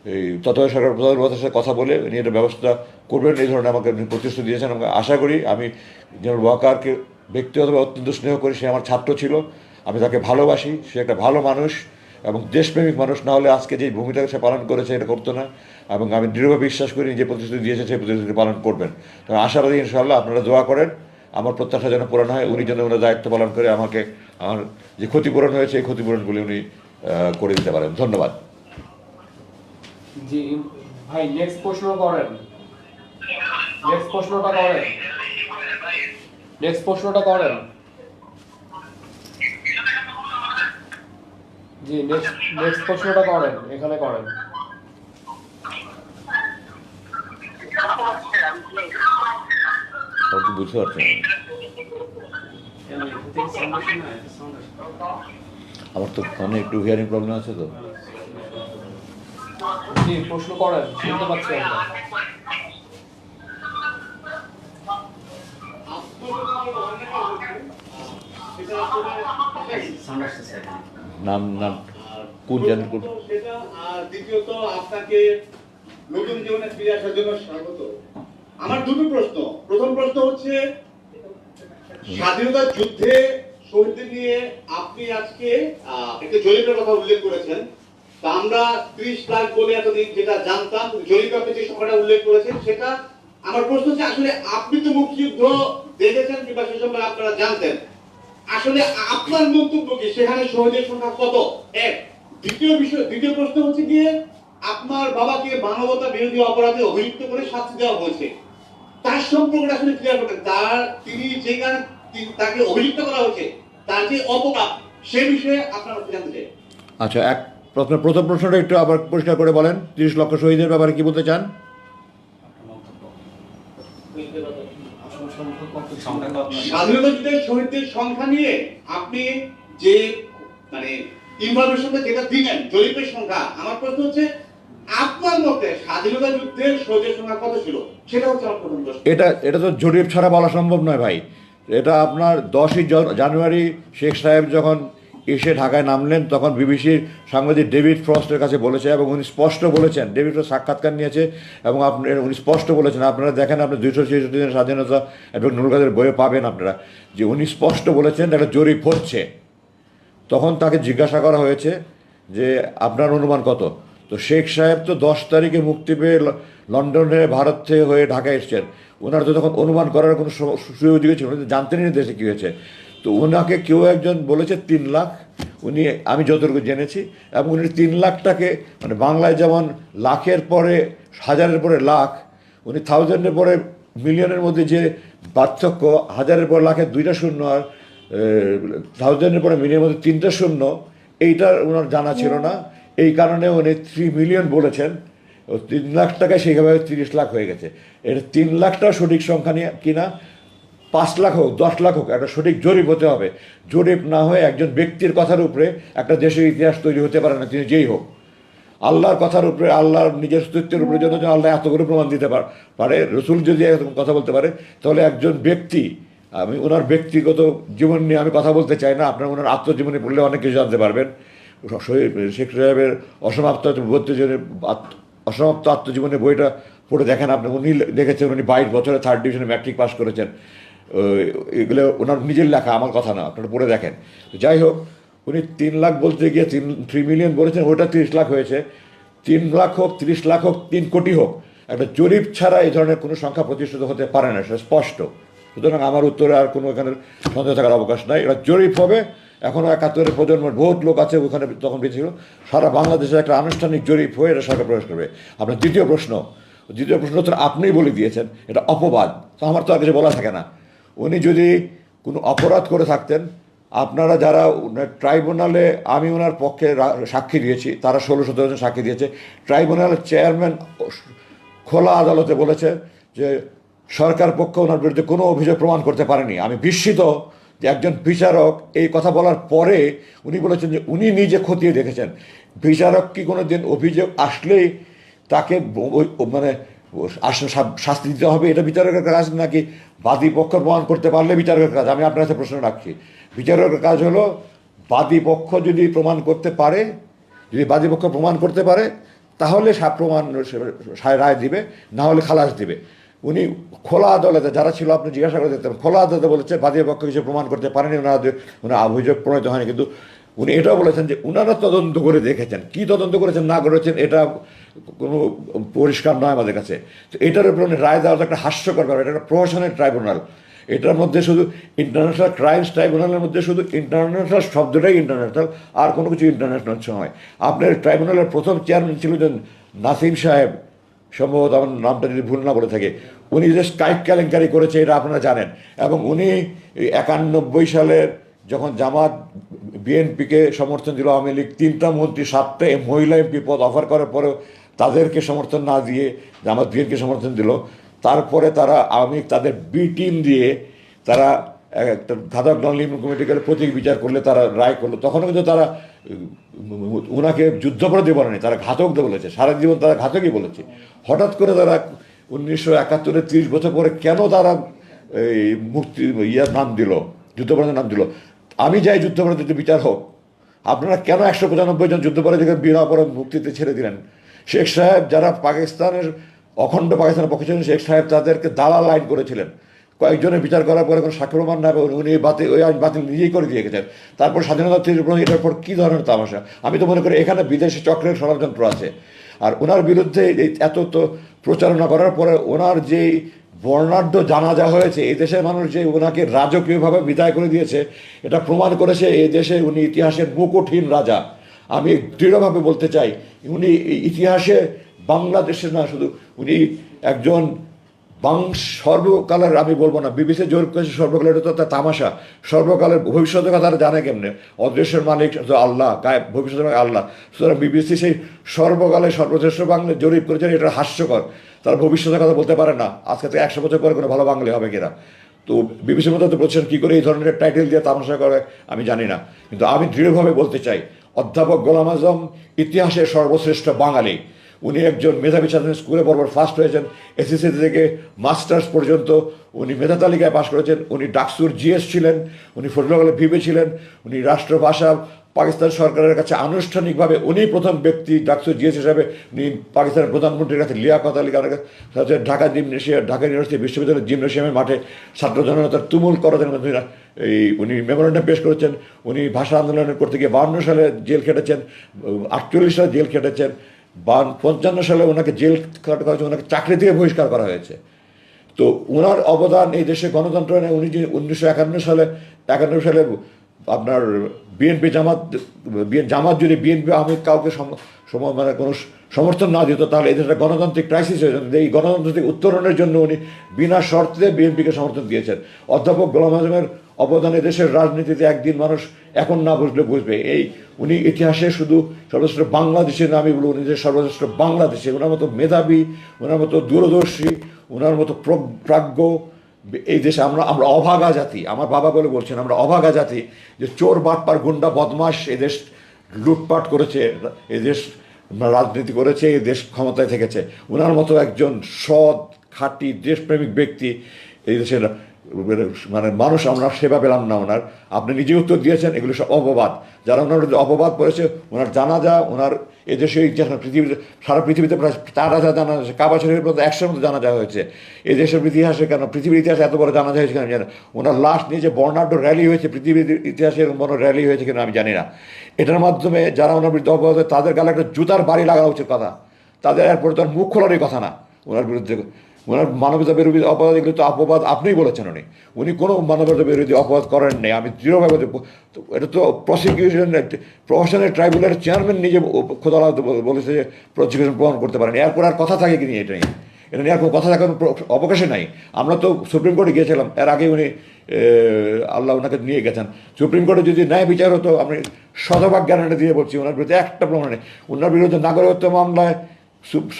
এই তত্ত্বাবধায়ক সরকার প্রধানমন্ত্রীর সাথে কথা বলে উনি এটা ব্যবস্থা করবেন, এই ধরনের আমাকে উনি প্রতিশ্রুতি দিয়েছেন। এবং আশা করি, আমি জেনারেল ওয়াকারকে ব্যক্তিগতভাবে অত্যন্ত স্নেহ করি, সে আমার ছাত্র ছিল, আমি তাকে ভালোবাসি, সে একটা ভালো মানুষ এবং দেশপ্রেমিক মানুষ, না হলে আজকে যে ভূমিকা সে পালন করেছে এটা করতো না। এবং আমি দৃঢ়ভাবে বিশ্বাস করি যে প্রতিশ্রুতি দিয়েছে সেই প্রতিশ্রুতি পালন করবেন। তো আশাবাদী, ইনশাআল্লাহ আপনারা দোয়া করেন আমার প্রত্যাশা যেন পূরণ হয়, উনি যেন ওনার দায়িত্ব পালন করে আমাকে আমার যে ক্ষতিপূরণ হয়েছে এই ক্ষতিপূরণগুলি উনি করে দিতে পারেন। ধন্যবাদ। জি ভাই, নেক্সট প্রশ্ন করেন, নেক্সট প্রশ্নটা করেন, নেক্সট প্রশ্নটা করেন। জি নেক্সট প্রশ্নটা করেন, এখানে করেন। আপনি বুঝতে পারছেন কেন এখান থেকে সাউন্ড আসে না? এটা সাউন্ড আসে। আমার তো কানে একটু হিয়ারিং প্রবলেম আছে তো। জি প্রশ্ন করেন, শুনতে পাচ্ছি আমরা। সাউন্ড আসতেছে এখানে। নাম নাম কোন চ্যানেল কোন? সেটা, আর দ্বিতীয়ত আপনাকে নতুন জীবনে ফিরে আসার জন্য স্বাগত। আমার দুটো প্রশ্ন। প্রথম প্রশ্ন হচ্ছে, স্বাধীনতা যুদ্ধে শহীদদের নিয়ে আপনি আজকে একটা জরিপের কথা উল্লেখ করেছেন। তা আমরা 30 লাখ বলে এতদিন যেটা জানতাম, জরিপে আপনি যে সংখ্যাটা উল্লেখ করেছেন সেটা, আমার প্রশ্ন হচ্ছে আসলে আপনি তো মুক্তিযুদ্ধ দেখেছেন কিংবা সে সময় আপনারা জানতেন, আসলে আপনার মন্তব্য কি সেখানে শহীদের সংখ্যা কত? এক। দ্বিতীয় প্রশ্ন হচ্ছে গিয়ে, আপনার বাবাকে মানবতা বিরোধী অপরাধে অভিযুক্ত করে শাস্তি দেওয়া হয়েছে, তার সম্পর্কটা আসলে ক্লিয়ার করতেন। তিনি যে কারণে তাকে অভিযুক্ত করা হয়েছে, তার যে অপরাধ, সে বিষয়ে আপনারা জানতে চাই। আচ্ছা, প্রথম প্রশ্নটা একটু আবার পরিষ্কার করে বলেন। 30 লক্ষ শহীদের ব্যাপারে কি বলতে চান? আসল সংখ্যা কত? সংখ্যা কত? স্বাধীনতা যুদ্ধের শহীদদের সংখ্যা নিয়ে আপনি যে মানে ইনফরমেশনটা যেটা দিলেন, জরিপের সংখ্যা, আমার প্রশ্ন হচ্ছে আপনার মতে স্বাধীনতা যুদ্ধের শহীদের সংখ্যা কত ছিল, সেটা হচ্ছে আমার প্রথম প্রশ্ন। এটা তো জরিপ ছাড়া বলা সম্ভব নয় ভাই। এটা আপনার 10ই জানুয়ারি শেখ সাহেব যখন এসে ঢাকায় নামলেন, তখন বিবিসির সাংবাদিক ডেভিড ফ্রস্টের কাছে বলেছে, এবং উনি স্পষ্ট বলেছেন, ডেভিড ফ্রস্ট সাক্ষাৎকার নিয়েছে এবং উনি স্পষ্ট বলেছেন, আপনারা দেখেন, আপনি 266 দিনের স্বাধীনতা এবং নুরুল কাদের বইয়ে পাবেন আপনারা, যে উনি স্পষ্ট বলেছেন একটা জরিপ হচ্ছে। তখন তাকে জিজ্ঞাসা করা হয়েছে যে আপনার অনুমান কত। তো শেখ সাহেব তো 10 তারিখে মুক্তি পেয়ে লন্ডনে ভারত থেকে হয়ে ঢাকায় এসছেন, ওনার তো তখন অনুমান করার কোনো সুযোগ ছিল, উনি তো জানতেনই না দেশে কী হয়েছে। তো ওনাকে কেউ একজন বলেছে 3 লাখ, উনি, আমি যতটুকু জেনেছি, এবং উনি 3 লাখটাকে, মানে বাংলায় যেমন লাখের পরে হাজারের পরে লাখ, উনি থাউজেন্ডের পরে মিলিয়নের মধ্যে যে পার্থক্য, হাজারের পর লাখের 2টা শূন্য আর থাউজেন্ডের পরে মিলিয়নের মধ্যে 3টা শূন্য, এইটার ওনার জানা ছিল না। এই কারণে উনি 3 মিলিয়ন বলেছেন। 3 লাখ টাকায় সেইভাবে 30 লাখ হয়ে গেছে। এটা 3 লাখটাও সঠিক সংখ্যা নিয়ে কিনা, 5 লাখ হোক 10 লাখ হোক, একটা সঠিক জরিপ হতে হবে। জরিপ না হয়ে একজন ব্যক্তির কথার উপরে একটা দেশের ইতিহাস তৈরি হতে পারে না, তিনি যেই হোক। আল্লাহর কথার উপরে, আল্লাহর নিজের অস্তিত্বের উপরে যেন আল্লাহ এতগুলো প্রমাণ দিতে পারে, রসুল যদি এরকম কথা বলতে পারে, তাহলে একজন ব্যক্তি, আমি ওনার ব্যক্তিগত জীবন নিয়ে আমি কথা বলতে চাই না, আপনার ওনার আত্মজীবনী পড়লে অনেক কিছু জানতে পারবেন। শেখ সাহেবের অসমাপ্ত আত্মজীবনী বইটা পড়ে দেখেন আপনি, উনি দেখেছেন, উনি 22 বছরে 3rd ডিভিশনে ম্যাট্রিক পাস করেছেন। এগুলো ওনার নিজের লেখা, আমার কথা না, আপনারা পড়ে দেখেন। যাই হোক, উনি 3 লাখ বলতে গিয়ে 3 মিলিয়ন বলেছেন, ওটা 30 লাখ হয়েছে। 3 লাখ হোক, 30 লাখ হোক, 3 কোটি হোক, একটা জরিপ ছাড়া এই ধরনের কোনো সংখ্যা প্রতিষ্ঠিত হতে পারে না, সেটা স্পষ্ট। সুতরাং আমার উত্তরে আর কোনো এখানে সন্দেহ থাকার অবকাশ নাই, এটা জরিপ হবে। এখনও 71 প্রজন্মের বহুত লোক আছে ওখানে, তখন বেঁচে ছিল। সারা বাংলাদেশে একটা আনুষ্ঠানিক জরিপ হয়ে এটা সরকার প্রবেশ করবে। আপনার দ্বিতীয় প্রশ্ন তো আপনিই বলে দিয়েছেন, এটা অপবাদ, তো আমার তো আর কিছু বলা থাকে না। উনি যদি কোনো অপরাধ করে থাকতেন, আপনারা যারা ট্রাইব্যুনালে, আমি ওনার পক্ষে সাক্ষী দিয়েছি, তারা 16-17 জন সাক্ষী দিয়েছে। ট্রাইব্যুনালের চেয়ারম্যান খোলা আদালতে বলেছে যে সরকার পক্ষ ওনার বিরুদ্ধে কোনো অভিযোগ প্রমাণ করতে পারেনি। আমি বিস্মিত যে একজন বিচারক এই কথা বলার পরে উনি বলেছেন যে উনি নিজে খতিয়ে দেখেছেন। বিচারক কি কোনো দিন অভিযোগ আসলেই তাকে মানে আসলে শাস্তি দিতে হবে এটা বিচারকের কাজ, নাকি বাদী পক্ষ প্রমাণ করতে পারলে বিচারকের কাজ? আমি আপনার কাছে প্রশ্ন রাখছি। বিচারকের কাজ হলো বাদী পক্ষ যদি প্রমাণ করতে পারে, যদি বাদী পক্ষ প্রমাণ করতে পারে তাহলে প্রমাণ রায় দিবে, না হলে খালাস দিবে। উনি খোলা আদালতে যারা ছিল, আপনি জিজ্ঞাসা করে দেখতেন, খোলা আদালতে বলেছে বাদী পক্ষ কিছু প্রমাণ করতে পারেনি, ওনার অভিযোগ প্রণীত হয়নি। কিন্তু উনি এটাও বলেছেন যে ওনারা তদন্ত করে দেখেছেন, কি তদন্ত করেছেন না করেছেন এটা কোনো পরিষ্কার নয় আমাদের কাছে। তো এটার উপর উনি রায় দেওয়া একটা হাস্যকর ব্যাপার। এটা একটা প্রহসনের ট্রাইব্যুনাল। এটার মধ্যে শুধু ইন্টারন্যাশনাল ক্রাইমস ট্রাইব্যুনালের মধ্যে শুধু ইন্টারন্যাশনাল শব্দটাই ইন্টারন্যাশনাল, আর কোনো কিছু ইন্টারন্যাশনাল নয়। আপনার ট্রাইব্যুনালের প্রথম চেয়ারম্যান ছিল যে নাসিম সাহেব, সম্ভবত আমার নামটা যদি ভুল না বলে থাকে, উনি যে স্কাইপ কেলেঙ্কারি করেছে এটা আপনারা জানেন। এবং উনি 91 সালের যখন জামাত বিএনপিকে সমর্থন দিল, আওয়ামী লীগ 3টা মন্ত্রী 7টা মহিলা এমপি পদ অফার করার পরেও তাদেরকে সমর্থন না দিয়ে জামাত বিএনপিকে সমর্থন দিল। তারপরে তারা আওয়ামী লীগ তাদের বি টিম দিয়ে তারা একটা ঘাতক নন কমিটিকে প্রতীক বিচার করলে, তারা রায় করলো। তখনও কিন্তু তারা ওনাকে যুদ্ধাপরাধী বলেনি, তারা ঘাতক বলেছে, সারা জীবন তারা ঘাতকই বলেছে। হঠাৎ করে তারা 1971-এ 30 বছর পরে কেন তারা এই মুক্তি নাম দিল, যুদ্ধাপরাধের নাম দিল? আমি চাই যুদ্ধাপরাধীদের বিচার হোক। আপনারা কেন 195 জন যুদ্ধাপরাধীকে বিনা অপরাধ মুক্তিতে ছেড়ে দিলেন? শেখ সাহেব যারা পাকিস্তানের অখণ্ড পাকিস্তানের পক্ষে ছিলেন, শেখ সাহেব তাদেরকে দালাল আইন করেছিলেন। কয়েকজনের বিচার করার পরে কোনো সাক্ষ্য প্রমাণ না পেয়ে উনি ওই আইন বাতিল নিজেই করে দিয়ে গেছেন। তারপর স্বাধীনতা এটার পর কী ধরনের তামাশা! আমি তো মনে করি এখানে বিদেশি চক্রের ষড়যন্ত্র আছে। আর ওনার বিরুদ্ধে এত তো প্রচারণা করার পরে ওনার যেই বর্ণাঢ্য জানাজা হয়েছে, এই দেশের মানুষ যে ওনাকে রাজকীয়ভাবে বিদায় করে দিয়েছে, এটা প্রমাণ করেছে এই দেশে উনি ইতিহাসের মুকুটহীন রাজা। আমি দৃঢ়ভাবে বলতে চাই, উনি ইতিহাসে বাংলাদেশের না, শুধু উনি একজন সর্বকালের, আমি বলবো না বিবিসি জোর করেছে সর্বকালের, এটা তো তার তামাশা। সর্বকালের ভবিষ্যতের কথা তারা জানে কেমনে? অদৃশ্যের মালিক আল্লাহ, গায়ে ভবিষ্যতের মালিক আল্লাহ। সুতরাং বিবিসি সেই সর্বকালে সর্বশ্রেষ্ঠ বাংলা জরিপ করেছেন, এটা হাস্যকর। তারা ভবিষ্যতের কথা বলতে পারে না, আজকে থেকে 100 বছর পরে কোনো ভালো বাঙালি হবে কিনা। তো বিবিসির মতো তো বলছেন কী করে এই ধরনের টাইটেল দিয়ে তামাশা করে আমি জানি না। কিন্তু আমি দৃঢ়ভাবে বলতে চাই, অধ্যাপক গোলাম আজম ইতিহাসের সর্বশ্রেষ্ঠ বাঙালি। উনি একজন মেধাবী ছাত্র, স্কুলে বরাবর ফার্স্ট হয়েছেন, এসএসসি থেকে মাস্টার্স পর্যন্ত উনি মেধা তালিকায় পাশ করেছেন। উনি ডাকসুর জিএস ছিলেন, উনি ফজলুল ভিভি ছিলেন, উনি রাষ্ট্রভাষা পাকিস্তান সরকারের কাছে আনুষ্ঠানিকভাবে উনি প্রথম ব্যক্তি ডাকসুর জিএস হিসাবে উনি পাকিস্তানের প্রধানমন্ত্রীর কাছে লিয়াকত আলী খানের কাছে ঢাকা ইউনিভার্সিটি বিশ্ববিদ্যালয়ের জিমনেশিয়ামের মাঠে ছাত্র জনতার তুমুল করতেন। উনি মেমোরেন্ডাম পেশ করেছেন। উনি ভাষা আন্দোলনের করতে গিয়ে 52 সালে জেল খেটেছেন, 48 সালে জেল খেটেছেন, 55 সালে ওনাকে জেল করা হয়েছে, ওনাকে চাকরি থেকে বহিষ্কার করা হয়েছে। তো ওনার অবদান এই দেশে গণতন্ত্র নেই। উনি যে 1951 সালে আপনার বিএনপি জামাত যদি বিএনপি আওয়ামী কাউকে মানে কোনো সমর্থন না দিত, তাহলে এই দেশটা গণতান্ত্রিক ক্রাইসিস হয়ে যেত। এই গণতন্ত্র থেকে উত্তরণের জন্য উনি বিনা শর্তে বিএনপিকে সমর্থন দিয়েছেন। অধ্যাপক গোলাম আজমের অবদানে দেশের রাজনীতিতে একদিন মানুষ এখন না বুঝলে বুঝবে। উনি ইতিহাসে শুধু সর্বশ্রেষ্ঠ বাংলাদেশের নামই বলুন, উনি যে সর্বশ্রেষ্ঠ বাংলাদেশে, ওনার মতো মেধাবী, ওনার মতো দূরদর্শী, ওনার মতো প্রাজ্ঞ এই দেশে আমরা অভাগা জাতি। আমার বাবা বলে বলছেন আমরা অভাগা জাতি, যে চোর বাটপার গুন্ডা বদমাশ এদেশ লুটপাট করেছে, এদেশ রাজনীতি করেছে, এই দেশ ক্ষমতায় থেকেছে। ওনার মতো একজন সৎ খাঁটি দেশপ্রেমিক ব্যক্তি এই দেশের মানে মানুষ আমরা সেবা পেলাম না ওনার। আপনি নিজে উত্তর দিয়েছেন, এগুলো সব অপবাদ। যারা ওনার অপবাদ করেছে, ওনার জানাজা, ওনার এদেশে ইতিহাস পৃথিবীতে সারা পৃথিবীতে প্রায় 4,000 জানাজা, কাবা শরীফের মধ্যে 100-এর মতো জানাজা হয়েছে। এই দেশের ইতিহাসে কেন, পৃথিবীর ইতিহাসে এত বড় জানাজা হয়েছে কেন আমি জানি না। ওনার লাশ নিয়ে যে বর্ণাঢ্য র্যালি হয়েছে, পৃথিবীর ইতিহাসে এরকম বড় র্যালি হয়েছে কিনা আমি জানি না। এটার মাধ্যমে যারা ওনার বিরুদ্ধে অপবাদ, তাদের গালে একটা জুতার বাড়ি লাগানো উচিত কথা। তাদের এরপরে তার মুখ খোলারই কথা না ওনার বিরুদ্ধে। ওনার মানবতা বিরোধী অপরাধ, এগুলো তো অপবাদ আপনিই বলেছেন। উনি কোনো মানবতা বিরোধী অপরাধ করেন নেই। আমি দৃঢ়ভাবে, এটা তো প্রশাসনের ট্রাইব্যুনালের চেয়ারম্যান নিজে খোদা বলেছে যে প্রসিকিউশন প্রমাণ করতে পারেন। এরপর আর কথা থাকে কি নিয়ে এটা নিয়ে আর কোনো কথা থাকার অবকাশে নাই। আমরা তো সুপ্রিম কোর্টে গিয়েছিলাম, এর আগে উনি আল্লাহ ওনাকে নিয়ে গেছেন। সুপ্রিম কোর্টে যদি ন্যায় বিচার হতো, আমি শতভাগ গ্যারান্টি দিয়ে বলছি, ওনার বিরুদ্ধে একটা প্রমাণ নেই। ওনার বিরুদ্ধে নাগরিকত্ব মামলায়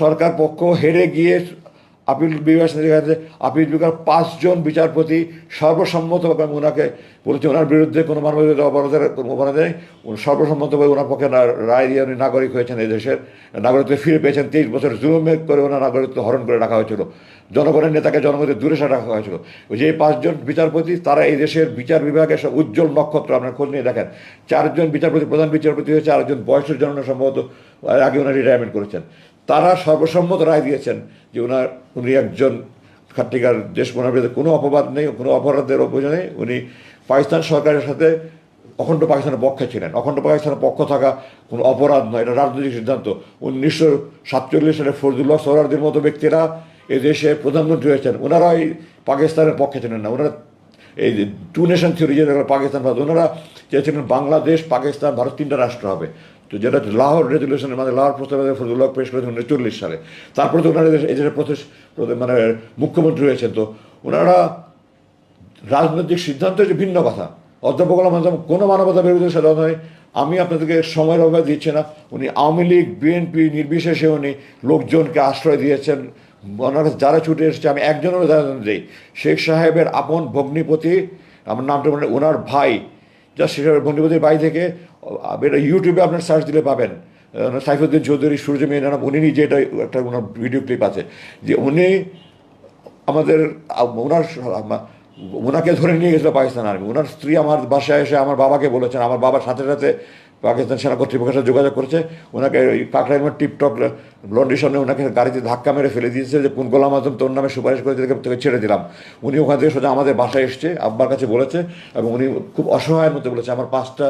সরকার পক্ষ হেরে গিয়ে আপিল বিভাগ আপিল বিভাগের 5 জন বিচারপতি সর্বসম্মতভাবে ওনাকে বলেছে ওনার বিরুদ্ধে কোনো মানবাধিকার অপরাধের কোনো অপরাধ নেই, সর্বসম্মতভাবে ওনার পক্ষে রায় দিয়ে উনি নাগরিক হয়েছেন, এই দেশের নাগরিকত্ব ফিরে পেয়েছেন। 23 বছর জুলুমে করে ওনার নাগরিকত্ব হরণ করে রাখা হয়েছিল, জনগণের নেতাকে জনগণের দূরে সরে রাখা হয়েছিল। ওই যে 5 জন বিচারপতি তারা এই দেশের বিচার বিভাগের সব উজ্জ্বল নক্ষত্র, আপনার খোঁজ নিয়ে দেখেন। 4 জন বিচারপতি প্রধান বিচারপতি হয়েছে, 4 জন বয়সের জন্য সম্ভবত আগে ওনার রিটায়ারমেন্ট করেছেন। তারা সর্বসম্মত রায় দিয়েছেন যে উনি একজন খাট্টিকার দেশ ওনার বিরুদ্ধে কোনো অপবাদ নেই, কোনো অপরাধের অভিযোগ নেই। উনি পাকিস্তান সরকারের সাথে অখণ্ড পাকিস্তানের পক্ষে ছিলেন। অখণ্ড পাকিস্তানের পক্ষ থাকা কোনো অপরাধ নয়, এটা রাজনৈতিক সিদ্ধান্ত। 1947 সালে ফজলুল্লাহ সোহরাওয়ার্দীর মতো ব্যক্তিরা এই দেশে প্রধানমন্ত্রী হয়েছেন, ওনারাই পাকিস্তানের পক্ষে ছিলেন না। ওনারা এই 2 নেশন থিওরি, যেটা পাকিস্তান ভারত, ওনারা চেয়েছিলেন বাংলাদেশ, পাকিস্তান, ভারত 3টা রাষ্ট্র হবে। তো যেটা লাহোর রেজলিউশনের মানে লাহোর প্রস্তাবে ফজলুল্লাহ পেশ করেছেন 1940 সালে। তারপরে তো ওনারা এই দেশের মানে মুখ্যমন্ত্রী হয়েছেন। তো ওনারা রাজনৈতিক সিদ্ধান্ত হচ্ছে ভিন্ন কথা। অধ্যাপক গোলাম আজম কোনো মানবতা বিরোধী সাধা নয়। আমি আপনাদেরকে সময়ের অভাব দিচ্ছি না। উনি আওয়ামী লীগ, বিএনপি নির্বিশেষে উনি লোকজনকে আশ্রয় দিয়েছেন। ওনার কাছে যারা ছুটে এসেছে, আমি একজনের উদাহরণ দিই, শেখ সাহেবের আপন ভগ্নিপতি, আমার নামটা মানে ওনার ভাই, যা শেখ সাহেবের ভগ্নিপতির ভাই থেকে এটা ইউটিউবে আপনার সার্চ দিলে পাবেন, সাইফুদ্দিন চৌধুরী, সূর্য মেয়ে নাম, উনি নিজে এটা একটা ওনার ভিডিও ক্লিপ আছে যে উনি আমাদের ওনাকে ধরে নিয়ে গেছিলো পাকিস্তান আর্মি। ওনার স্ত্রী আমার বাসায় এসে আমার বাবাকে বলেছেন, আমার বাবার সাথে সাথে পাকিস্তান সেনা কর্তৃপক্ষের সাথে যোগাযোগ করেছে, ওনাকে কাকরাইমার টিপটপ লন্ড্রির সামনে ওনাকে গাড়িতে ধাক্কা মেরে ফেলে দিয়েছে যে কোন গোলাম আজম তোর নামে সুপারিশ করে তোকে ছেড়ে দিলাম। উনি ওখান থেকে সোজা আমাদের বাসায় এসছে, আব্বার কাছে বলেছে, এবং উনি খুব অসহায়ের মধ্যে বলেছে আমার 5টা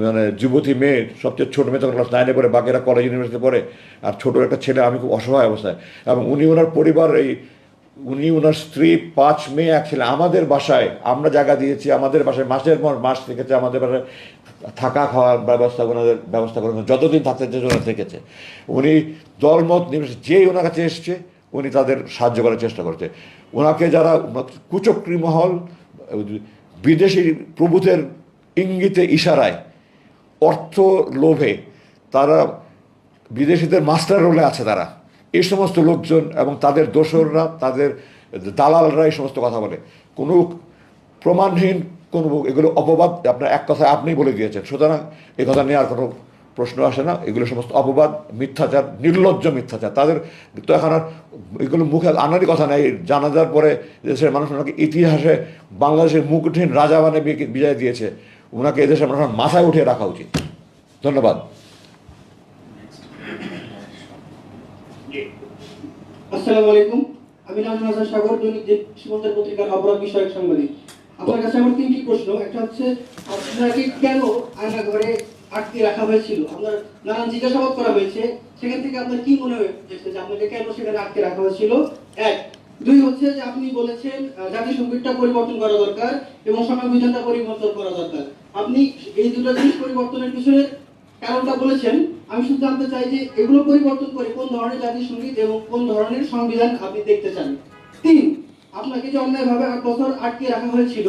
মানে যুবতী মেয়ে, সবচেয়ে ছোটো মেয়ে তখন ক্লাস 9-এ পড়ে, বাকিরা কলেজ ইউনিভার্সিটি পড়ে, আর ছোটো একটা ছেলে, আমি খুব অসহায় অবস্থায়। এবং উনি ওনার পরিবার, উনি ওনার স্ত্রী, 5 মেয়ে, 1 ছেলে আমাদের বাসায় আমরা জায়গা দিয়েছি, আমাদের বাসায় মাসের পর মাস থেকেছে, আমাদের বাসায় থাকা খাওয়ার ব্যবস্থা ওনাদের ব্যবস্থা করে যতদিন থাকতে ওনারা থেকেছে। উনি দলমত নির্বিশেষে যেই ওনার কাছে এসছে উনি তাদের সাহায্য করার চেষ্টা করছে। ওনাকে যারা কুচক্রী মহল, বিদেশি প্রভুদের ইঙ্গিতে ইশারায়, অর্থ লোভে তারা বিদেশিদের মাস্টার রোলে আছে, তারা এই সমস্ত লোকজন এবং তাদের দোসররা, তাদের দালালরা এই সমস্ত কথা বলে, কোনো প্রমাণহীন কোনো, এগুলো অপবাদ। আপনার এক কথায় আপনিই বলে দিয়েছেন, সুতরাং এই কথা নিয়ে আর কোনো প্রশ্ন আসে না। এগুলো সমস্ত অপবাদ, মিথ্যাচার, নির্লজ্জ মিথ্যাচার। তাদের তো এখন আর এগুলো মুখে আনারই কথা নেই। জানাজার পরে দেশের মানুষ ওনাকে ইতিহাসে বাংলাদেশের মুখহীন রাজা মানে বিজয় দিয়েছে, ওনাকে এদেশের মানুষ মাথায় উঠিয়ে রাখা উচিত। ধন্যবাদ। আসসালামু আলাইকুম, আমি নাজমুল হাসান সাগর, দৈনিক সীমান্তের পত্রিকার অপরাধ বিষয়ক সাংবাদিক। আপনার কাছে আমার 3টি প্রশ্ন। একটা হচ্ছে, আপনাকে কেন আয়না ঘরে আটকে রাখা হয়েছিল? আপনার নানান জিজ্ঞাসাবাদ করা হয়েছে, সেখান থেকে আপনার কি মনে হয়েছে যে আপনাকে কেন সেখানে আটকে রাখা হয়েছিল? 1। 2 হচ্ছে যে আপনি বলেছেন জাতীয় সংগীতটা পরিবর্তন করা দরকার এবং সংবিধানটা পরিবর্তন করা দরকার। আপনি এই দুটো জিনিস পরিবর্তনের পিছনে কারণটা বলেছেন। আমি শুধু জানতে চাই যে এগুলো পরিবর্তন করে কোন ধরনের জাতীয় সংগীত এবং কোন ধরনের সংবিধান আপনি দেখতে চান। 3, আপনাকে যে অন্যায়ভাবে 8 বছর আটকে রাখা হয়েছিল,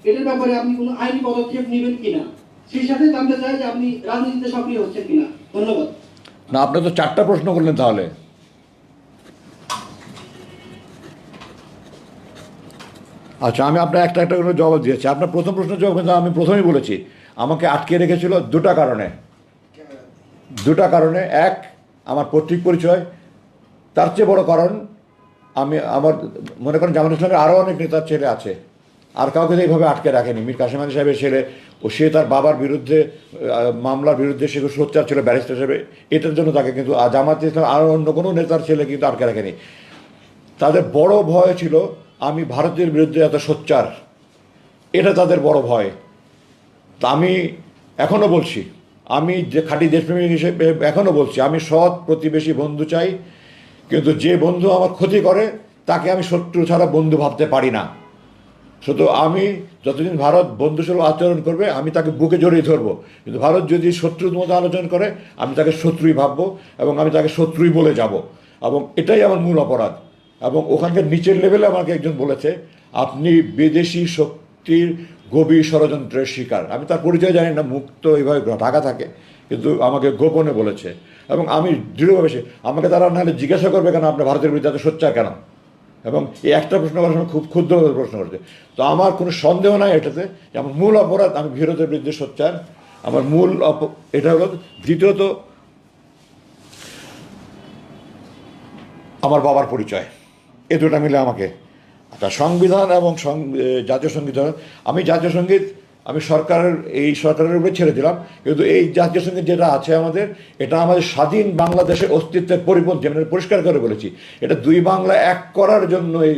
এটার ব্যাপারে আপনি কোনো আইনি পদক্ষেপ নেবেন কিনা? সেই সাথে জানতে চাই যে আপনি রাজনীতিতে সক্রিয় হচ্ছেন কিনা। ধন্যবাদ। না, আপনি তো 4টা প্রশ্ন করলেন তাহলে। আচ্ছা, আমি আপনার একটা একটা করে জবাব দিয়েছি। আপনার প্রথম প্রশ্নের জবাব কিন্তু আমি প্রথমেই বলেছি, আমাকে আটকে রেখেছিল 2টা কারণে। 2টা কারণে। 1, আমার পৈতৃক পরিচয়। তার চেয়ে বড় কারণ, আমার মনে করেন জামাতের সঙ্গে আরও অনেক নেতার ছেলে আছে, আর কাউকে এইভাবে আটকে রাখেনি। মীর কাসেম আলী সাহেবের ছেলে, সে তার বাবার বিরুদ্ধে মামলার বিরুদ্ধে সে সোচ্চার ছিল ব্যারিস্টার হিসেবে, এটার জন্য তাকে কিন্তু জামাত ইসলাম আর অন্য কোনো নেতার ছেলে কিন্তু আটকে রাখেনি। তাদের বড় ভয় ছিল আমি ভারতের বিরুদ্ধে এত সোচ্চার, এটা তাদের বড় ভয়। তা আমি এখনও বলছি, আমি যে খাঁটি দেশপ্রেমিক হিসেবে এখনও বলছি, আমি সৎ প্রতিবেশী বন্ধু চাই, কিন্তু যে বন্ধু আমার ক্ষতি করে তাকে আমি শত্রু ছাড়া বন্ধু ভাবতে পারি না। শুধু আমি যতদিন ভারত বন্ধুসুলভ আচরণ করবে আমি তাকে বুকে জড়িয়ে ধরবো, কিন্তু ভারত যদি শত্রুর মতো আলোচনা করে আমি তাকে শত্রুই ভাববো এবং আমি তাকে শত্রুই বলে যাব, এবং এটাই আমার মূল অপরাধ। এবং ওখানকার নিচের লেভেলে আমাকে একজন বলেছে আপনি বিদেশি শক্তির গভীর ষড়যন্ত্রের শিকার। আমি তার পরিচয় জানি না, মুখ তো এইভাবে ঢাকা থাকে, কিন্তু আমাকে গোপনে বলেছে। এবং আমি দৃঢ়ভাবে আমাকে তারা নাহলে জিজ্ঞাসা করবে কেন আপনি ভারতের বিরুদ্ধে এত সোচ্চার কেন, এবং এই একটা প্রশ্ন করার সময় খুব ক্ষুদ্র প্রশ্ন করছে। তো আমার কোনো সন্দেহ নাই এটাতে যে আমার মূল অপরাধ আমি বিরোধের বিরুদ্ধে সোচ্চার, আমার মূল এটা হলো। দ্বিতীয়ত আমার বাবার পরিচয়, এ দুটা মিলে আমাকে আচ্ছা সংবিধান এবং জাতীয় সঙ্গীত, আমি জাতীয় সঙ্গীত আমি এই সরকারের উপরে ছেড়ে দিলাম, কিন্তু এই জাতীয় সঙ্গীত যেটা আছে আমাদের, এটা আমাদের স্বাধীন বাংলাদেশের অস্তিত্বের পরিপন্থী। আমি পরিষ্কার করে বলেছি, এটা দুই বাংলা এক করার জন্য এই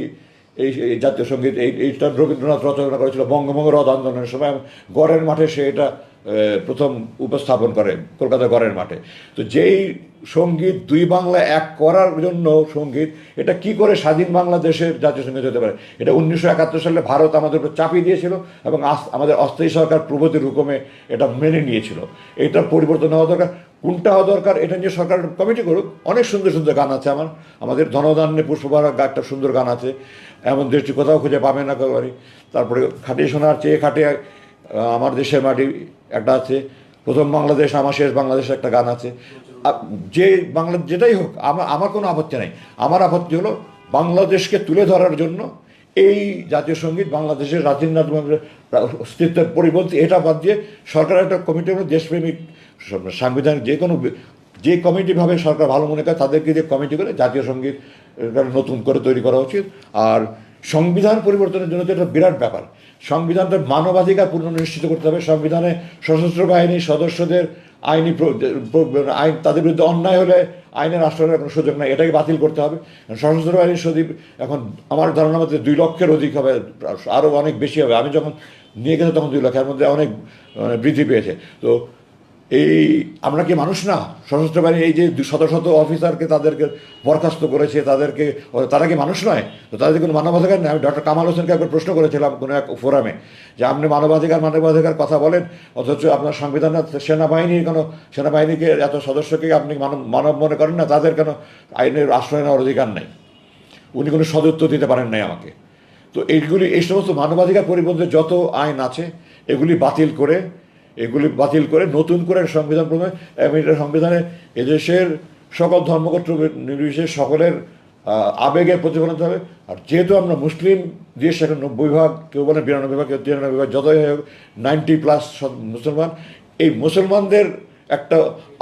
এই জাতীয় সঙ্গীত এইটা রবীন্দ্রনাথ রচনা করেছিল বঙ্গভঙ্গ রদ আন্দোলনের সময়। গড়ের মাঠে সে এটা প্রথম উপস্থাপন করে, কলকাতা গড়ের মাঠে। তো যেই সঙ্গীত দুই বাংলা এক করার জন্য সঙ্গীত, এটা কি করে স্বাধীন বাংলাদেশের জাতীয় সঙ্গীত হতে পারে? এটা 1971 সালে ভারত আমাদের উপর চাপিয়ে দিয়েছিল এবং আমাদের অস্থায়ী সরকার প্রগতির হুকুমে এটা মেনে নিয়েছিল। এটার পরিবর্তন হওয়া দরকার। কোনটা হওয়া দরকার এটা নিয়ে সরকার কমিটি করুক। অনেক সুন্দর সুন্দর গান আছে আমাদের ধনধান্যে পুষ্পবাহার একটা সুন্দর গান আছে, এমন দেশটি কোথাও খুঁজে পাবে না একেবারে। তারপরে খাটিয়ে শোনার চেয়ে খাটিয়ে আমার দেশের মাটি একটা আছে, প্রথম বাংলাদেশ আমার শেষ বাংলাদেশ একটা গান আছে। যে বাংলা যেটাই হোক আমার কোনো আপত্তি নাই। আমার আপত্তি হলো বাংলাদেশকে তুলে ধরার জন্য এই জাতীয় সঙ্গীত বাংলাদেশের রাজীন্দ্রনাথ অস্তিত্বের পরিপন্থী, এটা বাদ দিয়ে সরকার একটা কমিটি হলো দেশপ্রেমিক সাংবিধানিক যে কমিটিভাবে সরকার ভালো মনে করে তাদেরকে যে কমিটি করে জাতীয় সঙ্গীত নতুন করে তৈরি করা উচিত। আর সংবিধান পরিবর্তনের জন্য তো এটা বিরাট ব্যাপার। সংবিধানটা মানবাধিকার পুনর্নিশ্চিত করতে হবে। সংবিধানে সশস্ত্র বাহিনীর সদস্যদের আইন তাদের বিরুদ্ধে অন্যায় হলে আইনের আশ্রয়ের কোনো সুযোগ নাই, এটাকে বাতিল করতে হবে। সশস্ত্র বাহিনীর সদীপ এখন আমার ধারণা মধ্যে 2 লক্ষের অধিক হবে, আরও অনেক বেশি হবে। আমি যখন নিয়ে গেছি তখন 2 লক্ষ, এর মধ্যে অনেক বৃদ্ধি পেয়েছে। তো আমরা কি মানুষ না? সশস্ত্র বাহিনী এই যে শত শত অফিসারকে তাদেরকে বরখাস্ত করেছে, তারা কি মানুষ নয়? তো তাদের কোনো মানবাধিকার নেই? আমি ডক্টর কামাল হোসেনকে একবার প্রশ্ন করেছিলাম কোনো এক ফোরামে যে আপনি মানবাধিকার কথা বলেন, অথচ আপনার সংবিধানে সেনাবাহিনীকে এত সদস্যকে আপনি মানব মনে করেন না, তাদের কেন আইনের আশ্রয় নেওয়ার অধিকার নেই? উনি কোনো সদুত্তর দিতে পারেন নাই আমাকে। তো এই সমস্ত মানবাধিকার পরিপন্থী যত আইন আছে এগুলি বাতিল করে নতুন করে সংবিধান প্রণয়ন এবং এটা সংবিধানে এদেশের সকল ধর্মগোত্র নির্বিশেষে সকলের আবেগের প্রতিফলন হবে। আর যেহেতু আমরা মুসলিম দেশ, এখন 90 ভাগ, কেউ বলেন 92 ভাগ, কেউ 93 ভাগ, যতই হোক 90+ মুসলমান, এই মুসলমানদের একটা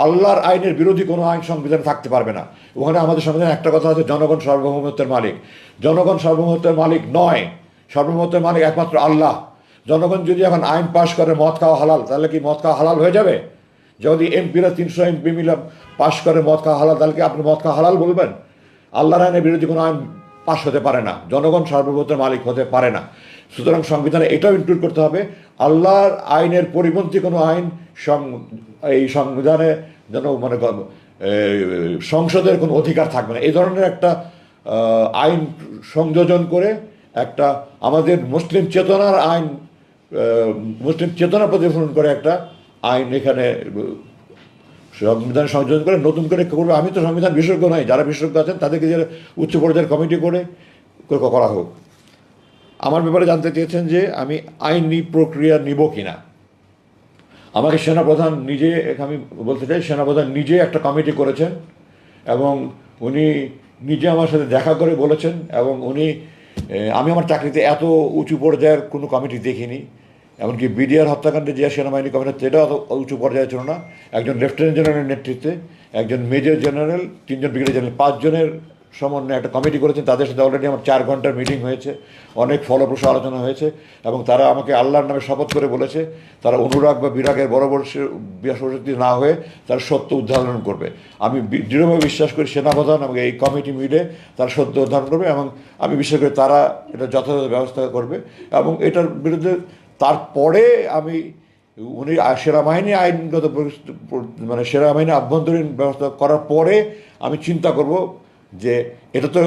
আল্লাহর আইনের বিরোধী কোনো আইন সংবিধানে থাকতে পারবে না। ওখানে আমাদের সংবিধানে একটা কথা আছে, জনগণ সার্বভৌমত্বের মালিক। জনগণ সার্বভৌমত্বের মালিক নয়, সার্বভৌমত্বের মালিক একমাত্র আল্লাহ। জনগণ যদি এখন আইন পাশ করে মদ খাওয়া হালাল, তাহলে কি মদ খাওয়া হালাল হয়ে যাবে? যদি এমপিরা 300 এমপি মিলে পাশ করে মদ খাওয়া হালাল, তাহলে কি আপনি মদ খাওয়া হালাল বলবেন? আল্লাহর আইনের বিরোধী কোনো আইন পাশ হতে পারে না, জনগণ সার্বভৌমত্বের মালিক হতে পারে না। সুতরাং সংবিধানে এটাও ইনক্লুড করতে হবে, আল্লাহর আইনের পরিপন্থী কোনো আইন এই সংবিধানে যেন সংসদের কোনো অধিকার থাকবে না। এই ধরনের একটা আইন সংযোজন করে একটা আমাদের মুসলিম চেতনার প্রতিফলন করে একটা আইন এখানে সংবিধান সংযোজন করে নতুন করে করবে। আমি তো সংবিধান বিশেষজ্ঞ নই, যারা বিশেষজ্ঞ আছেন তাদেরকে যে উচ্চ পর্যায়ের কমিটি করে করা হোক। আমার ব্যাপারে জানতে চেয়েছেন যে আমি আইনি প্রক্রিয়া নিব কিনা। আমাকে সেনাপ্রধান নিজে, আমি বলতে চাই, সেনাপ্রধান নিজে একটা কমিটি করেছেন এবং উনি নিজে আমার সাথে দেখা করে বলেছেন। এবং আমি আমার চাকরিতে এত উঁচু পর্যায়ের কোনো কমিটি দেখিনি, এমনকি বিডিআর হত্যাকাণ্ডে যে সেনাবাহিনী কমিটি, সেটাও অত উঁচু পর্যায়ে ছিল না। একজন লেফটেন্যান্ট জেনারেলের নেতৃত্বে, একজন মেজর জেনারেল, 3 জন ব্রিগেডিয়ার জেনারেল, 5 জনের সমন্বয়ে একটা কমিটি করেছেন। তাদের সাথে অলরেডি আমার 4 ঘন্টার মিটিং হয়েছে, অনেক ফলপ্রসূ আলোচনা হয়েছে এবং তারা আমাকে আল্লাহর নামে শপথ করে বলেছে তারা অনুরাগ বা বিরাগের বড় বসতি না হয়ে তার সত্য উদ্ধারণ করবে। আমি দৃঢ়ভাবে বিশ্বাস করি সেনাপ্রধান এবং এই কমিটি মিলে তার সত্য উদ্ধারণ করবে এবং আমি বিশ্বাস করি তারা এটা যথাযথ ব্যবস্থা করবে। এবং এটার বিরুদ্ধে তারপরে উনি সেনাবাহিনী আইনগত সেনাবাহিনী আভ্যন্তরীণ ব্যবস্থা করার পরে আমি চিন্তা করব যে এটা তো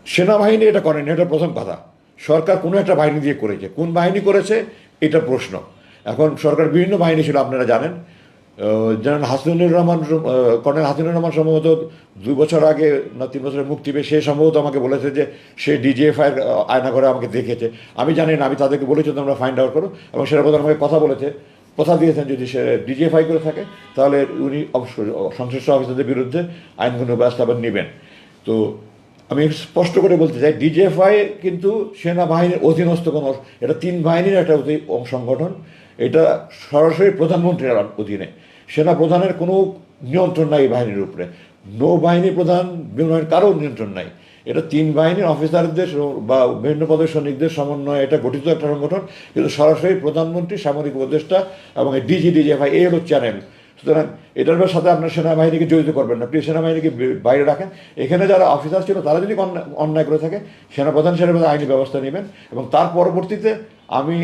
সেনাবাহিনী এটা করেনি, এটা প্রথম কথা। সরকার কোনো একটা বাহিনী দিয়ে করেছে, কোন বাহিনী করেছে এটা প্রশ্ন। এখন সরকার বিভিন্ন বাহিনী ছিল, আপনারা জানেন। জেনারেল হাসিনুর রহমান, কর্নেল হাসিনুর রহমান সম্ভবত 2 বছর আগে না 3 বছরের মুক্তি পেয়ে সে সম্ভবত আমাকে বলেছে যে সে ডিজিএফআই আয়না করে আমাকে দেখেছে। আমি জানি না, আমি তাদেরকে বলেছি তোমরা ফাইন্ড আউট করো। এবং সেনাপ্রধান আমাকে কথা দিয়েছেন যদি সে ডিজিএফআই করে থাকে তাহলে উনি অবশ্যই সংশ্লিষ্ট অফিসারদের বিরুদ্ধে আইনগত ব্যবস্থা নেবেন। তো আমি স্পষ্ট করে বলতে চাই, ডিজিএফআই কিন্তু সেনাবাহিনীর অধীনস্থ কোনো, এটা 3 বাহিনীর একটা সংগঠন। এটা সরাসরি প্রধানমন্ত্রীর অধীনে, সেনা প্রধানের কোনো নিয়ন্ত্রণ নাই এই বাহিনীর উপরে, নৌবাহিনী প্রধান বিমানের কারো নিয়ন্ত্রণ নাই। এটা 3 বাহিনীর অফিসারদের বা বিভিন্ন পদের সৈনিকদের সমন্বয়ে এটা গঠিত একটা সংগঠন, কিন্তু সরাসরি প্রধানমন্ত্রী, সামরিক উপদেষ্টা এবং ডিজিএফআই এই হলো চ্যানেল। সুতরাং এটার সাথে আপনার সেনাবাহিনীকে জড়িত করবেন না, প্লিজ সেনাবাহিনীকে বাইরে রাখেন। এখানে যারা অফিসার ছিল তারা যদি অন্যায় করে থাকে, সেনাপ্রধান সেনাপ্রধান আইনি ব্যবস্থা নেবেন। এবং তার পরবর্তীতে আমি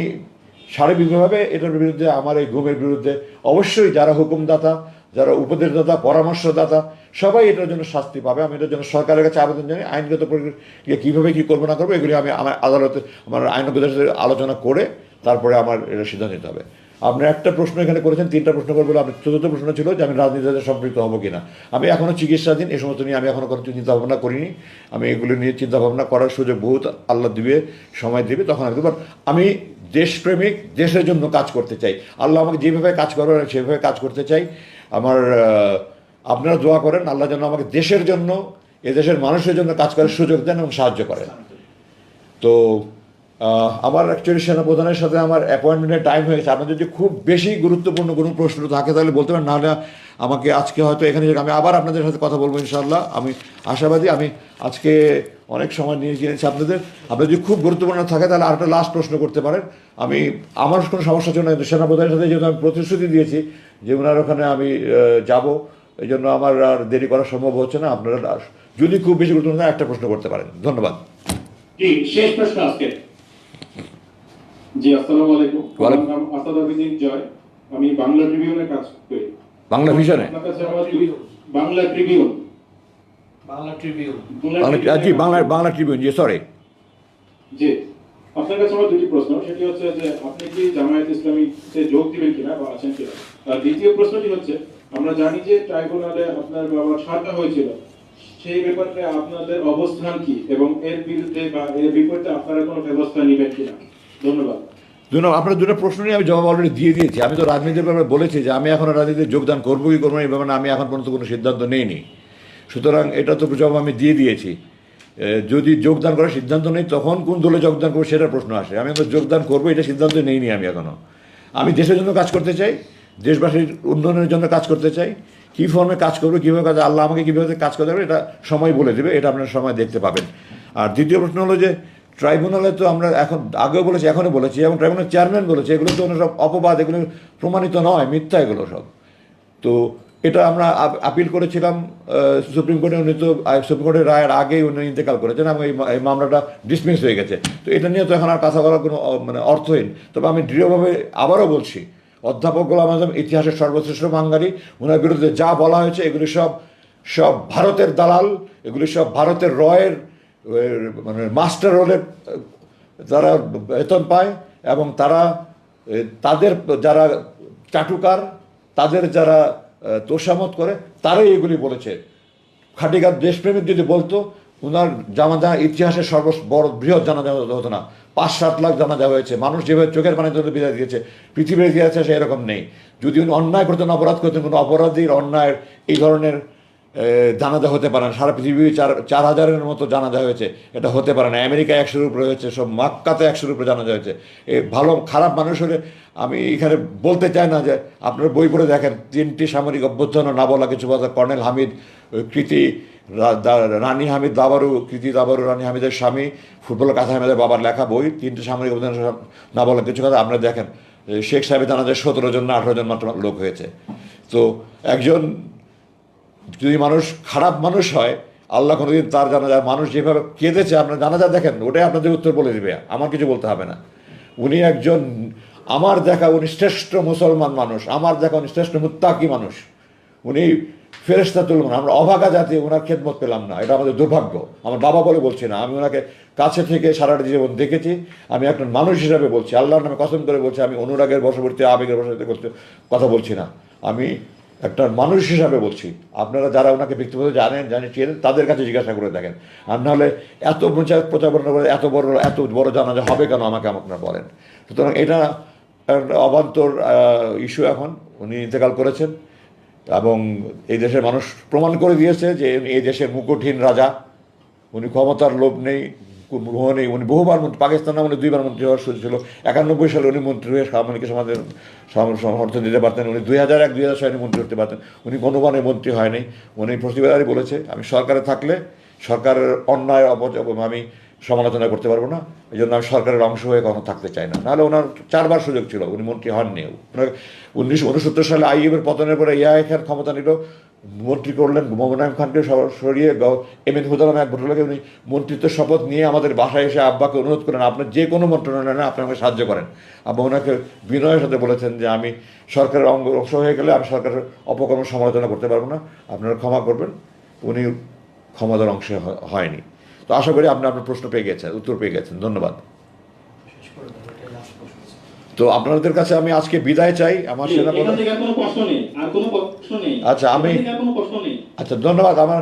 সার্বিকভাবে এটার বিরুদ্ধে, আমার এই গুমের বিরুদ্ধে অবশ্যই যারা হুকুমদাতা, যারা উপদেশদাতা, পরামর্শদাতা, সবাই এটার জন্য শাস্তি পাবে। আমি এটার জন্য সরকারের কাছে আবেদন জানাই, আইনগত প্রক্রিয়া কীভাবে কী করবো না করবো এগুলি আমি আমার আদালতে, আমার আইনজ্ঞদের সাথে আলোচনা করে তারপরে আমার এটা সিদ্ধান্ত নিতে হবে। আপনি একটা প্রশ্ন এখানে করেছেন, 3টা প্রশ্ন করবো, আপনি 4র্থ প্রশ্ন ছিল যে আমি রাজনীতিতে সম্পৃক্ত হবো কিনা। আমি এখনও চিকিৎসাধীন, এই সমস্ত নিয়ে আমি এখনও কোনো চিন্তাভাবনা করিনি। আমি এগুলো নিয়ে চিন্তাভাবনা করার সুযোগ বহুত আল্লাহ দিবে, সময় দিবে, তখন আমি দেবো। আমি দেশপ্রেমিক, দেশের জন্য কাজ করতে চাই। আল্লাহ আমাকে যেভাবে কাজ করার সেভাবে কাজ করতে চাই। আমার আপনারা দোয়া করেন আল্লাহ যেন আমাকে দেশের জন্য, এদেশের মানুষের জন্য কাজ করার সুযোগ দেন এবং সাহায্য করেন। তো আমার অ্যাকচুয়ালি সেনাপ্রধানের সাথে আমার অ্যাপয়েন্টমেন্টের টাইম হয়ে গেছে। আপনার যদি খুব বেশি গুরুত্বপূর্ণ কোনো প্রশ্ন থাকে তাহলে বলতে পারেন, নাহলে আমাকে আজকে হয়তো এখানে আমি আবার আপনাদের সাথে কথা বলবো ইনশাআল্লাহ। আমি আশাবাদী। আমি আজকে অনেক সময় নিয়ে জেনেছি আপনাদের যদি খুব গুরুত্বপূর্ণ থাকে তাহলে আরেকটা লাস্ট প্রশ্ন করতে পারেন। আমার কোনো সমস্যার জন্য সেনাপ্রধানের সাথে যেহেতু আমি প্রতিশ্রুতি দিয়েছি যে ওনার ওখানে আমি যাব, এই জন্য আমার আর দেরি করা সম্ভব হচ্ছে না। আপনারা যদি খুব বেশি গুরুত্বপূর্ণ একটা প্রশ্ন করতে পারেন। ধন্যবাদ। শেষ প্রশ্ন আজকে। জি, আসসালামু আলাইকুম। আমার নাম আসাদ আবিদিন জয়, আমি বাংলা ট্রিবিউনে কাজ করি। বাংলা ভিশনে? আপনার কাছে আমার বাংলা ট্রিবিউন। জি, বাংলা ট্রিবিউন, জি সরি। জি, আপনার কাছে আমার 2টি প্রশ্ন। সেটি হচ্ছে যে আপনি কি জামায়াত ইসলামীতে যোগ দিবেন কিনা বা আছেন কিনা। আর দ্বিতীয় প্রশ্নটি হচ্ছে, আমরা জানি যে ট্রাইব্যুনালে আপনার বাবার সাজা হয়েছিল, সেই ব্যাপারে আপনাদের অবস্থান কি এবং এর বিরুদ্ধে বা এর বিপরীতে আপনারা কোনো ব্যবস্থা নেবেন কিনা। ধন্যবাদ। আপনার 2টা প্রশ্ন নিয়ে আমি জবাব অলরেডি দিয়ে দিয়েছি। আমি তো রাজনীতির ব্যাপারে বলেছি যে আমি এখন রাজনীতিতে যোগদান করবো কি করবো না, এই ব্যাপারে আমি এখন পর্যন্ত কোনো সিদ্ধান্ত নেইনি। সুতরাং এটা তো জবাব আমি দিয়ে দিয়েছি। যদি যোগদান করার সিদ্ধান্ত নেই তখন কোন দলে যোগদান করবো সেটার প্রশ্ন আসে। আমি এখন যোগদান করবো এটা সিদ্ধান্ত নেইনি আমি এখনও। আমি দেশের জন্য কাজ করতে চাই, দেশবাসীর উন্নয়নের জন্য কাজ করতে চাই। কী ফর্মে কাজ করবো, কীভাবে কাজ, আল্লাহ আমাকে কীভাবে কাজ করতে হবে এটা সময় বলে দেবে, এটা আপনার সময় দেখতে পাবেন। আর দ্বিতীয় প্রশ্ন হলো যে ট্রাইব্যুনালে তো আমরা এখন আগেও বলেছি, এখনও বলেছি, এবং ট্রাইব্যুনাল চেয়ারম্যান বলেছে এগুলো তো সব অপবাদ, এগুলো প্রমাণিত নয়, মিথ্যা এগুলো সব। তো এটা আমরা আপিল করেছিলাম সুপ্রিম কোর্টে। উনি তো সুপ্রিম কোর্টের রায়ের আগেই উনি ইন্তেকাল করেছেন এবং এই মামলাটা ডিসমিস হয়ে গেছে। তো এটা নিয়ে তো এখন আর কথা বলার কোনো অর্থহীন। তবে আমি দৃঢ়ভাবে আবারও বলছি, অধ্যাপক গোলাম আজম ইতিহাসের সর্বশ্রেষ্ঠ বাঙালি। ওনার বিরুদ্ধে যা বলা হয়েছে এগুলি সব ভারতের দালাল, এগুলি সব ভারতের রয়ের মাস্টার রোলের যারা বেতন পায়, এবং তাদের যারা চাটুকার, তাদের যারা তোষামত করে, তারাই এগুলি বলেছে। খাটিকার দেশপ্রেমিক যদি বলতো, ওনার জানাজা ইতিহাসের বড় বৃহৎ জানাজা হতো না। 5-7 লাখ জানাজা হয়েছে। মানুষ যেভাবে চোখের পানিতে বিদায় দিয়েছে, পৃথিবীর ইতিহাসে সে এরকম নেই। যদি উনি অন্যায় করতেন, অপরাধ করতেন, কোনো অপরাধীর অন্যায়ের এই ধরনের জানাজা হতে পারে না। সারা পৃথিবী 4,000-এর মতো জানাজা হয়েছে, এটা হতে পারে না। আমেরিকায় 100-এর উপরে হয়েছে, সব মাক্কাতে 100-এর উপরে জানাজা হয়েছে। ভালো খারাপ মানুষ হলে আমি এখানে বলতে চাই না যে আপনারা বই পড়ে দেখেন, 3টি সামরিক অভ্যুত্থান না বলা কিছু কথা, কর্নেল হামিদ, কৃতি রানী হামিদ দাবারু, কৃতি দাবারু রানী হামিদের স্বামী, ফুটবলার কাসা হামিদের বাবার লেখা বই 3টি সামরিক অভ্যুত্থান না বলা কিছু কথা। আপনারা দেখেন শেখ সাহেবের জানাজায় 17 জন না 18 জন মাত্র লোক হয়েছে। তো একজন যদি মানুষ খারাপ মানুষ হয়, আল্লাহ কোনোদিন তার জানাজায় মানুষ যেভাবে কেঁদেছে, আপনার জানাজা দেখেন, ওটাই আপনাদের উত্তর বলে দেবে, আমার কিছু বলতে হবে না। উনি একজন আমার দেখা উনি শ্রেষ্ঠ মুসলমান মানুষ, আমার দেখা উনি শ্রেষ্ঠ মুত্তাকি মানুষ। উনি ফেরেশতা তুলবেন। আমরা অভাগা জাতি ওনার খেদমত পেলাম না, এটা আমাদের দুর্ভাগ্য। আমার বাবা বলে বলছি না, আমি ওনাকে কাছে থেকে সারাটা জীবন দেখেছি। আমি একজন মানুষ হিসাবে বলছি, আল্লাহর নামে কসম করে বলছি, আমি অনুরাগের বশবর্তী আবেগের বশবর্তী কথা বলছি না, আমি একটা মানুষ হিসাবে বলছি। আপনারা যারা ওনাকে ব্যক্তিগত চেনেন তাদের কাছে জিজ্ঞাসা করে দেখেন। আর নাহলে এত প্রচারণা করে এত বড় জানাজা হবে কেন আমাকে আপনারা বলেন। সুতরাং এটা অবান্তর ইস্যু। এখন উনি ইন্তেকাল করেছেন এবং এই দেশের মানুষ প্রমাণ করে দিয়েছে যে এই দেশের মুকুটহীন রাজা, উনি ক্ষমতার লোভ নেই, মোহ নেই। উনি বহুবার মন্ত্রী, পাকিস্তান আমলে 2বার মন্ত্রী হওয়ার সুযোগ ছিল। 91 সালে উনি মন্ত্রী হয়ে সামরিক সমাজের সমর্থন দিতে পারতেন। উনি 2001-2000 সালে মন্ত্রী হতে পারতেন। উনি কোনোবারে মন্ত্রী হয়নি। উনি প্রতিবারই বলেছে আমি সরকারে থাকলে সরকারের অন্যায় আমি সমালোচনা করতে পারবো না, এই জন্য আমি সরকারের অংশ হয়ে কখনো থাকতে চাই না। নাহলে ওনার 4বার সুযোগ ছিল, উনি মন্ত্রী হননি। 1969 সালে আইএমের পতনের পরে ইয়াহিয়া খান ক্ষমতা নিল, মন্ত্রী করলেন মোমেনায়েম খানকে সরিয়ে এম এন হুদা নামে এক ভদ্রলোকে উনি মন্ত্রিত্বের শপথ নিয়ে আমাদের বাসায় এসে আব্বাকে অনুরোধ করেন আপনার যে কোনো মন্ত্রণালয়ে আপনি আমাকে সাহায্য করেন। আব্বা ওনাকে বিনয়ের সাথে বলেছেন যে আমি সরকারের অংশ হয়ে গেলে আমি সরকারের অপকর্ম সমালোচনা করতে পারবো না, আপনারা ক্ষমা করবেন। উনি ক্ষমতার অংশে হয়নি। তো আশা করি আপনি আপনার প্রশ্ন পেয়ে গেছেন, উত্তর পেয়ে গেছেন। ধন্যবাদ। তো আপনাদের কাছে আমি আজকে বিদায় চাই। আমার এখান থেকে আর কোনো প্রশ্ন নেই, আর কোনো প্রশ্ন নেই। আচ্ছা, এখান থেকে আর কোনো প্রশ্ন নেই। আচ্ছা, ধন্যবাদ। আমার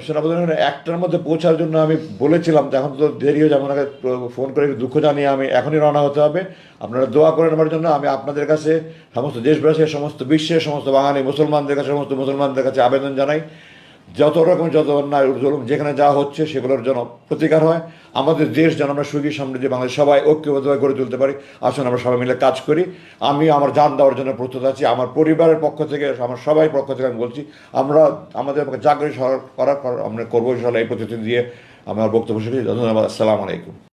সেনাপ্রধানের 1টার মধ্যে পৌঁছার জন্য আমি বলেছিলাম, তো এখন তো দেরি হয়ে যাবে। ওনাকে ফোন করে দুঃখ জানিয়ে আমি এখনই রওনা হতে হবে। আপনারা দোয়া করেন আমার জন্য। আমি আপনাদের কাছে, সমস্ত দেশবাসীর, সমস্ত বিশ্বের সমস্ত বাঙালি মুসলমানদের কাছে, সমস্ত মুসলমানদের কাছে আবেদন জানাই, যত রকম যত অন্যায় জুলুম যেখানে যা হচ্ছে সেগুলোর যেন প্রতিকার হয়। আমাদের দেশ যেন আমরা সুখী সমৃদ্ধি বাংলাদেশ সবাই ঐক্যবদ্ধভাবে গড়ে তুলতে পারি। আসুন আমরা সবাই মিলে কাজ করি। আমি আমার জান দেওয়ার জন্য প্রস্তুত আছি। আমার পরিবারের পক্ষ থেকে, আমার সবাই পক্ষ থেকে আমি বলছি, আমরা আমাদের চাকরি আমরা করবো ইনশাআল্লাহ। এই প্রতিশ্রুতি দিয়ে আমার বক্তব্য শেষ করছি। ধন্যবাদ। আসসালামু আলাইকুম।